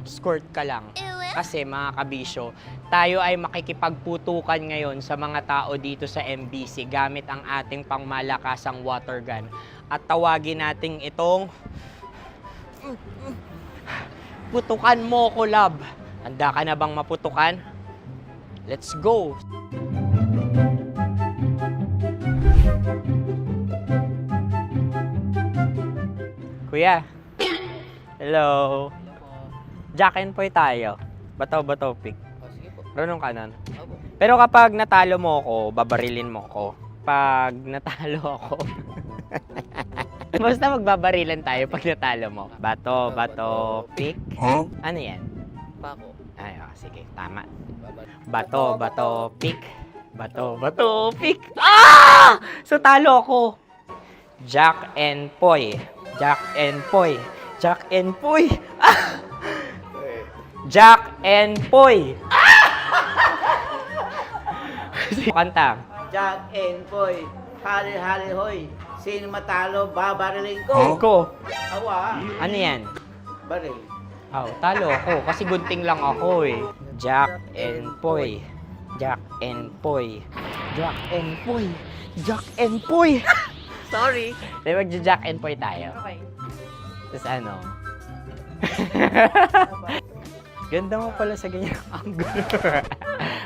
skirt ka lang. Kasi mga kabisyo, tayo ay makikipagputukan ngayon sa mga tao dito sa MBC gamit ang ating pangmalakasang water gun. At tawagin natin itong putukan mo ko, love. Handa ka na bang maputukan? Let's go! Kuya, Hello. Jack and Poy tayo. Bato-bato pick. Runong kanan. Pero kapag natalo mo ako, babarilin mo ako. Pag natalo ako, basta magbabarilan tayo pag natalo mo. Bato, pick. Ano yan? Pako. Ay, sige, tama. Bato, pick. Bato, pick. Ah! So, talo ako. Jack and Poy. Jack and Poy. Jack and Poy. Ah! Jack and Poy. Kanta. Jack and Poy, hali-hali hoy. Sino matalo, babariling ko. Ko. Awa. Ano yan? Baril. Talo ako kasi gunting lang ako eh. Jack and Poy. Jack and Poy. Jack and Poy. Jack and Poy. Sorry. Di magja-Jack and Poy tayo. Okay. Tapos ano? Ganda mo pala sa ganyan angle.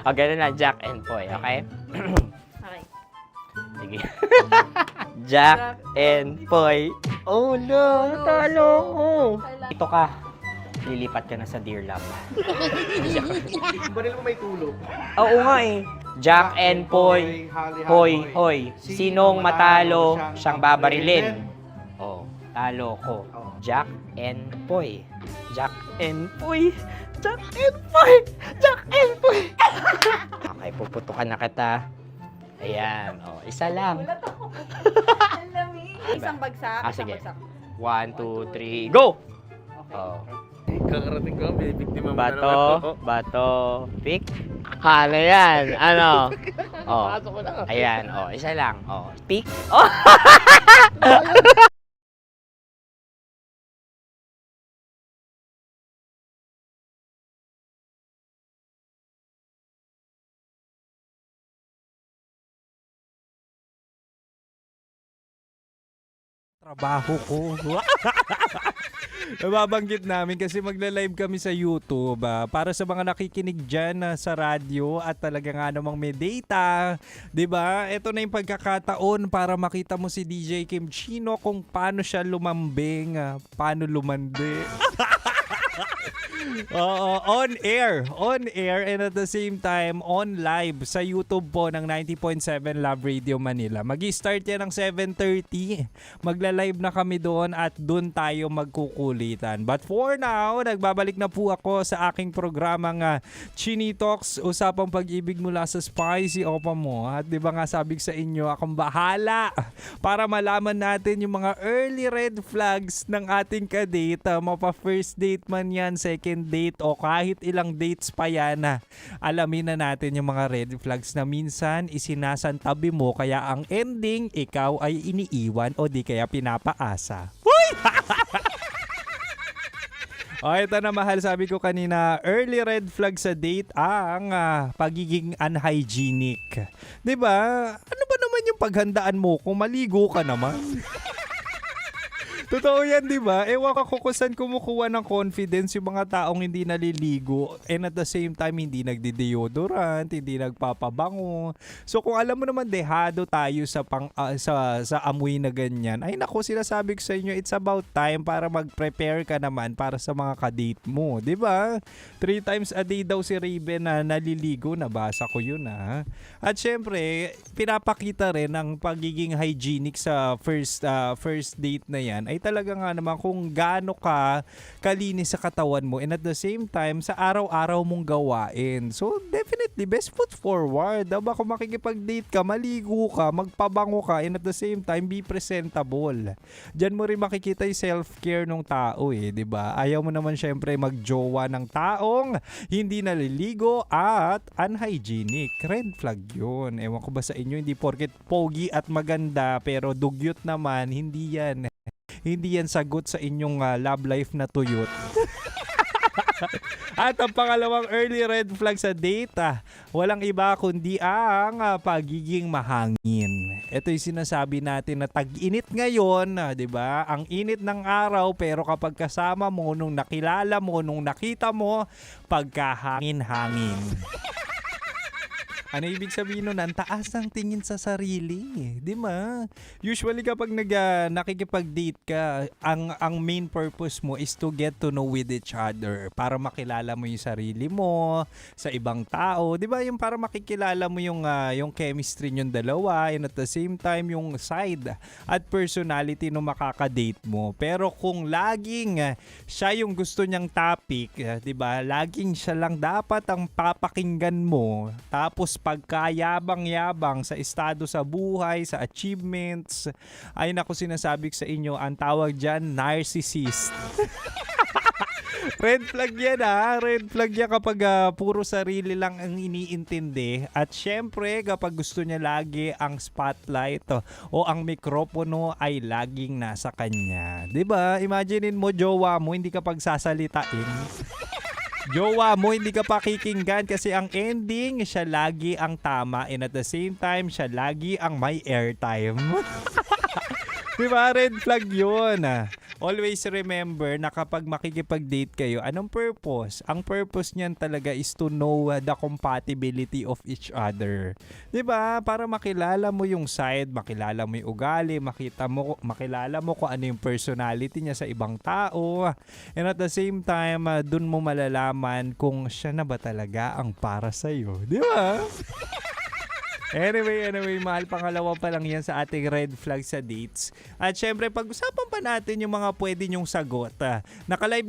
O, ganun na, Jack and Poy, okay? Okay. Sige. Jack and Poy. Oh no, natalo ko. Ito ka. Lilipat ka na sa Deer Lab. Baril mo may tulog. Oo nga eh. Jack and Poy. Hoy, hoy. Sinong matalo, siyang babarilin. Oh, talo ko. Jack and Poy. Jack and Poy. Jack and Poy. Jack and Poy. Okay, puputukan na kita. Ayan. Oh, isa lang. Isang bagsak. Sige. 1, 2, 3, go! Oh. Kakarating ko, binibiktima mo na naman ako. Bato, pick. Ano yan? Ano? Oh. Pasok ko na. Ayan, oh, isa lang. Oh, pick. Oh. Trabaho ko. Nababanggit namin kasi magla-live kami sa YouTube para sa mga nakikinig dyan sa radyo at talaga nga namang may data. 'Di ba? Ito na yung pagkakataon para makita mo si DJ Kim Chino kung paano siya lumambing, paano lumande. Oo, on air and at the same time on live sa YouTube po ng 90.7 Love Radio Manila. Magi-start yan ng 7:30. Magla-live na kami doon at doon tayo magkukulitan. But for now, nagbabalik na po ako sa aking programang Chini Talks, usapang pag-ibig mula sa spicy opa mo. At 'di ba nga sabi ko sa inyo, akong bahala para malaman natin yung mga early red flags ng ating kadate, mapa first date man yan, second date o kahit ilang dates pa yan, alamin na natin yung mga red flags na minsan isinasantabi mo kaya ang ending ikaw ay iniiwan o di kaya pinapaasa. Uy! O ito na mahal, sabi ko kanina, early red flag sa date ang pagiging unhygienic. 'Di ba? Ano ba naman yung paghandaan mo kung maligo ka naman? Totoo yan, di ba? Ewan ko kung saan kumukuha ng confidence yung mga taong hindi naliligo and at the same time hindi nagde-deodorant, hindi nagpapabango. So kung alam mo naman dehado tayo sa sa amoy na ganyan, ay naku, sinasabi ko sa inyo, it's about time para mag-prepare ka naman para sa mga kadate mo, di ba? 3 times a day daw si Raven na naliligo, nabasa ko yun ha. At syempre, pinapakita rin ang pagiging hygienic sa first date na yan ay talaga nga naman kung gaano ka kalinis sa katawan mo and at the same time sa araw-araw mong gawain. So definitely best foot forward. Diba kung makikipag-date ka, maligo ka, magpabango ka and at the same time be presentable. Diyan mo rin makikita yung self-care ng tao eh, 'di ba? Ayaw mo naman syempre magjowa ng taong hindi naliligo at unhygienic. Red flag 'yun. Ewan ko ba sa inyo, hindi porket pogi at maganda pero dugyot naman, hindi yan. Hindi yan sagot sa inyong love life na tuyot. At ang pangalawang early red flag sa date, walang iba kundi ang pagiging mahangin. Ito yung sinasabi natin na tag-init ngayon, 'di ba? Ang init ng araw pero kapag kasama mo, nung nakilala mo, nung nakita mo, pagkahangin-hangin. Ano ibig sabihin nun? Ang taas ng tingin sa sarili. Di ba? Usually kapag nakikipag-date ka, ang main purpose mo is to get to know with each other. Para makilala mo yung sarili mo sa ibang tao. Di ba? Yung para makikilala mo yung chemistry nyong dalawa. And at the same time, yung side at personality no makaka-date mo. Pero kung laging siya yung gusto niyang topic, di ba? Laging siya lang dapat ang papakinggan mo. Tapos pagkayabang-yabang sa estado sa buhay, sa achievements, ay naku, sinasabi ko sa inyo, ang tawag dyan, narcissist. Red flag yan Red flag yan kapag puro sarili lang ang iniintindi. At syempre kapag gusto niya lagi ang spotlight o ang mikropono ay laging nasa kanya. 'Di ba? Imaginein mo, jowa mo hindi ka pagsasalitain. Jowa mo hindi ka pakikinggan kasi ang ending siya lagi ang tama and at the same time siya lagi ang may airtime. Diba? Red flag yun. Always remember na kapag makikipag-date kayo, anong purpose? Ang purpose niyan talaga is to know the compatibility of each other. Diba? Para makilala mo yung side, makilala mo yung ugali, makilala mo kung ano yung personality niya sa ibang tao. And at the same time, dun mo malalaman kung siya na ba talaga ang para sa'yo. Diba? Anyway, mahal, pangalawa pa lang yan sa ating red flag sa dates. At syempre, pag-usapan pa natin yung mga pwede nyong sagot. Naka-live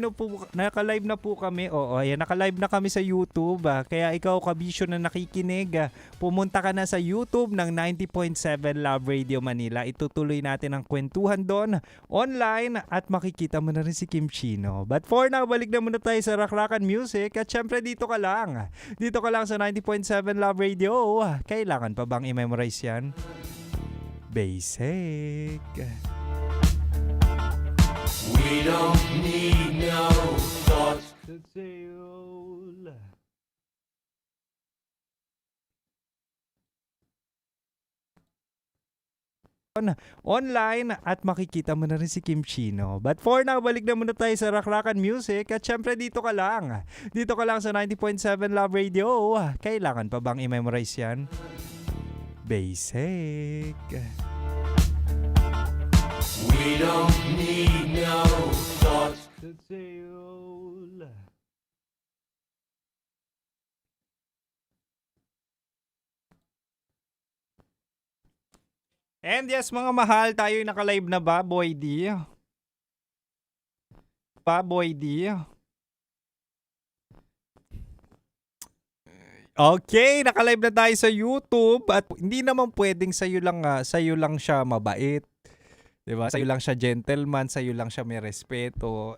na po kami. Oo, ayan, naka-live na kami sa YouTube. Kaya ikaw, kabisyo na nakikinig, pumunta ka na sa YouTube ng 90.7 Love Radio Manila. Itutuloy natin ang kwentuhan doon online at makikita mo na rin si Kim Chino. But for now, balik na muna tayo sa Rakrakan Music. At syempre, dito ka lang. Dito ka lang sa 90.7 Love Radio. Kailangan pa bang i-memorize yan? Basic. We don't need no thoughts. Online at makikita mo na rin si Kim Chino. But for now, balik na muna tayo sa Rakrakan Music at syempre dito ka lang. Dito ka lang sa 90.7 Love Radio. Kailangan pa bang i-memorize yan? Basic. We don't need no thoughts. And yes, mga mahal, tayo yung naka-live na ba, Boy D? Boy D? Okay, naka-live na tayo sa YouTube at hindi naman pwedeng sa'yo lang siya mabait. 'Di ba? Sa'yo lang siya gentleman, sa'yo lang siya may respeto.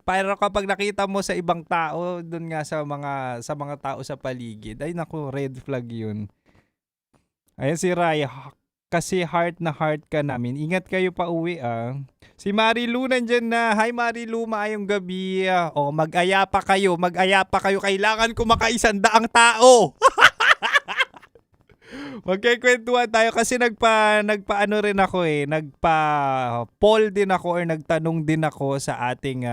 Pero kapag nakita mo sa ibang tao, doon nga sa mga tao sa paligid, ay naku, red flag 'yun. Ayan si Rai, kasi heart na heart ka namin. Ingat kayo pa uwi Si Marilu nandyan na. Hi Marilu, maayong gabi. Mag-aya pa kayo. Kailangan ko maka-100 tao. Magkikwentuhan tayo kasi nagpa-ano rin ako nagpa-poll din ako or nagtanong din ako sa ating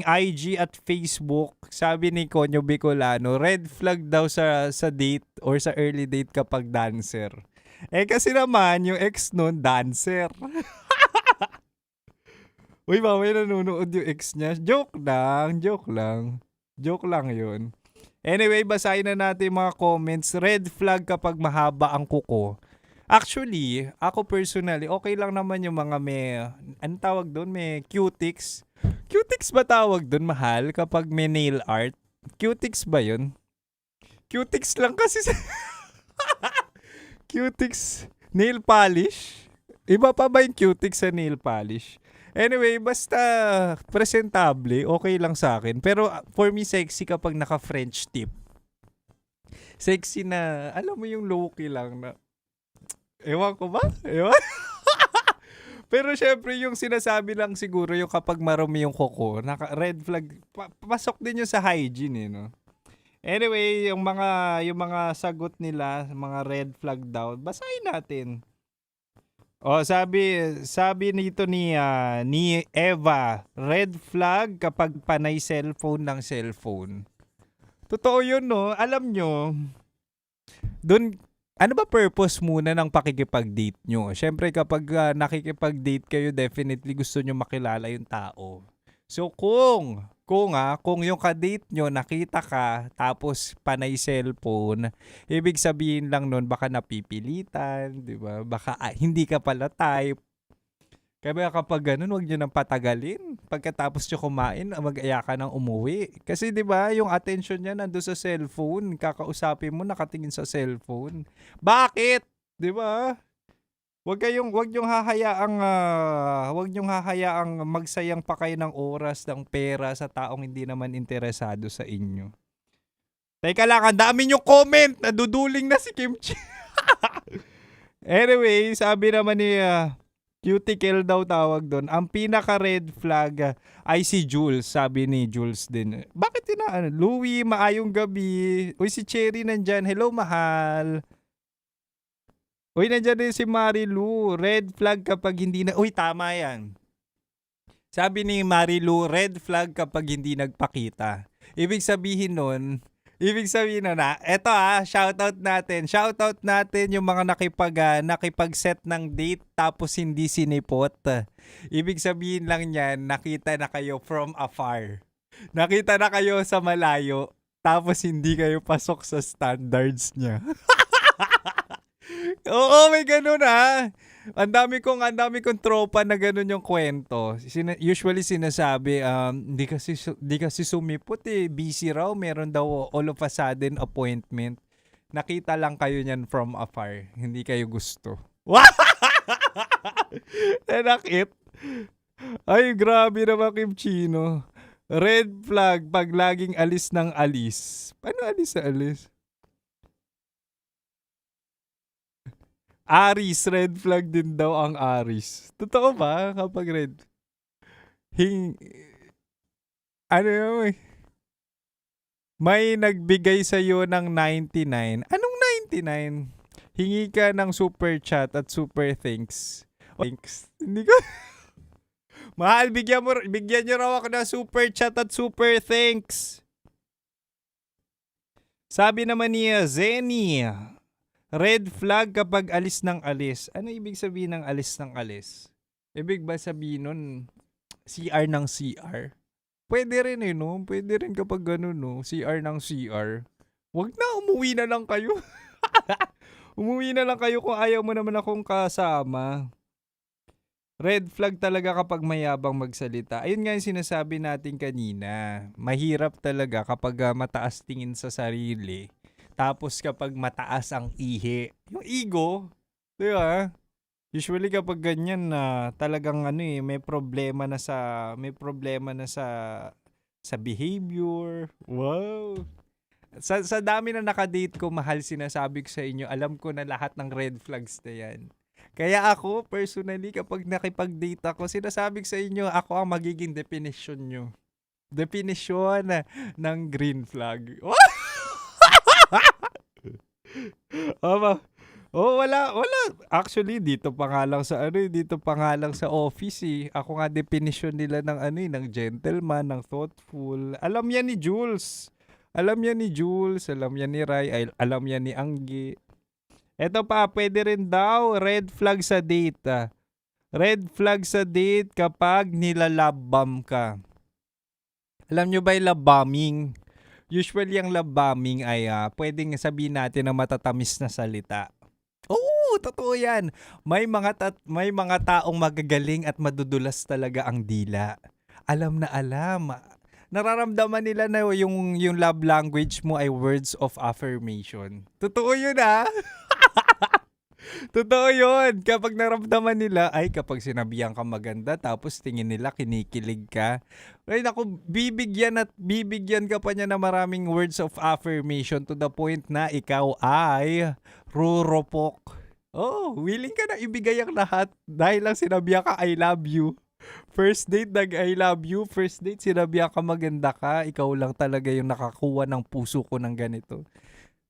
IG at Facebook. Sabi ni Konyo Bicolano, red flag daw sa date or sa early date kapag dancer. Kasi naman yung ex nun dancer. Uy, may nanonood yung ex niya. Joke lang yun. Anyway, basahin na natin mga comments. Red flag kapag mahaba ang kuko. Actually, ako personally, okay lang naman yung mga anong tawag doon? May cutics. Cutics ba tawag doon, mahal? Kapag may nail art? Cutics ba yun? Cutics lang kasi Cutics. Nail polish? Iba pa ba yung cutics sa nail polish? Anyway, basta presentable, okay lang sa akin. Pero for me, sexy kapag naka-French tip. Sexy na, alam mo yung low-key lang na, ewan ko ba? Pero syempre yung sinasabi lang siguro yung kapag marumi yung kuko, red flag, pasok din yung sa hygiene no? Anyway, yung mga sagot nila, mga red flag daw, basahin natin. Sabi nito ni Eva, red flag kapag panay cellphone ng cellphone. Totoo yun, no? Alam nyo, dun, ano ba purpose muna ng pakikipag-date nyo? Siyempre kapag nakikipag-date kayo, definitely gusto nyo makilala yung tao. So kung yung ka-date nyo, nakita ka, tapos panay cellphone, ibig sabihin lang nun, baka napipilitan, di ba? Baka hindi ka pala type. Kaya kapag ganun, wag nyo nang patagalin. Pagkatapos nyo kumain, mag-aya ka ng umuwi. Kasi di ba yung attention niya nandun sa cellphone. Kakausapin mo, nakatingin sa cellphone. Bakit? Di ba? Wag nyong hahayaang magsayang pa kayo ng oras, ng pera sa taong hindi naman interesado sa inyo. Teka lang, ang dami nyo comment. Naduduling na si Kimchi. Anyway, sabi naman ni Cuticle daw tawag doon. Ang pinaka-red flag ay si Jules. Sabi ni Jules din. Bakit Louie, maayong gabi. Uy, si Cherry nandyan. Hello, mahal. Uy, nandyan din si Marilu. Red flag kapag hindi na... Uy, tama yan. Sabi ni Marilu, red flag kapag hindi nagpakita. Ibig sabihin nun, eto shoutout natin yung mga nakipag-set ng date tapos hindi sinipot. Ibig sabihin lang niyan, nakita na kayo from afar. Nakita na kayo sa malayo tapos hindi kayo pasok sa standards niya. Oo, may ganun Ang dami kong tropa na ganun yung kwento. Usually sinasabi, di kasi sumipot busy raw, meron daw all of a sudden appointment. Nakita lang kayo niyan from afar, hindi kayo gusto. Nakit. Ay, grabe naman Kimchino. Red flag pag laging alis ng alis. Paano alis sa alis? Aris, red flag din daw ang Aris. Totoo ba kapag red? May nagbigay sa'yo ng 99. Anong 99? Hingi ka ng super chat at super thanks. Thanks. Hindi ko... Mahal, bigyan niyo raw ako ng super chat at super thanks. Sabi naman niya, Zenny, red flag kapag alis ng alis. Ano ibig sabihin ng alis ng alis? Ibig ba sabihin nun, CR ng CR? Pwede rin no? Pwede rin kapag ganun, no? CR ng CR. Wag na, umuwi na lang kayo. Umuwi na lang kayo kung ayaw mo naman akong kasama. Red flag talaga kapag mayabang magsalita. Ayun nga yung sinasabi natin kanina. Mahirap talaga kapag mataas tingin sa sarili. Tapos kapag mataas ang ihi, yung ego, di ba? Usually kapag ganyan na talagang may problema na sa behavior. Wow. Sa dami na nakadate ko, mahal, sinasabi ko sa inyo, alam ko na lahat ng red flags na yan. Kaya ako, personally, kapag nakipag-date ako, sinasabi ko sa inyo, ako ang magiging definition nyo. Definition ng green flag. Wala. Actually, dito pa nga lang sa office Ako nga definition nila ng ng gentleman, ng thoughtful. Alam yan ni Jules. Alam yan ni Rai, alam yan ni Anggi. Eto pa, pwede rin daw red flag sa date. Red flag sa date kapag nilalabam ka. Alam nyo ba yung love bombing? Usually ang love bombing ay pwedeng sabihin natin na matatamis na salita. Oo, totoo yan. May mga taong magagaling at madudulas talaga ang dila. Alam na alam. Nararamdaman nila na yung love language mo ay words of affirmation. Totoo yun Totoo yun. Kapag naramdaman nila, ay kapag sinabihan ka maganda, tapos tingin nila kinikilig ka. Ay naku, bibigyan ka pa niya ng maraming words of affirmation to the point na ikaw ay ruropok. Oh, willing ka na ibigay ang lahat dahil lang sinabihan ka I love you. First date, I love you. First date, sinabihan ka maganda ka. Ikaw lang talaga yung nakakuha ng puso ko ng ganito.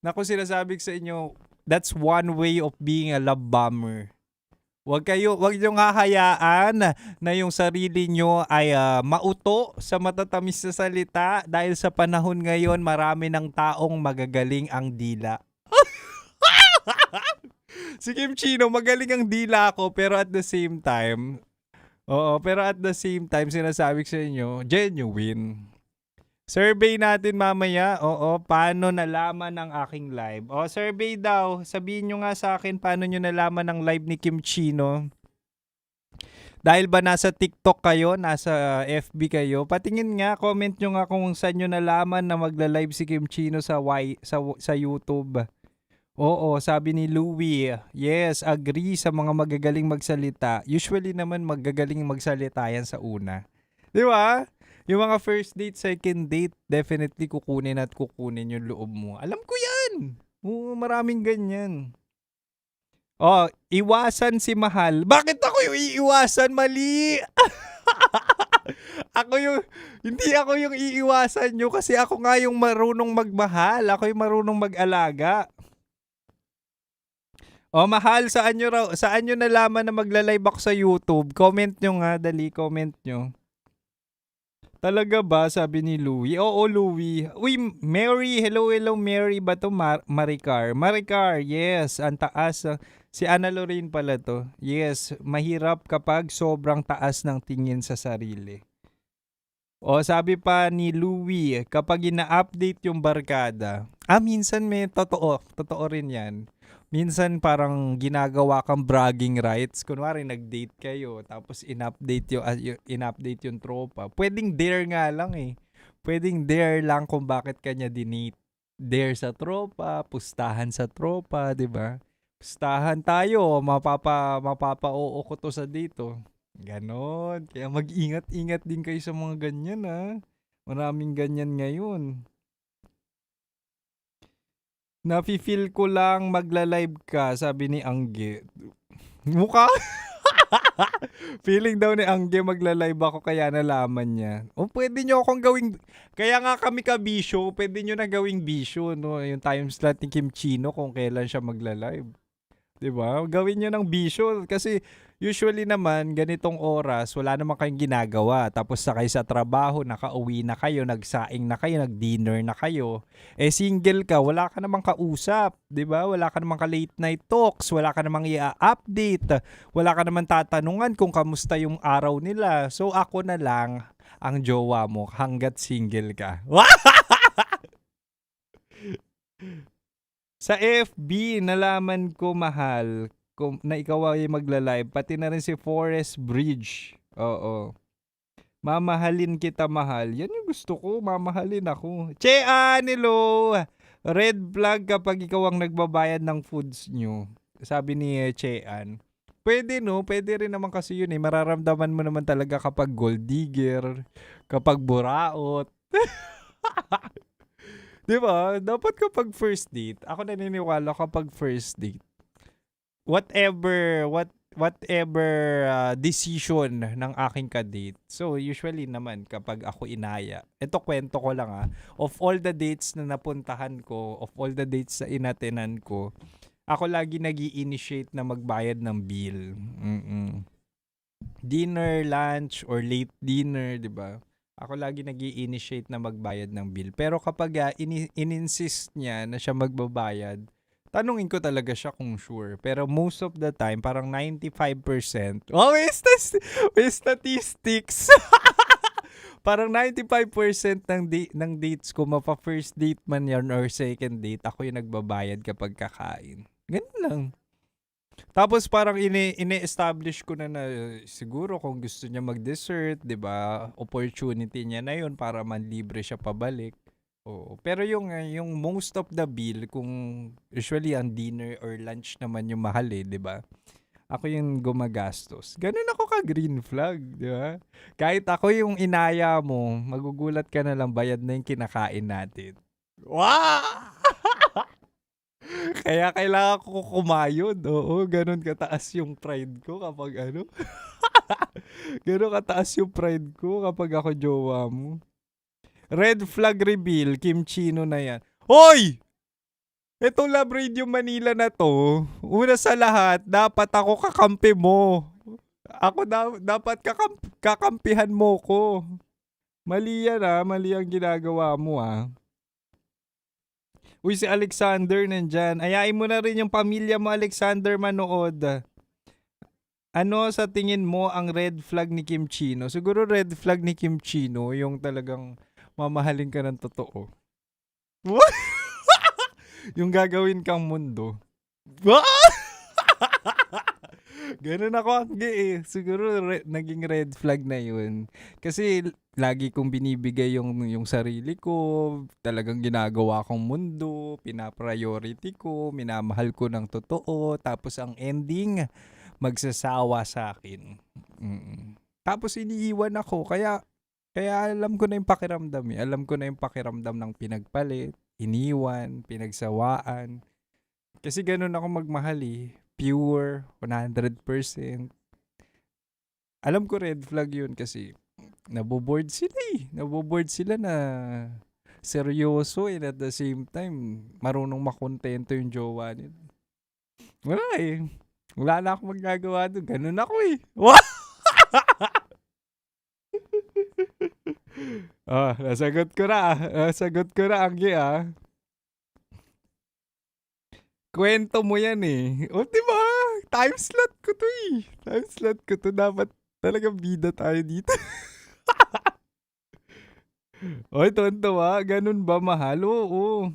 Naku, sinasabi ko sa inyo, that's one way of being a love bomber. Wag niyong hahayaan na yung sarili nyo ay mauto sa matatamis na salita dahil sa panahon ngayon marami ng taong magagaling ang dila. Si Kim Chino, magaling ang dila ko pero at the same time, sinasabi ko sa inyo, genuine. Survey natin mamaya, paano nalaman ang aking live. Survey daw, sabihin nyo nga sa akin paano nyo nalaman ang live ni Kim Chino. Dahil ba nasa TikTok kayo, nasa FB kayo, patingin nga, comment nyo nga kung saan nyo nalaman na magla-live si Kim Chino sa YouTube. Oo, sabi ni Louie, yes, agree sa mga magagaling magsalita. Usually naman magagaling magsalita yan sa una. Di ba? Yung mga first date, second date, definitely kukunin yung loob mo. Alam ko yan. Oo, maraming ganyan. Iwasan si Mahal. Bakit ako yung iiwasan? Mali! Hindi ako yung iiwasan nyo kasi ako nga yung marunong magmahal. Ako yung marunong mag-alaga. Mahal, saan nyo nalaman na magla-live ako sa YouTube? Comment nyo nga, dali, comment nyo. Talaga ba? Sabi ni Louie. Oo, Louie. Uy, Mary. Hello, Mary ba to? Maricar. Maricar, yes. Ang taas. Si Ana Lorraine pala to. Yes, mahirap kapag sobrang taas ng tingin sa sarili. Sabi pa ni Louie, kapag ina-update yung barkada. Minsan may totoo. Totoo rin yan. Minsan parang ginagawa kang bragging rights. Kunwari nag-date kayo tapos in-update yung tropa. Pwedeng dare nga lang eh. Pwedeng dare lang kung bakit kanya dinate. Dare sa tropa, pustahan sa tropa, 'di ba? Pustahan tayo, mapapa-oo ko to sa dito. Ganon. Kaya mag-ingat-ingat din kayo sa mga ganyan ha. Maraming ganyan ngayon. Nafi-feel ko lang magla-live ka, sabi ni Angge. Mukha? Feeling daw ni Angge magla-live ako kaya nalaman niya. Pwede nyo akong gawing... Kaya nga kami ka-bisyo, pwede nyo na gawing bisyo, no? Yung time slot ni Kim Chino kung kailan siya magla-live. Diba? Gawin nyo ng bisyo kasi usually naman ganitong oras wala naman kayong ginagawa tapos sakay sa trabaho, nakauwi na kayo, nagsaing na kayo, nag-dinner na kayo. Single ka, wala ka namang kausap, 'di ba? Wala ka namang ka-late night talks, wala ka namang i-update, wala ka namang tatanungan kung kamusta yung araw nila. So ako na lang ang jowa mo hanggat single ka. Sa FB, nalaman ko, Mahal, na ikaw ay magla-live. Pati na rin si Forest Bridge. Oo. Mamahalin kita, Mahal. Yan yung gusto ko, mamahalin ako. Chean, hello! Red flag kapag ikaw ang nagbabayad ng foods nyo. Sabi ni Chean. Pwede no, pwede rin naman kasi yun eh. Mararamdaman mo naman talaga kapag gold digger, kapag buraot. Diba? Dapat kapag first date, ako naniniwala kapag first date, whatever decision ng aking ka-date. So, usually naman kapag ako inaya, ito kwento ko lang of all the dates na napuntahan ko, of all the dates na inatenan ko, ako lagi nag-i-initiate na magbayad ng bill. Dinner, lunch, or late dinner, diba? Ako lagi nag-i-initiate na magbayad ng bill. Pero kapag in-insist niya na siya magbabayad, tanungin ko talaga siya kung sure. Pero most of the time, parang 95%. May statistics. Parang 95% ng dates ko, mapa-first date man yan or second date, ako yung nagbabayad kapag kakain. Ganun lang. Tapos parang ine-establish ko na siguro kung gusto niya mag-dessert, 'di ba? Opportunity niya na 'yon para manlibre siya pabalik. Oo. Pero yung most of the bill, kung usually ang dinner or lunch naman yung mahal 'di ba? Ako yung gumagastos. Ganun ako ka green flag, 'di ba? Kahit ako yung inaya mo, magugulat ka na lang bayad na yung kinakain natin. Wow! Kaya kailangan ko kumayod. Oo, ganun kataas yung pride ko kapag ganun kataas yung pride ko kapag ako jowa mo. Red flag reveal, Kim Chino na yan. Hoy! Itong Love Radio Manila na to, una sa lahat, dapat ako kakampi mo. Ako dapat kakampihan mo ko. Mali yan mali ang ginagawa mo Uy, si Alexander nandyan. Ayain mo na rin yung pamilya mo, Alexander, manood. Ano sa tingin mo ang red flag ni Kim Chino? Siguro red flag ni Kim Chino, yung talagang mamahalin ka ng totoo. What? Yung gagawin kang mundo. Ganun ako siguro naging red flag na yun. Kasi lagi kong binibigay yung sarili ko, talagang ginagawa kong mundo, pinapriority ko, minamahal ko ng totoo, tapos ang ending, magsasawa sa akin. Tapos iniiwan ako, kaya alam ko na yung pakiramdam Alam ko na yung pakiramdam ng pinagpalit, iniwan, pinagsawaan. Kasi ganun ako magmahal pure, 100%. Alam ko red flag yun kasi naboboard sila Naboboard sila na seryoso and at the same time, marunong makontento yung jowa nila. Wala Wala na akong magagawa doon. Ganun ako Nasagot ko na, Anggi Kwento mo yan diba? Time slot ko to. Dapat talagang bida tayo dito. Tonto ganun ba mahal? Oo.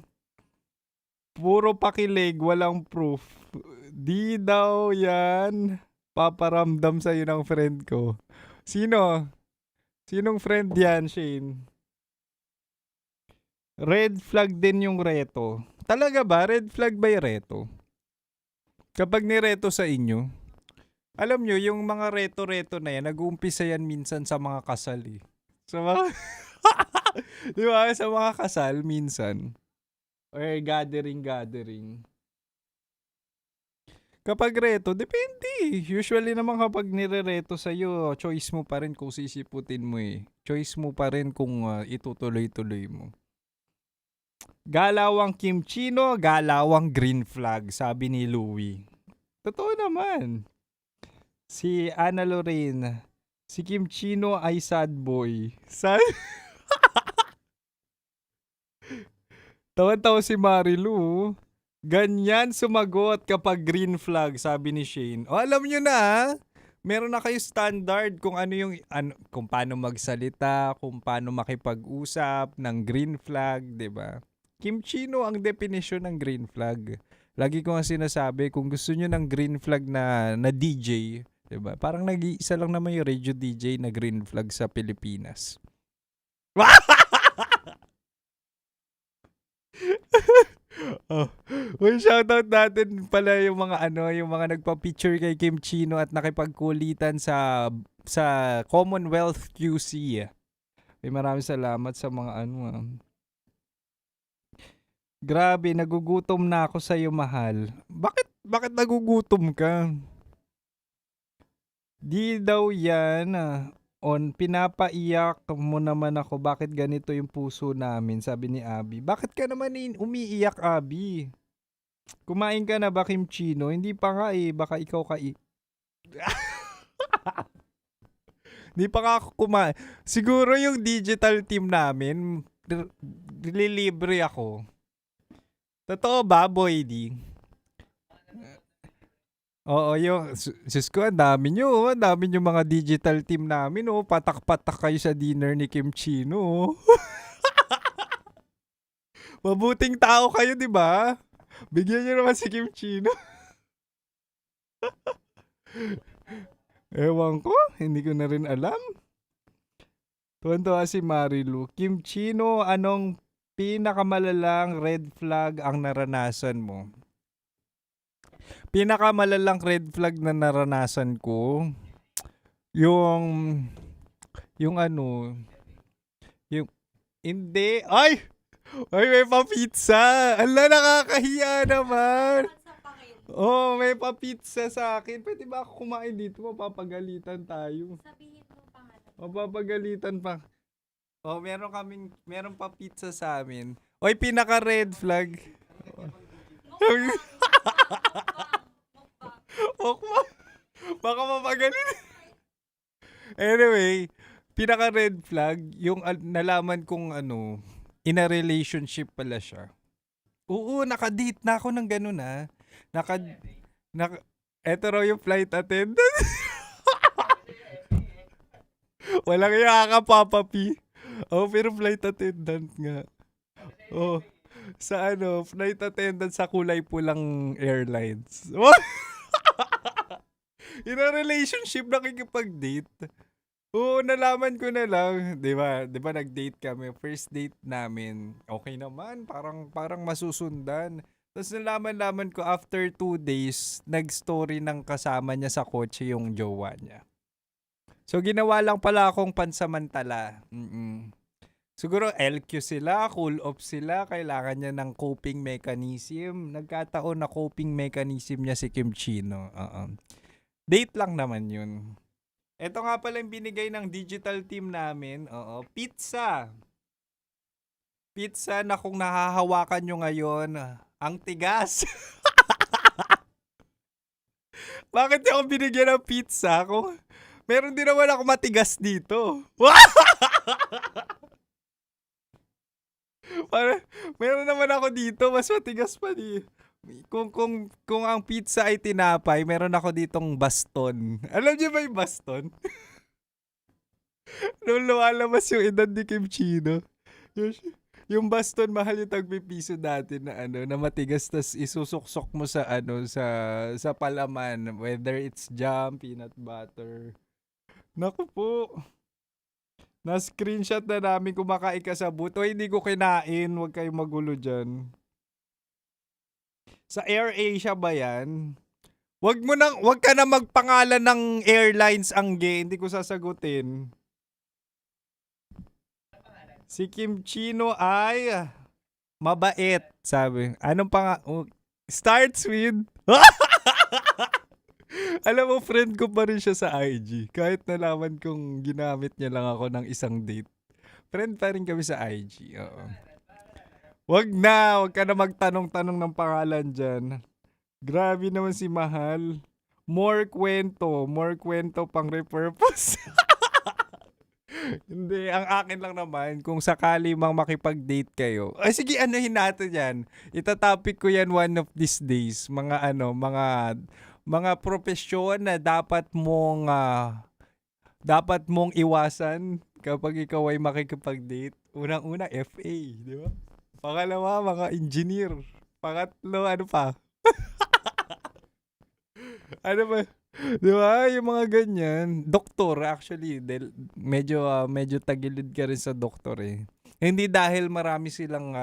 Puro pakilig, walang proof. Di daw yan paparamdam sa'yo ng friend ko. Sino? Sinong friend yan, Shane? Red flag din yung reto. Talaga ba? Red flag ba yung reto? Kapag nireto sa inyo, alam nyo, yung mga reto-reto na yan, nag-uumpisa yan minsan sa mga kasal Sa mga... Di ba? Sa mga kasal, minsan. Or gathering. Kapag reto, depende. Usually naman kapag nire-reto sa'yo, choice mo pa rin kung sisiputin mo Choice mo pa rin kung itutuloy-tuloy mo. Galawang Kim Chino, galawang green flag, sabi ni Louie. Totoo naman. Si Ana Lorraine, si Kim Chino ay sad boy. Tawa-tawa si Marilu. Ganyan sumagot kapag green flag, sabi ni Shane. Alam nyo na, meron na kayo standard kung kung paano magsalita, kung paano makipag-usap ng green flag, 'di ba? Kim Chino ang definition ng green flag. Lagi ko nga sinasabi, kung gusto nyo ng green flag na DJ, 'di ba? Parang nag-iisa lang naman yung radio DJ na green flag sa Pilipinas. Shoutout natin pala yung mga nagpa-picture kay Kim Chino at nakipagkulitan sa Commonwealth QC. Maraming salamat sa mga Grabe, nagugutom na ako sa iyo, mahal. Bakit nagugutom ka? Di daw yan. Pinapaiyak mo naman ako. Bakit ganito yung puso namin? Sabi ni Abby. Bakit ka naman umiiyak, Abby? Kumain ka na ba, Kim Chino? Hindi pa nga Baka ikaw Hindi pa nga ako kumain. Siguro yung digital team namin, lilibre ako. Totoo ba, Boydy? Oo, sis ko, ang dami nyo mga digital team namin, patak-patak kayo sa dinner ni Kim Chino. Mabuting tao kayo, di ba? Bigyan nyo naman si Kim Chino. Ewan ko, hindi ko na rin alam. Tuwan-tuwa si Marilu. Kim Chino, anong pinakamalalang red flag ang naranasan mo? Pinakamalalang red flag na naranasan ko, yung hindi, ay, may pa-pizza. Ala, nakakahiya naman. May pa-pizza sa akin. Pwede ba ako kumain dito? Mapapagalitan tayo. Mapapagalitan pa. Meron pa pizza sa amin. Pinaka red flag. Mukbang. Baka mapagaling. Anyway, pinaka red flag, yung nalaman kong in a relationship pala siya. Oo, nakadate na ako ng ganun eto raw yung flight attendant. Walang iya ka, Papa P. Oh, pero flight attendant nga. Oh, sa flight attendant sa kulay pulang airlines. In a relationship, nakikipag-date. Oo, nalaman ko na lang. Di ba nag-date kami. First date namin. Okay naman, parang masusundan. Tapos nalaman ko after 2 days, nag-story ng kasama niya sa kotse yung jowa niya. So, ginawa lang pala akong pansamantala. Siguro LQ sila, cool off sila, kailangan niya ng coping mechanism. Nagkataon na coping mechanism niya si Kim Chino. Date lang naman yun. Ito nga pala yung binigay ng digital team namin. Pizza. Pizza na kung nahahawakan nyo ngayon, ang tigas. Bakit ako binigyan ng pizza? Meron din naman ako matigas dito. Meron naman ako dito, mas matigas pa Kung ang pizza ay tinapay, meron ako ditong baston. Alam niyo ba yung baston? Nung lumalabas yung edad ni Kim Chino. Yung baston, mahal yung tagpipiso dati na na matigas, tas isusuksok mo sa sa palaman, whether it's jam, peanut butter. Naku po. Na-screenshot na namin kumakain ka sa buto. Hindi ko kinain. Huwag kayong magulo dyan. Sa AirAsia ba yan? Huwag ka na magpangalan ng airlines, Angge. Hindi ko sasagutin. Si Kim Chino ay mabait, sabi. Anong starts with... Alam mo, friend ko pa rin siya sa IG. Kahit nalaman kong ginamit niya lang ako ng isang date. Friend pa rin kami sa IG. Oo. Wag ka na magtanong-tanong ng pangalan dyan. Grabe naman si Mahal. More kwento pang repurpose. Hindi, ang akin lang naman, kung sakali mang makipag-date kayo. Ay sige, anuhin natin yan. Itatopic ko yan one of these days. Mga profesyon na dapat mong iwasan kapag ikaw ay makikipag-date. Unang-una, FA, di ba? Pangalawa, mga engineer. Pangatlo, ano pa? Ano ba? Di ba? Yung mga ganyan. Doktor, actually. Medyo tagilid ka rin sa doktor eh. Hindi dahil marami silang,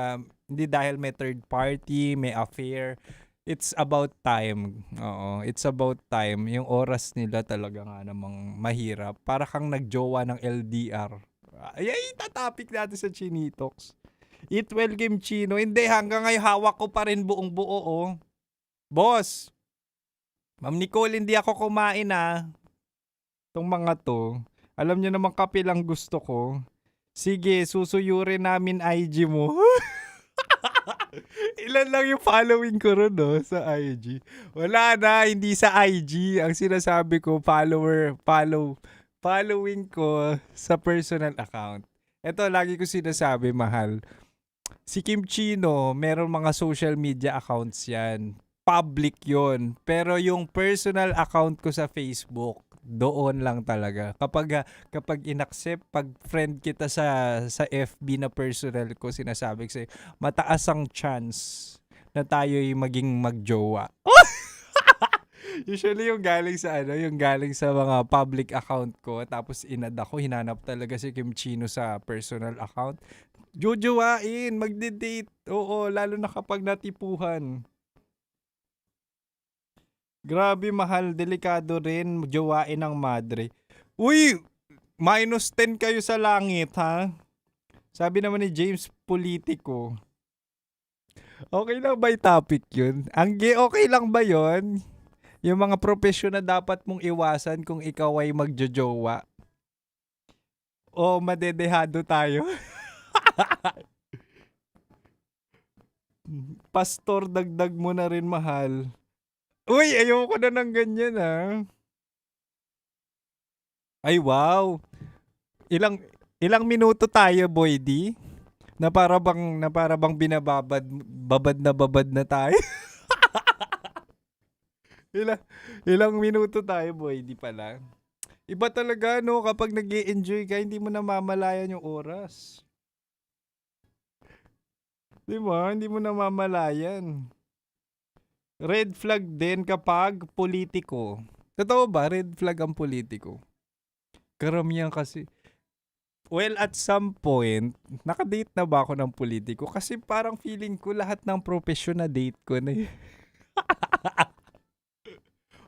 hindi dahil may third party, may affair. It's about time. Oo, it's about time. Yung oras nila talaga nga namang mahirap. Para kang nagjowa ng LDR. Ay, tatapik natin sa Chinitox. Eat well, Kim Chino. Hindi, hanggang ngayon hawak ko pa rin buong buo, oh. Boss, Ma'am Nicole, hindi ako kumain Itong mga to. Alam niyo naman kape lang gusto ko. Sige, susuyurin namin IG mo. Ilan lang yung following ko ron, sa IG. Wala na, hindi sa IG. Ang sinasabi ko, following ko sa personal account. Ito, lagi ko sinasabi, Mahal. Si Kim Chino, meron mga social media accounts yan. Public yon. Pero yung personal account ko sa Facebook, doon lang talaga. Kapag inaccept, pag friend kita sa FB na personal ko, sinasabi ko sa'yo, mataas ang chance na tayo'y maging magjowa. Usually yung galing sa mga public account ko, tapos inad ako, hinanap talaga si Kim Chino sa personal account. Jojowain, magde-date. Oo, lalo na kapag natipuhan. Grabe, Mahal, delikado rin jowain ng madre. Uy, -10 kayo sa langit, ha? Sabi naman ni James Politico. Okay lang ba yung topic yun? Angge, okay lang ba yun? Yung mga profesyon na dapat mong iwasan kung ikaw ay magjojowa. O madedehado tayo. Pastor, dagdag mo na rin, mahal. Uy, ayoko na ng ganyan, Ay, wow. Ilang minuto tayo, Boy D? Na para bang babad na tayo. Ilang minuto tayo, Boy D pala. Iba talaga, no, kapag nag-i-enjoy ka, hindi mo namamalayan yung oras. Di ba? Hindi mo namamalayan. Red flag din kapag politiko. Totoo ba? Red flag ang politiko. Karamihan kasi. Well, at some point, nakadate na ba ako ng politiko? Kasi parang feeling ko lahat ng profession na date ko na eh.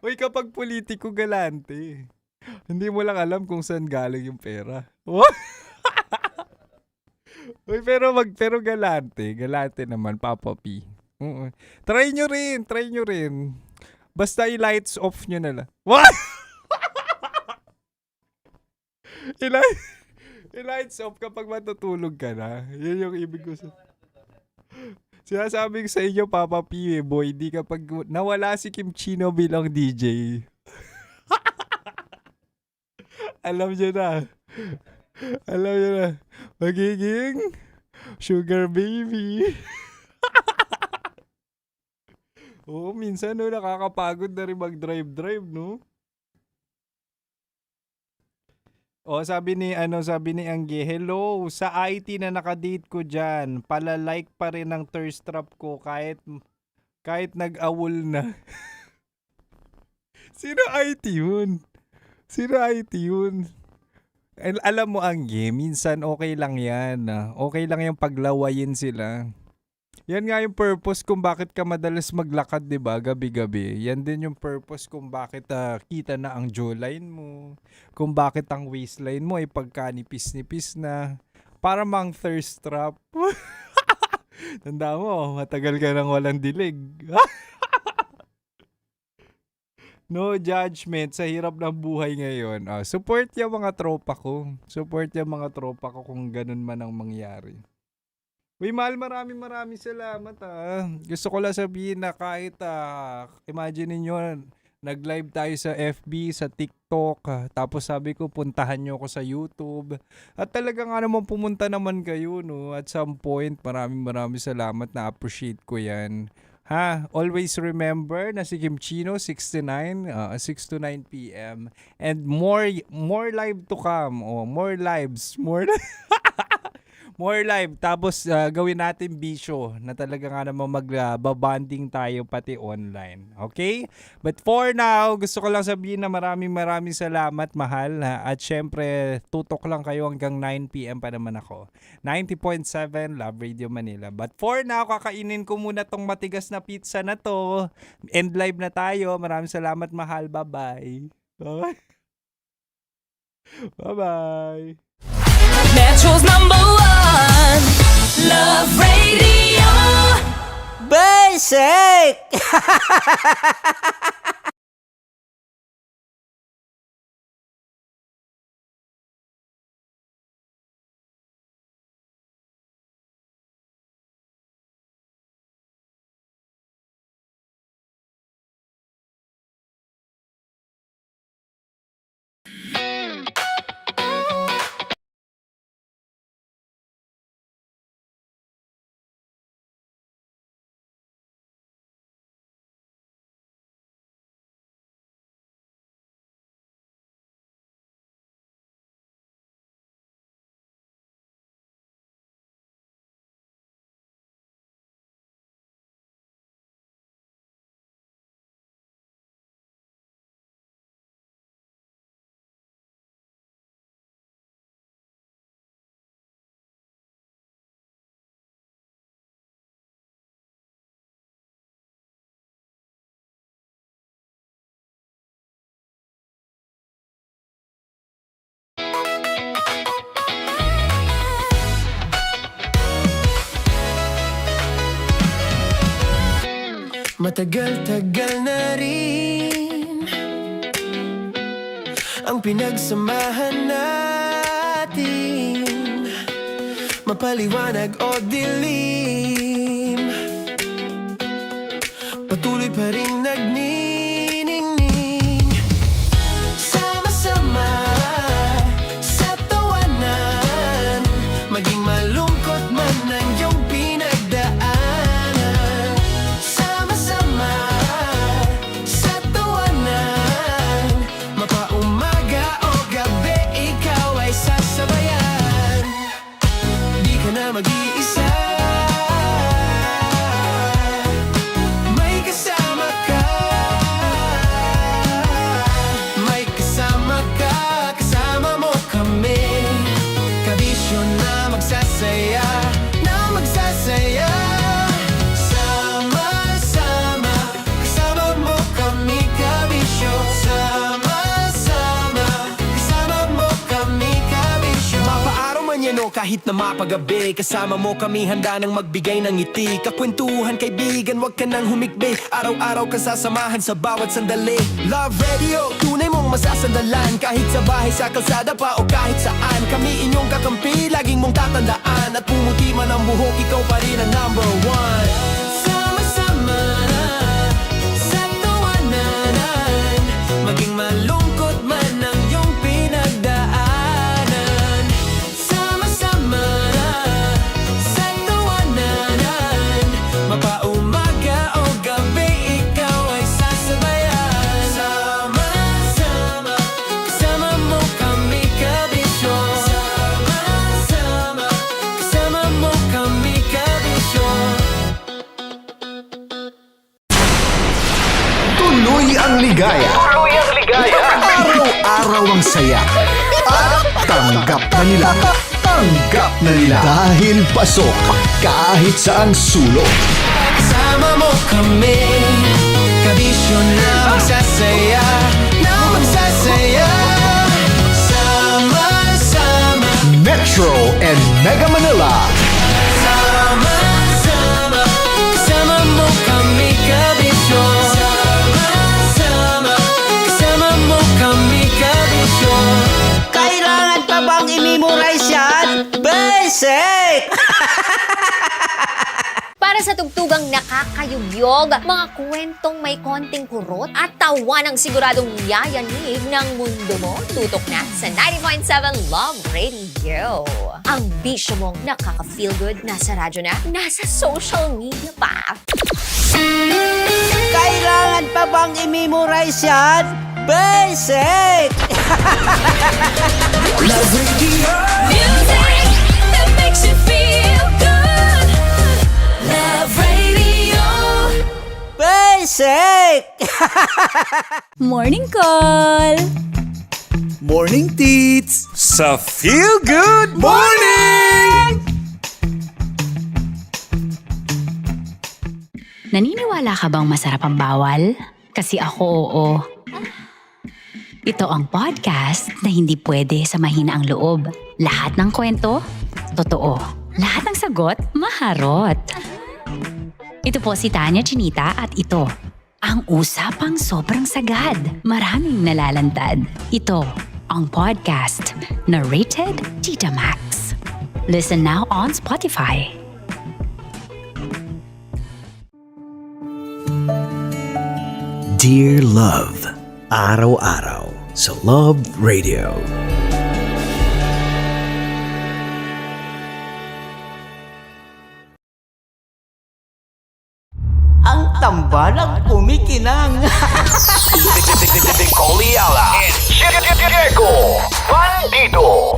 Uy, kapag politiko, galante. Hindi mo lang alam kung saan galing yung pera. Uy, pero galante. Galante naman, Papa P. Try nyo rin. Basta i-lights off nyo na lang. What? I-lights off kapag matutulog ka na. Yun yung ibig ko sinasabi ko sa inyo, Papa P, Boy D, kapag nawala si Kim Chino bilang DJ. Alam nyo na. Magiging sugar baby. Oo, minsan no, nakakapagod na rin mag-drive, no? Sabi ni Angge, hello, sa IT na nakadate ko dyan, pala-like pa rin ang thirst trap ko kahit nag-awol na. Sino IT yun? Alam mo, Angge, minsan okay lang yan. Okay lang yung paglawayin sila. Yan nga yung purpose kung bakit ka madalas maglakad, diba, gabi-gabi. Yan din yung purpose kung bakit kita na ang jawline mo. Kung bakit ang waistline mo ay pagkanipis-nipis na. Para mang thirst trap. Tanda mo, matagal ka nang walang dilig. No judgment sa hirap ng buhay ngayon. Support yung mga tropa ko. Kung ganun man ang mangyari. Uy, mahal, maraming salamat Gusto ko lang sabihin na kahit imagine niyo nag-live tayo sa FB, sa TikTok, tapos sabi ko puntahan niyo ako sa YouTube. At talaga nga naman pumunta naman kayo, no? At some point, maraming salamat, na appreciate ko 'yan. Always remember na si Kim Chino 6 to 9 PM and more live to come. More lives. More live. Tapos gawin natin bisyo na talaga nga naman magbabanding tayo pati online. Okay? But for now, gusto ko lang sabihin na maraming salamat, mahal. At syempre, tutok lang kayo hanggang 9 PM pa naman ako. 90.7 Love Radio Manila. But for now, kakainin ko muna tong matigas na pizza na to. End live na tayo. Maraming salamat, mahal. Bye-bye. Bye-bye. Bye-bye. Metro's #1 Love Radio. Basic! Matagal-tagal na rin ang pinagsamahan natin, mapaliwanag o dilim. pa rin nagniningning. Sama-sama sa tawanan, maging malungkot man ang iyong pinagdaanan. Sama-sama sa tawanan, mapaumaga o gabi, ikaw ay sasabayan. Di ka na mag-iisa, may kasama ka. May kasama ka, kasama mo kami. Kabisyo na magsasaya, na magsasaya. Sama-sama, kasama mo kami, kabisyo. Sama-sama, kasama mo kami, kabisyo. Mapaaraw man yan o kahit na mapagabi, kasama mo kami, handa nang magbigay ng ngiti. Kakwentuhan, kaibigan, wag ka nang humikbi. Araw-araw ka sasamahan sa bawat sandali. Love Radio, tunay mong masasandalan. Kahit sa bahay, sa kalsada pa o kahit saan, kami inyong kakampi, laging mong tatandaan. At pumuti man ang buhok, ikaw pa rin ang number one. Sama-sama sa tawanan, maging malungkot man ang iyong pinagdaanan. Sama-sama sa tawanan, mapaumaga o gabi, ikaw ay sasabayan. Sama-sama, kasama mo kami, kabisyo. Sama-sama, kasama mo kami, kabisyo. Tuloy ang ligaya. Araw-araw ang saya. At tanggap na nila. Tanggap na nila. Dahil pasok kahit saan sulok. Kasama mo kami, kabisyo na magsasaya, na magsasaya. Sama-sama, Metro and Mega Manila. sama-sama, kasama mo kami, kabisyo. Sama-sama, kasama mo kami, kabisyo. Kailangan pa bang i-memorize yan? Basic! Para sa tugtugang nakakayugyog, mga kwentong may konting kurot at tawa ng siguradong yayanig ng mundo mo, tutok na sa 90.7 Love Radio. Ang bisyo mong nakaka-feel good, nasa radyo na, nasa social media pa. Kailangan pa bang i-memorize yan? Basic! Love Radio. Music that makes you feel good. Love Radio. Basic! Morning call! Morning, Tits! Sa Feel Good Morning! Naniniwala ka bang masarap ang bawal? Kasi ako oo. Ito ang podcast na hindi pwede sa mahina ang loob. Lahat ng kwento, totoo. Lahat ng sagot, maharot. Ito po si Tanya Chinita at ito, ang usapang sobrang sagad. Maraming nalalantad. Ito, ang podcast na Rated Tita Max. Listen now on Spotify. Dear Love, araw-araw sa Love Radio. Ang tambalang kumikinang. Nicole Ayala and Diego Bandido.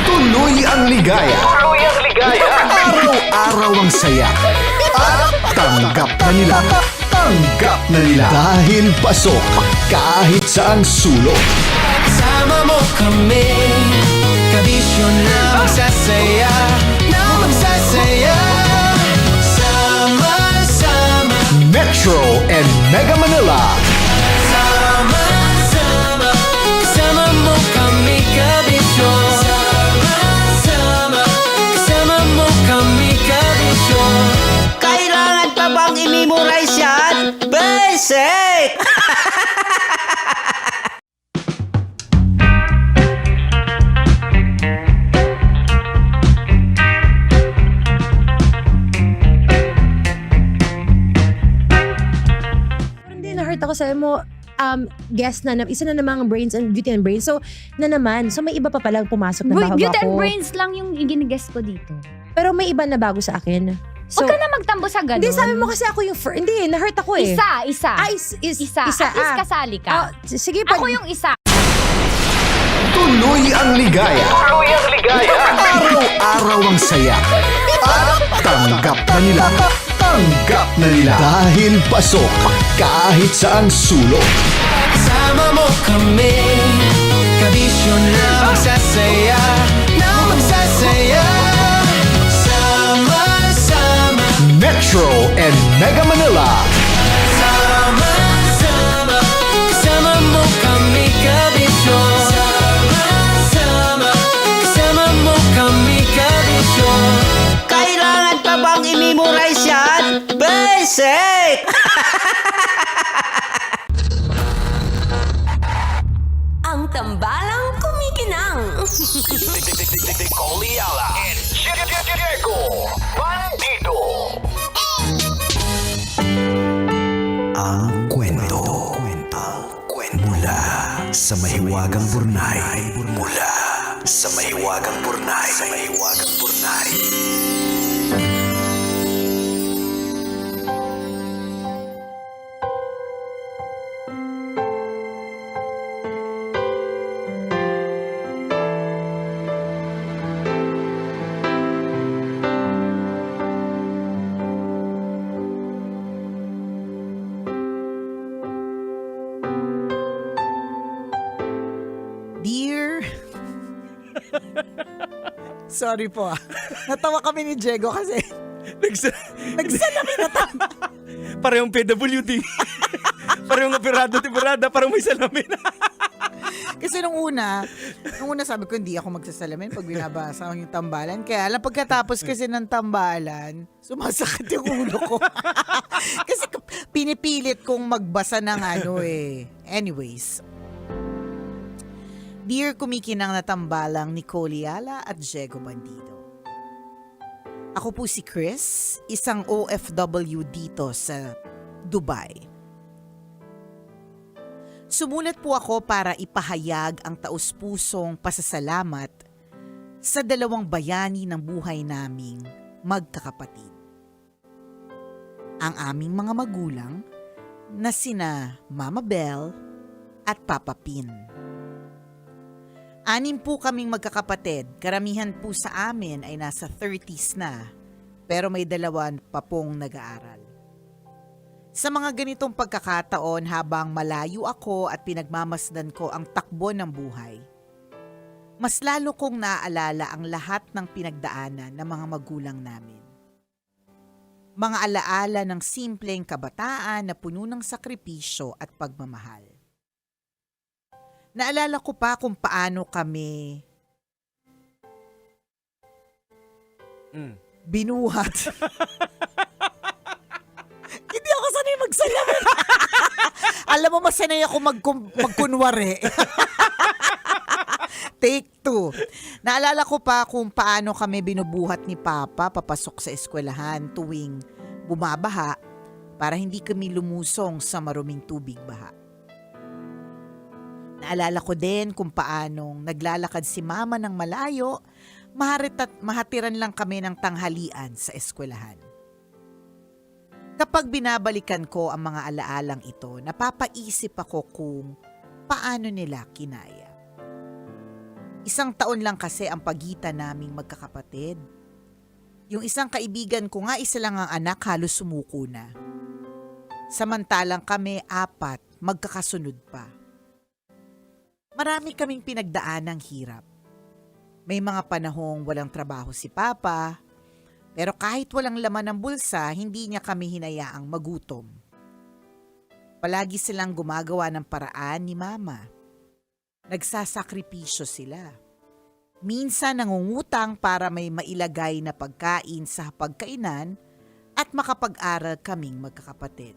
Tuloy ang ligaya. Araw-araw ang saya. At tanggap na nila. Tanggap na nila. Dahil pasok kahit saan sulok. Kasama mo kami, kabisyo na magsasaya, na magsasaya. Sama-sama, Metro and Mega Manila. sama-sama, kasama mo kami, kabisyo. Sama-sama, kasama mo kami, kabisyo. Kailangan pa bang i-memorize yan? Basic! guest na isa na namang Brains and Beauty and Brains. So, so may iba pa palang pumasok na bago Beauty ako. and Brains lang yung gine-guest ko dito. Pero may iba na bago sa akin. So, Huwag ka na magtambo sa ganun. Hindi, sabi mo kasi ako yung hindi, na-hurt ako eh. Isa. Isa. At least kasali ka. Sige, Ako yung isa. Tuloy ang ligaya. Araw-araw ang saya. At tanggap na nila. Dahil pasok kahit saan sulok. Sama mo kami, kabisyo na magsasaya, sama-sama. Metro and Mega Manila. Sama-sama, kasama mo kami, kabisyo. Sama-sama, kasama mo kami, kabisyo. Kailangan pa bang i-memorize yan? Basic! Ang tambalang kumikinang. Nicole Yala and Diego Bandido. Ang kwento. Mula sa mahiwagang Burnay. Dear... Sorry po ah. Natawa kami ni Diego kasi nagsalamin na tayo. Parehong PWD. Parehong operado-temporada, parang may salamin. Kasi nung una sabi ko hindi ako magsasalamin pag binabasa ko yung tambalan. Kaya alam pagkatapos kasi ng tambalan, sumasakit yung ulo ko. Kasi pinipilit kong magbasa ng Anyways. Dear kumikinang na tambalang Nicole Yala at Diego Bandido. Ako po si Chris, isang OFW dito sa Dubai. Sumulat po ako para ipahayag ang taus-pusong pasasalamat sa dalawang bayani ng buhay naming magkakapatid. Ang aming mga magulang na sina Mama Belle at Papa Pin. 6 po kaming magkakapatid, karamihan po sa amin ay nasa 30s na, pero may 2 pa pong nag-aaral. Sa mga ganitong pagkakataon habang malayo ako at pinagmamasdan ko ang takbo ng buhay, mas lalo kong naaalala ang lahat ng pinagdaanan ng mga magulang namin. Mga alaala ng simpleng kabataan na puno ng sakripisyo at pagmamahal. Naalala ko pa kung paano kami binuhat. Hindi ako sanay magsalamin. Alam mo, masanay ako magkunwari. Take 2. Naalala ko pa kung paano kami binubuhat ni Papa papasok sa eskwelahan tuwing bumabaha para hindi kami lumusong sa maruming tubig baha. Naalala ko din kung paanong naglalakad si Mama ng malayo, mahatiran lang kami ng tanghalian sa eskwelahan. Kapag binabalikan ko ang mga alaalang ito, napapaisip ako kung paano nila kinaya. 1 taon lang kasi ang pagitan naming magkakapatid. Yung isang kaibigan ko nga, isa lang ang anak, halos sumuko na. Samantalang kami 4, magkakasunod pa. Marami kaming pinagdaanang hirap. May mga panahong walang trabaho si Papa, pero kahit walang laman ng bulsa, hindi niya kami hinayaang magutom. Palagi silang gumagawa ng paraan ni Mama. Nagsasakripisyo sila. Minsan nangungutang para may mailagay na pagkain sa pagkainan at makapag-aral kaming magkakapatid.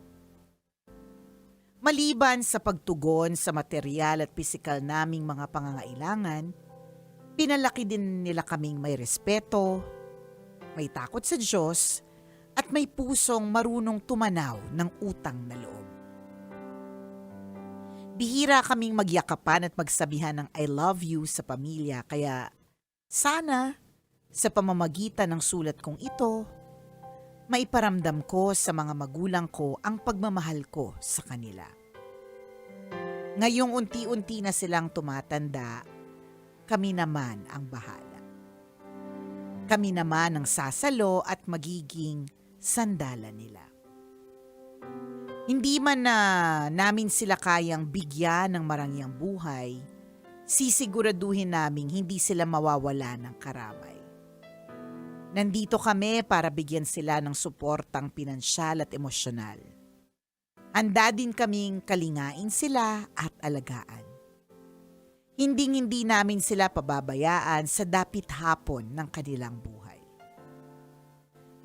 Maliban sa pagtugon sa material at pisikal naming mga pangangailangan, pinalaki din nila kaming may respeto, may takot sa Diyos, at may pusong marunong tumanaw ng utang na loob. Bihira kaming magyakapan at magsabihan ng I love you sa pamilya, kaya sana sa pamamagitan ng sulat kong ito, maiparamdam ko sa mga magulang ko ang pagmamahal ko sa kanila. Ngayong unti-unti na silang tumatanda, kami naman ang bahala. Kami naman ang sasalo at magiging sandala nila. Hindi man na namin sila kayang bigyan ng marangyang buhay, sisiguraduhin naming hindi sila mawawala ng karamay. Nandito kami para bigyan sila ng suportang pinansyal at emosyonal. Handa din kaming kalingain sila at alagaan. Hinding-hindi namin sila pababayaan sa dapit hapon ng kanilang buhay.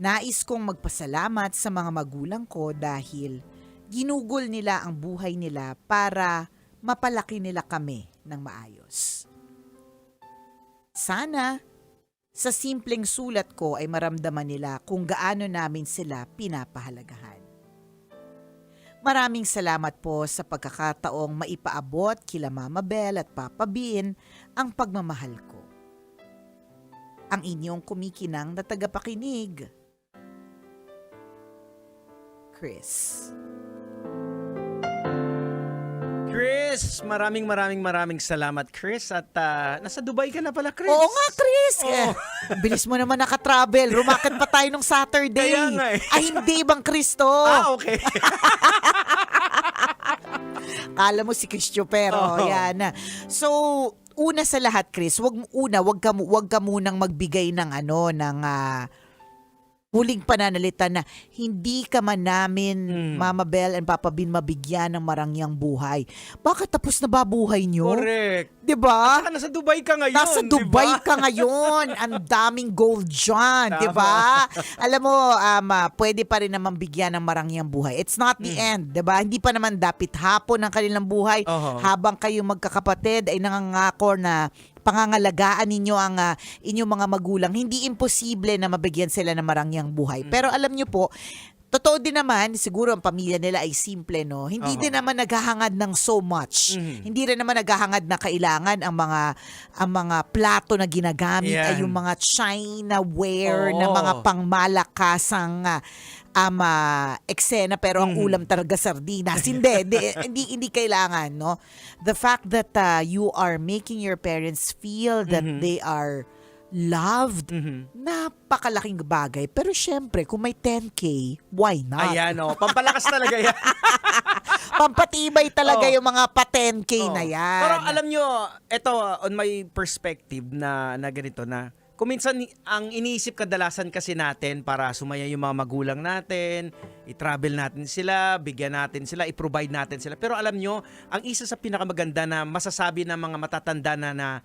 Nais kong magpasalamat sa mga magulang ko dahil ginugol nila ang buhay nila para mapalaki nila kami ng maayos. Sana, sa simpleng sulat ko ay maramdaman nila kung gaano namin sila pinapahalagahan. Maraming salamat po sa pagkakataong maipaabot kila Mama Bel at Papa Bean ang pagmamahal ko. Ang inyong kumikinang na tagapakinig, Chris. Chris, maraming salamat, Chris. At nasa Dubai ka na pala, Chris. Oo nga, Chris. Oo. Bilis mo naman nakatravel. Rumakit pa tayo nung Saturday. Kaya nga eh. Ay, hindi ibang Chris to. Okay. Kala mo si Christo, pero yan. So, una sa lahat, Chris, wag ka munang magbigay ng huling pananalita na hindi ka man namin, Mama Bel and Papa Bean, mabigyan ng marangyang buhay. Bakit tapos na ba buhay nyo? Correct. Diba? At saka nasa Dubai ka ngayon. Nasa Dubai ka ngayon. Ang daming gold dyan. Diba? Alam mo, pwede pa rin naman bigyan ng marangyang buhay. It's not the end. Diba? Hindi pa naman dapit hapon ang kanilang buhay. Habang kayo magkakapatid ay nangangako na pangangalagaan ninyo ang inyong mga magulang. Hindi imposible na mabigyan sila ng marangyang buhay. Pero alam nyo po, totoo din naman, siguro ang pamilya nila ay simple, no? Hindi din naman naghahangad ng so much. Hindi rin naman naghahangad na kailangan ang mga plato na ginagamit ay yung mga Chinaware na mga pangmalakasang eksena, pero ang ulam talaga sardinas. Hindi kailangan, no? The fact that you are making your parents feel that they are loved, napakalaking bagay. Pero syempre, kung may 10K, why not? Ayan, pampalakas talaga yan. Pampatibay talaga yung mga pa-10K na yan. Pero alam nyo, ito on my perspective na ganito na, kung minsan ang iniisip kadalasan kasi natin para sumaya yung mga magulang natin, i-travel natin sila, bigyan natin sila, i-provide natin sila. Pero alam nyo, ang isa sa pinakamaganda na masasabi ng mga matatanda na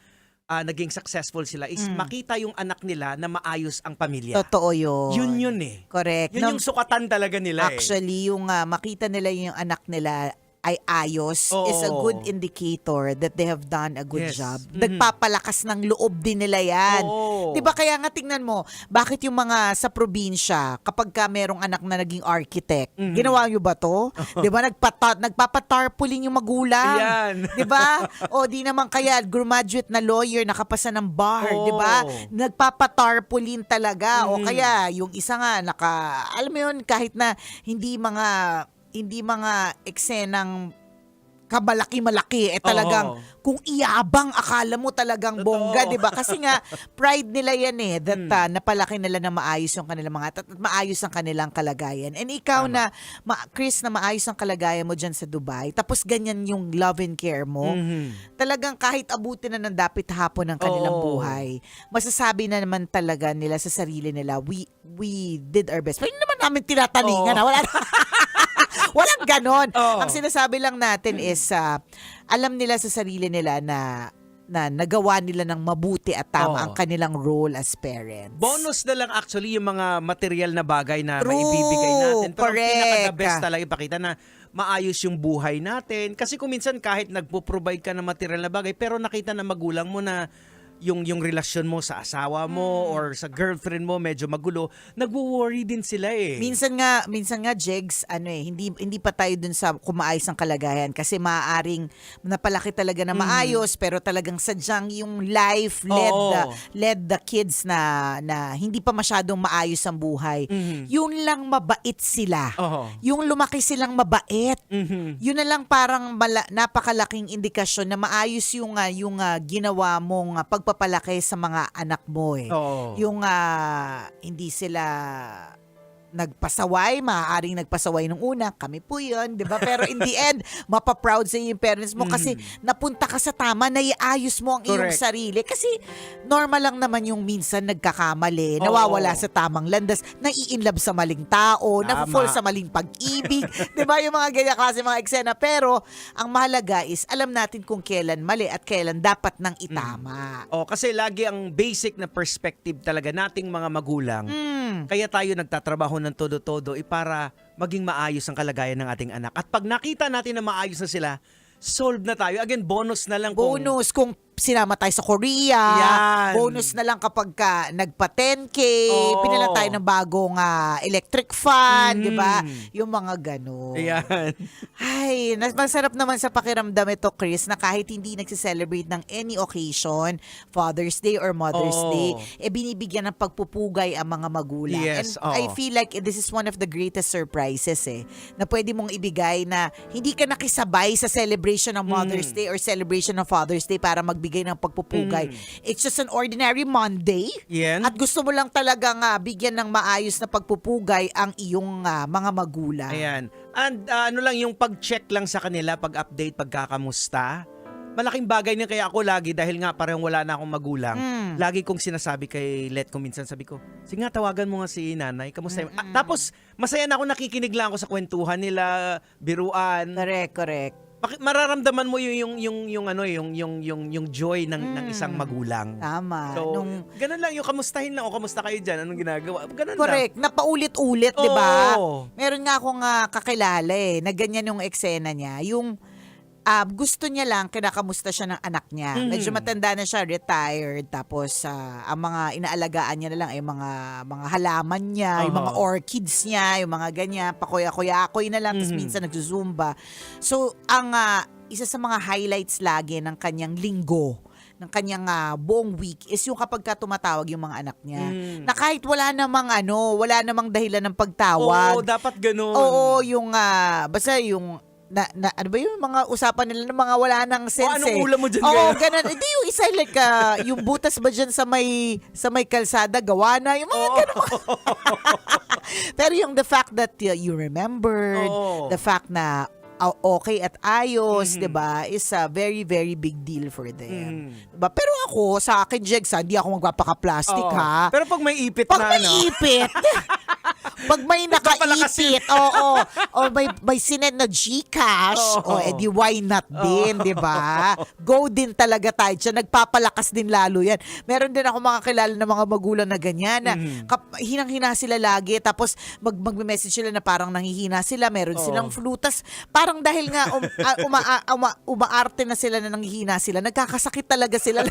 naging successful sila is makita yung anak nila na maayos ang pamilya. Totoo yun. Yun eh. Correct. Yun yung sukatan talaga nila. Actually, yung makita nila yung anak nila ay ayos is a good indicator that they have done a good job. Nagpapalakas ng loob din nila yan. Diba kaya nga tingnan mo, bakit yung mga sa probinsya, kapag ka merong anak na naging architect, ginawa nyo ba to? Diba nagpapatarpaulin yung magulang? Yan. Diba? O di naman kaya graduate na lawyer, nakapasa ng bar, diba? Nagpapatarpaulin talaga. O kaya yung isa nga, alam mo yun, kahit na hindi mga eksenang kamalaki-malaki, talagang kung iyabang, akala mo talagang bongga, di ba? Kasi nga, pride nila yan that napalaki nila na maayos yung kanilang at maayos ang kanilang kalagayan. And ikaw na, Chris, na maayos ang kalagayan mo dyan sa Dubai, tapos ganyan yung love and care mo, talagang kahit abutin na ng dapit hapon ng kanilang buhay, masasabi na naman talaga nila sa sarili nila, we did our best. Pero hindi naman namin tinataningan, wala na. Walang ganon. Ang sinasabi lang natin is, alam nila sa sarili nila na nagawa nila ng mabuti at tama ang kanilang role as parents. Bonus na lang actually yung mga material na bagay na maibibigay natin. Pero pinaka-the best talaga ipakita na maayos yung buhay natin. Kasi kung minsan kahit nagpo-provide ka ng material na bagay, pero nakita na magulang mo na yung relasyon mo sa asawa mo or sa girlfriend mo medyo magulo, nagwo-worry din sila eh. Minsan nga Jegs, hindi pa tayo dun sa kumaayos ang kalagayan kasi maaaring napalaki talaga na maayos pero talagang sadyang yung life led the kids na hindi pa masyadong maayos ang buhay. Yun lang mabait sila. Yung lumaki silang mabait. Yun na lang parang napakalaking indikasyon na maayos yung ginawa mong pagpapalaki sa mga anak mo eh. Yung hindi sila nagpasaway, maaaring nagpasaway nung una, kami po yun, di ba? Pero in the end, mapaproud sa yung parents mo kasi napunta ka sa tama, naiayos mo ang iyong sarili. Kasi normal lang naman yung minsan nagkakamali, nawawala sa tamang landas, nai-inlove sa maling tao, na-fall sa maling pag-ibig, di ba? Yung mga ganyan klase mga eksena. Pero ang mahalaga is, alam natin kung kailan mali at kailan dapat nang itama. Kasi lagi ang basic na perspective talaga nating mga magulang. Kaya tayo nagtatrabaho ng todo-todo para maging maayos ang kalagayan ng ating anak. At pag nakita natin na maayos na sila, solve na tayo. Again, bonus na lang kung sinama tayo sa Korea. Yan. Bonus na lang kapag nagpa 10K, pinala tayo ng bagong electric fan, di ba? Yung mga gano'n. Ayan. Ay, masarap naman sa pakiramdam ito, Chris, na kahit hindi nagsiselebrate ng any occasion, Father's Day or Mother's Day, binibigyan ng pagpupugay ang mga magulang. Yes, And I feel like this is one of the greatest surprises na pwede mong ibigay na hindi ka nakisabay sa celebration ng Mother's Day or celebration ng Father's Day para magbigay ng pagpupugay. It's just an ordinary Monday. At gusto mo lang talagang bigyan ng maayos na pagpupugay ang iyong mga magulang. Ayan. And yung pag-check lang sa kanila, pag-update, pagkakamusta. Malaking bagay niya kaya ako lagi dahil nga parang wala na akong magulang. Lagi kong sinasabi kay Let ko minsan, sabi ko, sige nga tawagan mo nga si nanay, kamusta? Tapos masaya na ako, nakikinig lang ako sa kwentuhan nila, biruan. Correct. Mararamdaman mo yung joy ng isang magulang. Tama. So, ganun lang yung kamustahin lang. O kamusta kayo dyan? Anong ginagawa? Ganun Correct. lang. Napaulit-ulit, di ba? Meron nga akong kakilala na ganyan yung eksena niya. Yung gusto niya lang, kinakamusta siya ng anak niya. Medyo matanda na siya, retired. Tapos, ang mga inaalagaan niya na lang ay mga halaman niya, yung mga orchids niya, yung mga ganyan, pakuya-kuya-akoy na lang, tapos minsan nagzuzumba. So, ang isa sa mga highlights lagi ng kanyang linggo, ng kanyang buong week is yung kapag tumatawag yung mga anak niya. Na kahit wala namang dahilan ng pagtawag. Dapat ganun. Yung basta yung ano ba yung mga usapan nila ng mga wala nang sense. Anong ulam mo dyan? Ganun. Hindi yung isa like, yung butas ba dyan sa may kalsada, gawa na. Yung mga ganun. Pero yung the fact that you remembered, the fact na okay at ayos, 'di ba? Is a very very big deal for them. Diba? Pero ako sa akin, Jegs, hindi ako magpapaka-plastic ha. Pero pag may ipit pag may nakaipit, o may sinend na GCash, edi why not din, 'di ba? Go din talaga tayo diyan, nagpapalakas din lalo 'yan. Meron din ako mga kilala na mga magulang na ganyan na hinang-hina sila lagi, tapos magme-message sila na parang nanghihina sila, meron silang flu, tas parang dahil nga umaarte na sila na nanghihina sila, nagkakasakit talaga sila.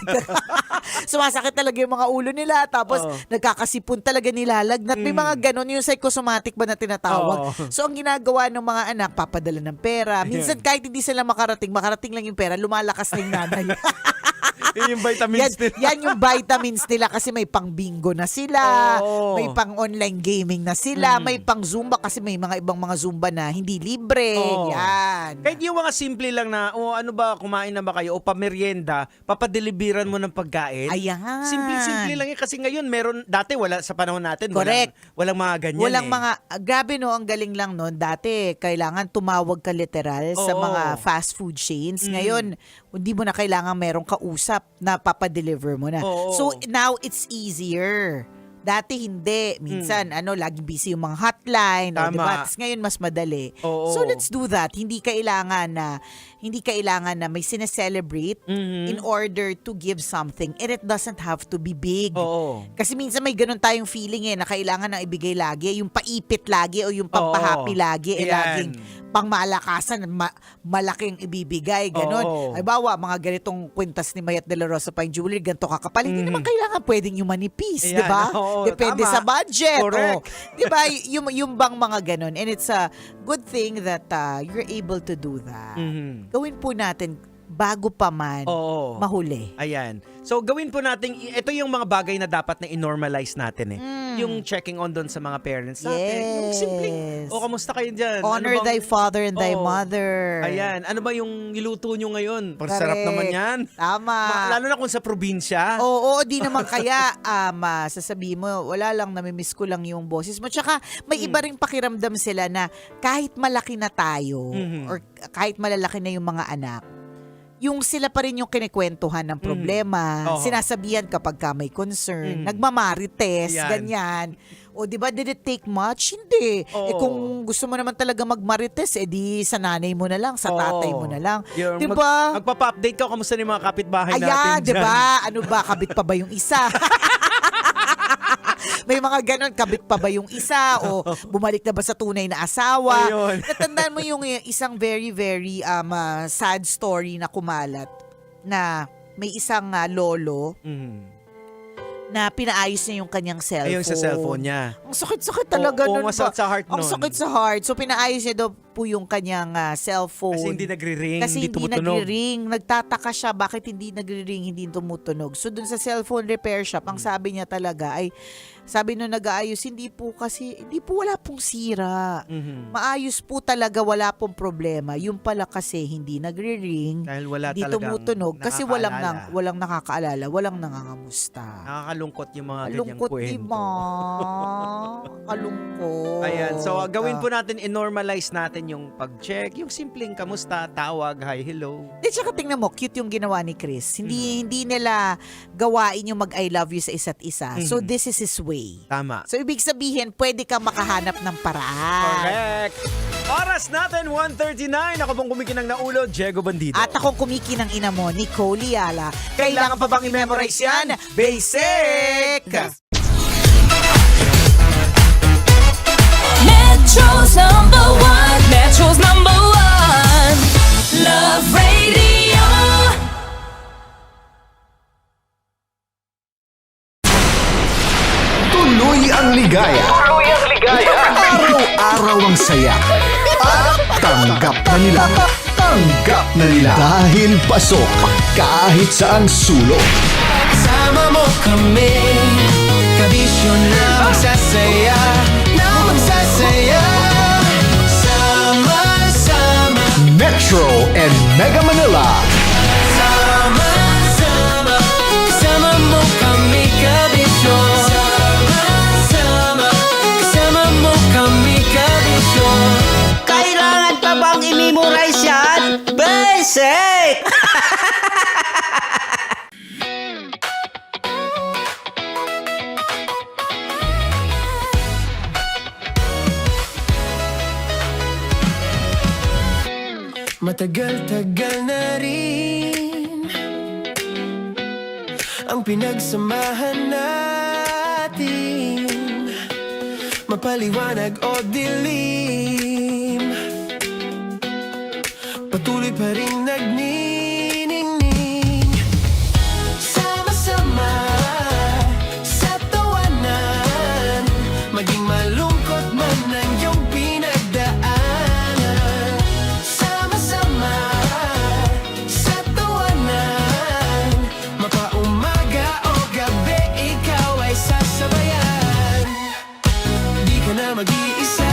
Sumasakit talaga yung mga ulo nila, tapos nagkakasipon talaga, nilalagnat. May mga ganon, yung psychosomatic ba na tinatawag. So ang ginagawa ng mga anak, papadala ng pera. Minsan kahit hindi sila makarating lang yung pera, lumalakas na yung nanay. Yung vitamins nila. Yan yung vitamins nila kasi may pang bingo na sila, may pang online gaming na sila, may pang Zumba kasi may mga ibang mga Zumba na hindi libre. Yan. Kahit yung mga simple lang na, ano ba, kumain na ba kayo? O pamerienda, papadeliveran mo ng pagkain. Ayan. Simple lang yan. Kasi ngayon, dati wala sa panahon natin. Correct. Walang mga ganyan. Walang grabe no, ang galing lang nun. Dati, kailangan tumawag ka literal sa mga fast food chains. Ngayon, hindi mo na kailangan merong kausap na papadeliver mo na. So, now it's easier. Dati hindi. Minsan, laging busy yung mga hotline. Diba? Tapos ngayon, mas madali. So, let's do that. Hindi kailangan na may sineselebrate in order to give something. And it doesn't have to be big. Kasi minsan may ganun tayong feeling na kailangan na ibigay lagi. Yung paipit lagi o yung pampahappy lagi. Laging pangmalakasan, malaking ibibigay, ganon. Oo. Ay bawa, mga ganitong kwintas ni Mayat de la Rosa Fine Jewelry, ganito kakapal. Hindi naman kailangan pwedeng yung manipis, di Ayan, ba? oo, Depende tama. sa budget. Correct. Oh. Di ba? Yung bang mga ganon. And it's a good thing that you're able to do that. Gawin po natin bago pa man Oo. mahuli. Ayan. So, gawin po natin, ito yung mga bagay na dapat na i-normalize natin Yung checking on doon sa mga parents natin. Yung simpleng, kamusta kayo dyan? Honor Ano bang- thy father and thy Oo. mother. Ayan. Ano ba yung niluto nyo ngayon? Correct. Sarap naman yan. Tama. Lalo na kung sa probinsya. Oo, di naman kaya sasabihin mo, wala lang, namimiss ko lang yung boses mo. Tsaka may iba ring pakiramdam sila na kahit malaki na tayo or kahit malalaki na yung mga anak, yung sila pa rin yung kinikwentuhan ng problema, Oo. sinasabihan kapag ka may concern, nagmamarites, Yan. ganyan. O di ba, did it take much? Hindi. Oo. Kung gusto mo naman talaga magmarites, di sa nanay mo na lang, sa tatay mo na lang. Yung Di ba? magpapa-update ka, kamusta ni mga kapitbahay natin Ayan, dyan? di ba? Ano ba, kabit pa ba yung isa? May mga ganon, kabit pa ba yung isa? O bumalik na ba sa tunay na asawa? Ayun. Natandaan mo yung isang very, very sad story na kumalat na may isang lolo na pinaayos niya yung kanyang cellphone. Ayun sa cellphone niya. Ang sakit-sakit talaga Oo, nun. masakit sa heart Ang nun. sakit sa heart. So pinaayos niya daw po yung kanyang cellphone. Kasi hindi nagre-ring, Kasi hindi hindi tumutunog. nagre-ring. Nagtataka siya bakit hindi nagre-ring, hindi tumutunog. So dun sa cellphone repair shop, ang sabi niya talaga ay, sabi nung nag-aayos, hindi po wala pong sira. Maayos po talaga, wala pong problema. Yung pala kasi hindi nagre-ring, Dahil wala hindi talagang tumutunog. Kasi nakakaalala. walang nakakaalala, walang nangangamusta. Nakakalungkot yung mga ganyang Kalungkot, kwento. diba? Kalungkot. Ayan, so gawin po natin, i-normalize natin yung pag-check, yung simpleng kamusta, tawag, hi, hello. At saka tingnan mo, cute yung ginawa ni Chris. Hindi nila gawain yung mag-I love you sa isa't isa. So this is his way. Tama. So ibig sabihin, pwede kang makahanap ng paraan. Correct. Oras natin, 1:39. Ako pong kumikinang naulo, Diego Bandido. At akong kumikinang ina mo, Nicole Liala. Kailangan pa bang i-memorize yan? Basic! Metro's number one. Metro's number one. Love Radio. Tuloy ang ligaya. Tuloy ang ligaya. Araw-araw ang saya. At tanggap na nila. Tanggap na nila. Dahil pasok kahit saang sulok. Sama mo kami, kabisyon na magsasaya, sama-sama. Metro and Mega Manila. Sama-sama, kasama mo kami, kabisyon. Sama-sama, kasama mo kami, kabisyon. Kailangan pa bang i-memorize yan? Basic! Matagal-tagal na rin ang pinagsamahan natin, mapaliwanag o dilim, patuloy pa rin nagniningning. Sama-sama sa tawanan, maging malungkot man ang iyong pinagdaanan. Sama-sama sa tawanan, mapaumaga o gabi, ikaw ay sasabayan. Di ka na mag-iisa,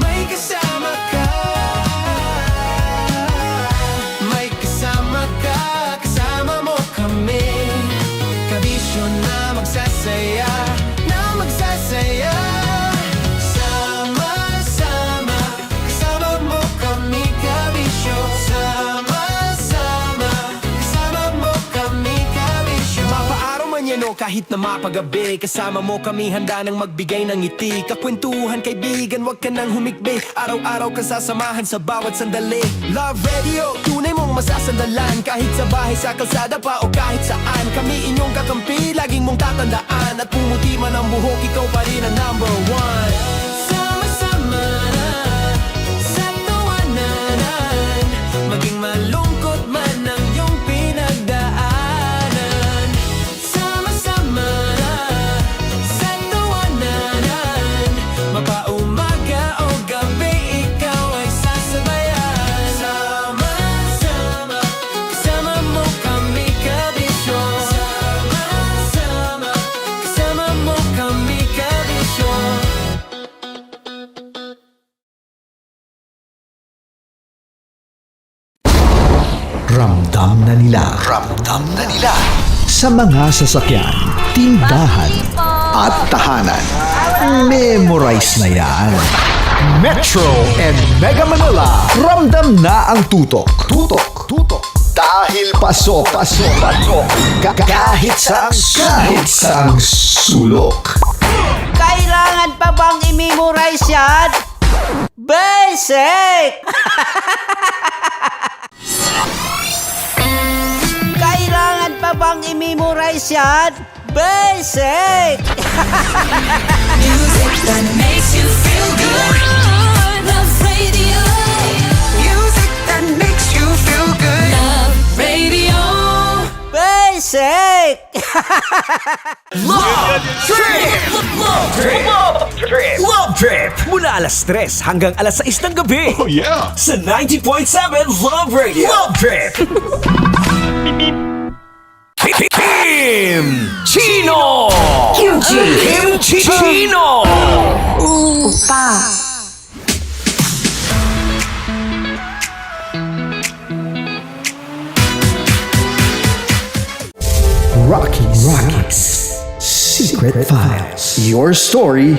may kasama ka. May kasama ka, kasama mo kami. Kabisyon na magsasaya, na magsasaya. Sama-sama, kasama mo kami, kabisyo. Sama-sama, kasama mo kami, kabisyo. Mapaaraw man yan o kahit na mapagabi, kasama mo kami, handa nang magbigay ng ngiti. Kakwentuhan, kaibigan, wag ka nang humikbi. Araw-araw ka sasamahan sa bawat sandali. Love Radio, tunay mong masasandalan. Kahit sa bahay, sa kalsada pa o kahit saan, kami inyong kakampi, laging mong tatandaan. At pumuti man ang buhok, ikaw pa rin ang number one. Ramdam na nila. Ramdam na nila. Sa mga sasakyan, tindahan, at tahanan. Memorize na yan. Metro and Mega Manila. Ramdam na ang tutok. Tutok. Tutok. Dahil pasok. Kahit saang sulok. Kailangan pa bang i-memorize yan? Basic! Kailangan pa bang i-memorize yan? Basic! Music that makes you feel good. Love Radio. Music that makes you feel good. Love Radio. Basic! Love Trip! Love Trip! Love Trip! Mula alas 3 hanggang alas 6 ng gabi. Oh yeah! Sa 90.7 Love Radio. Love Trip! Kim Chino! Kim Chino! Opa. Rockies. Secret Files. Your story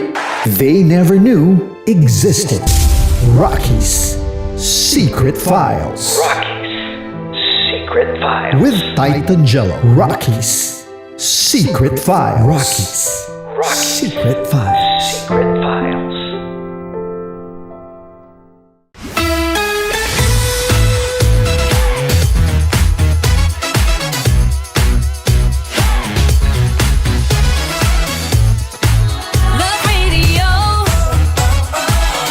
they never knew existed. Rockies. Secret Files. Secret Files. With Titan Jello. Rockies. Secret Files. Rockies. Secret Files. Secret Files. Love Radio.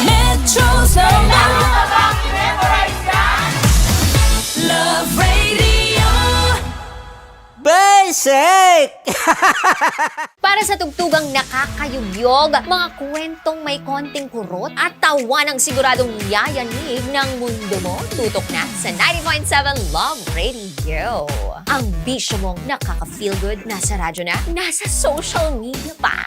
Metro's number. Love Radio. Basic! Para sa tugtugang nakakayugyog, mga kwentong may konting kurot at tawa ng siguradong yayanig ng mundo mo, tutok na sa 90.7 Love Radio. Ang bisyo mong nakaka-feel good, nasa radyo na, nasa social media pa.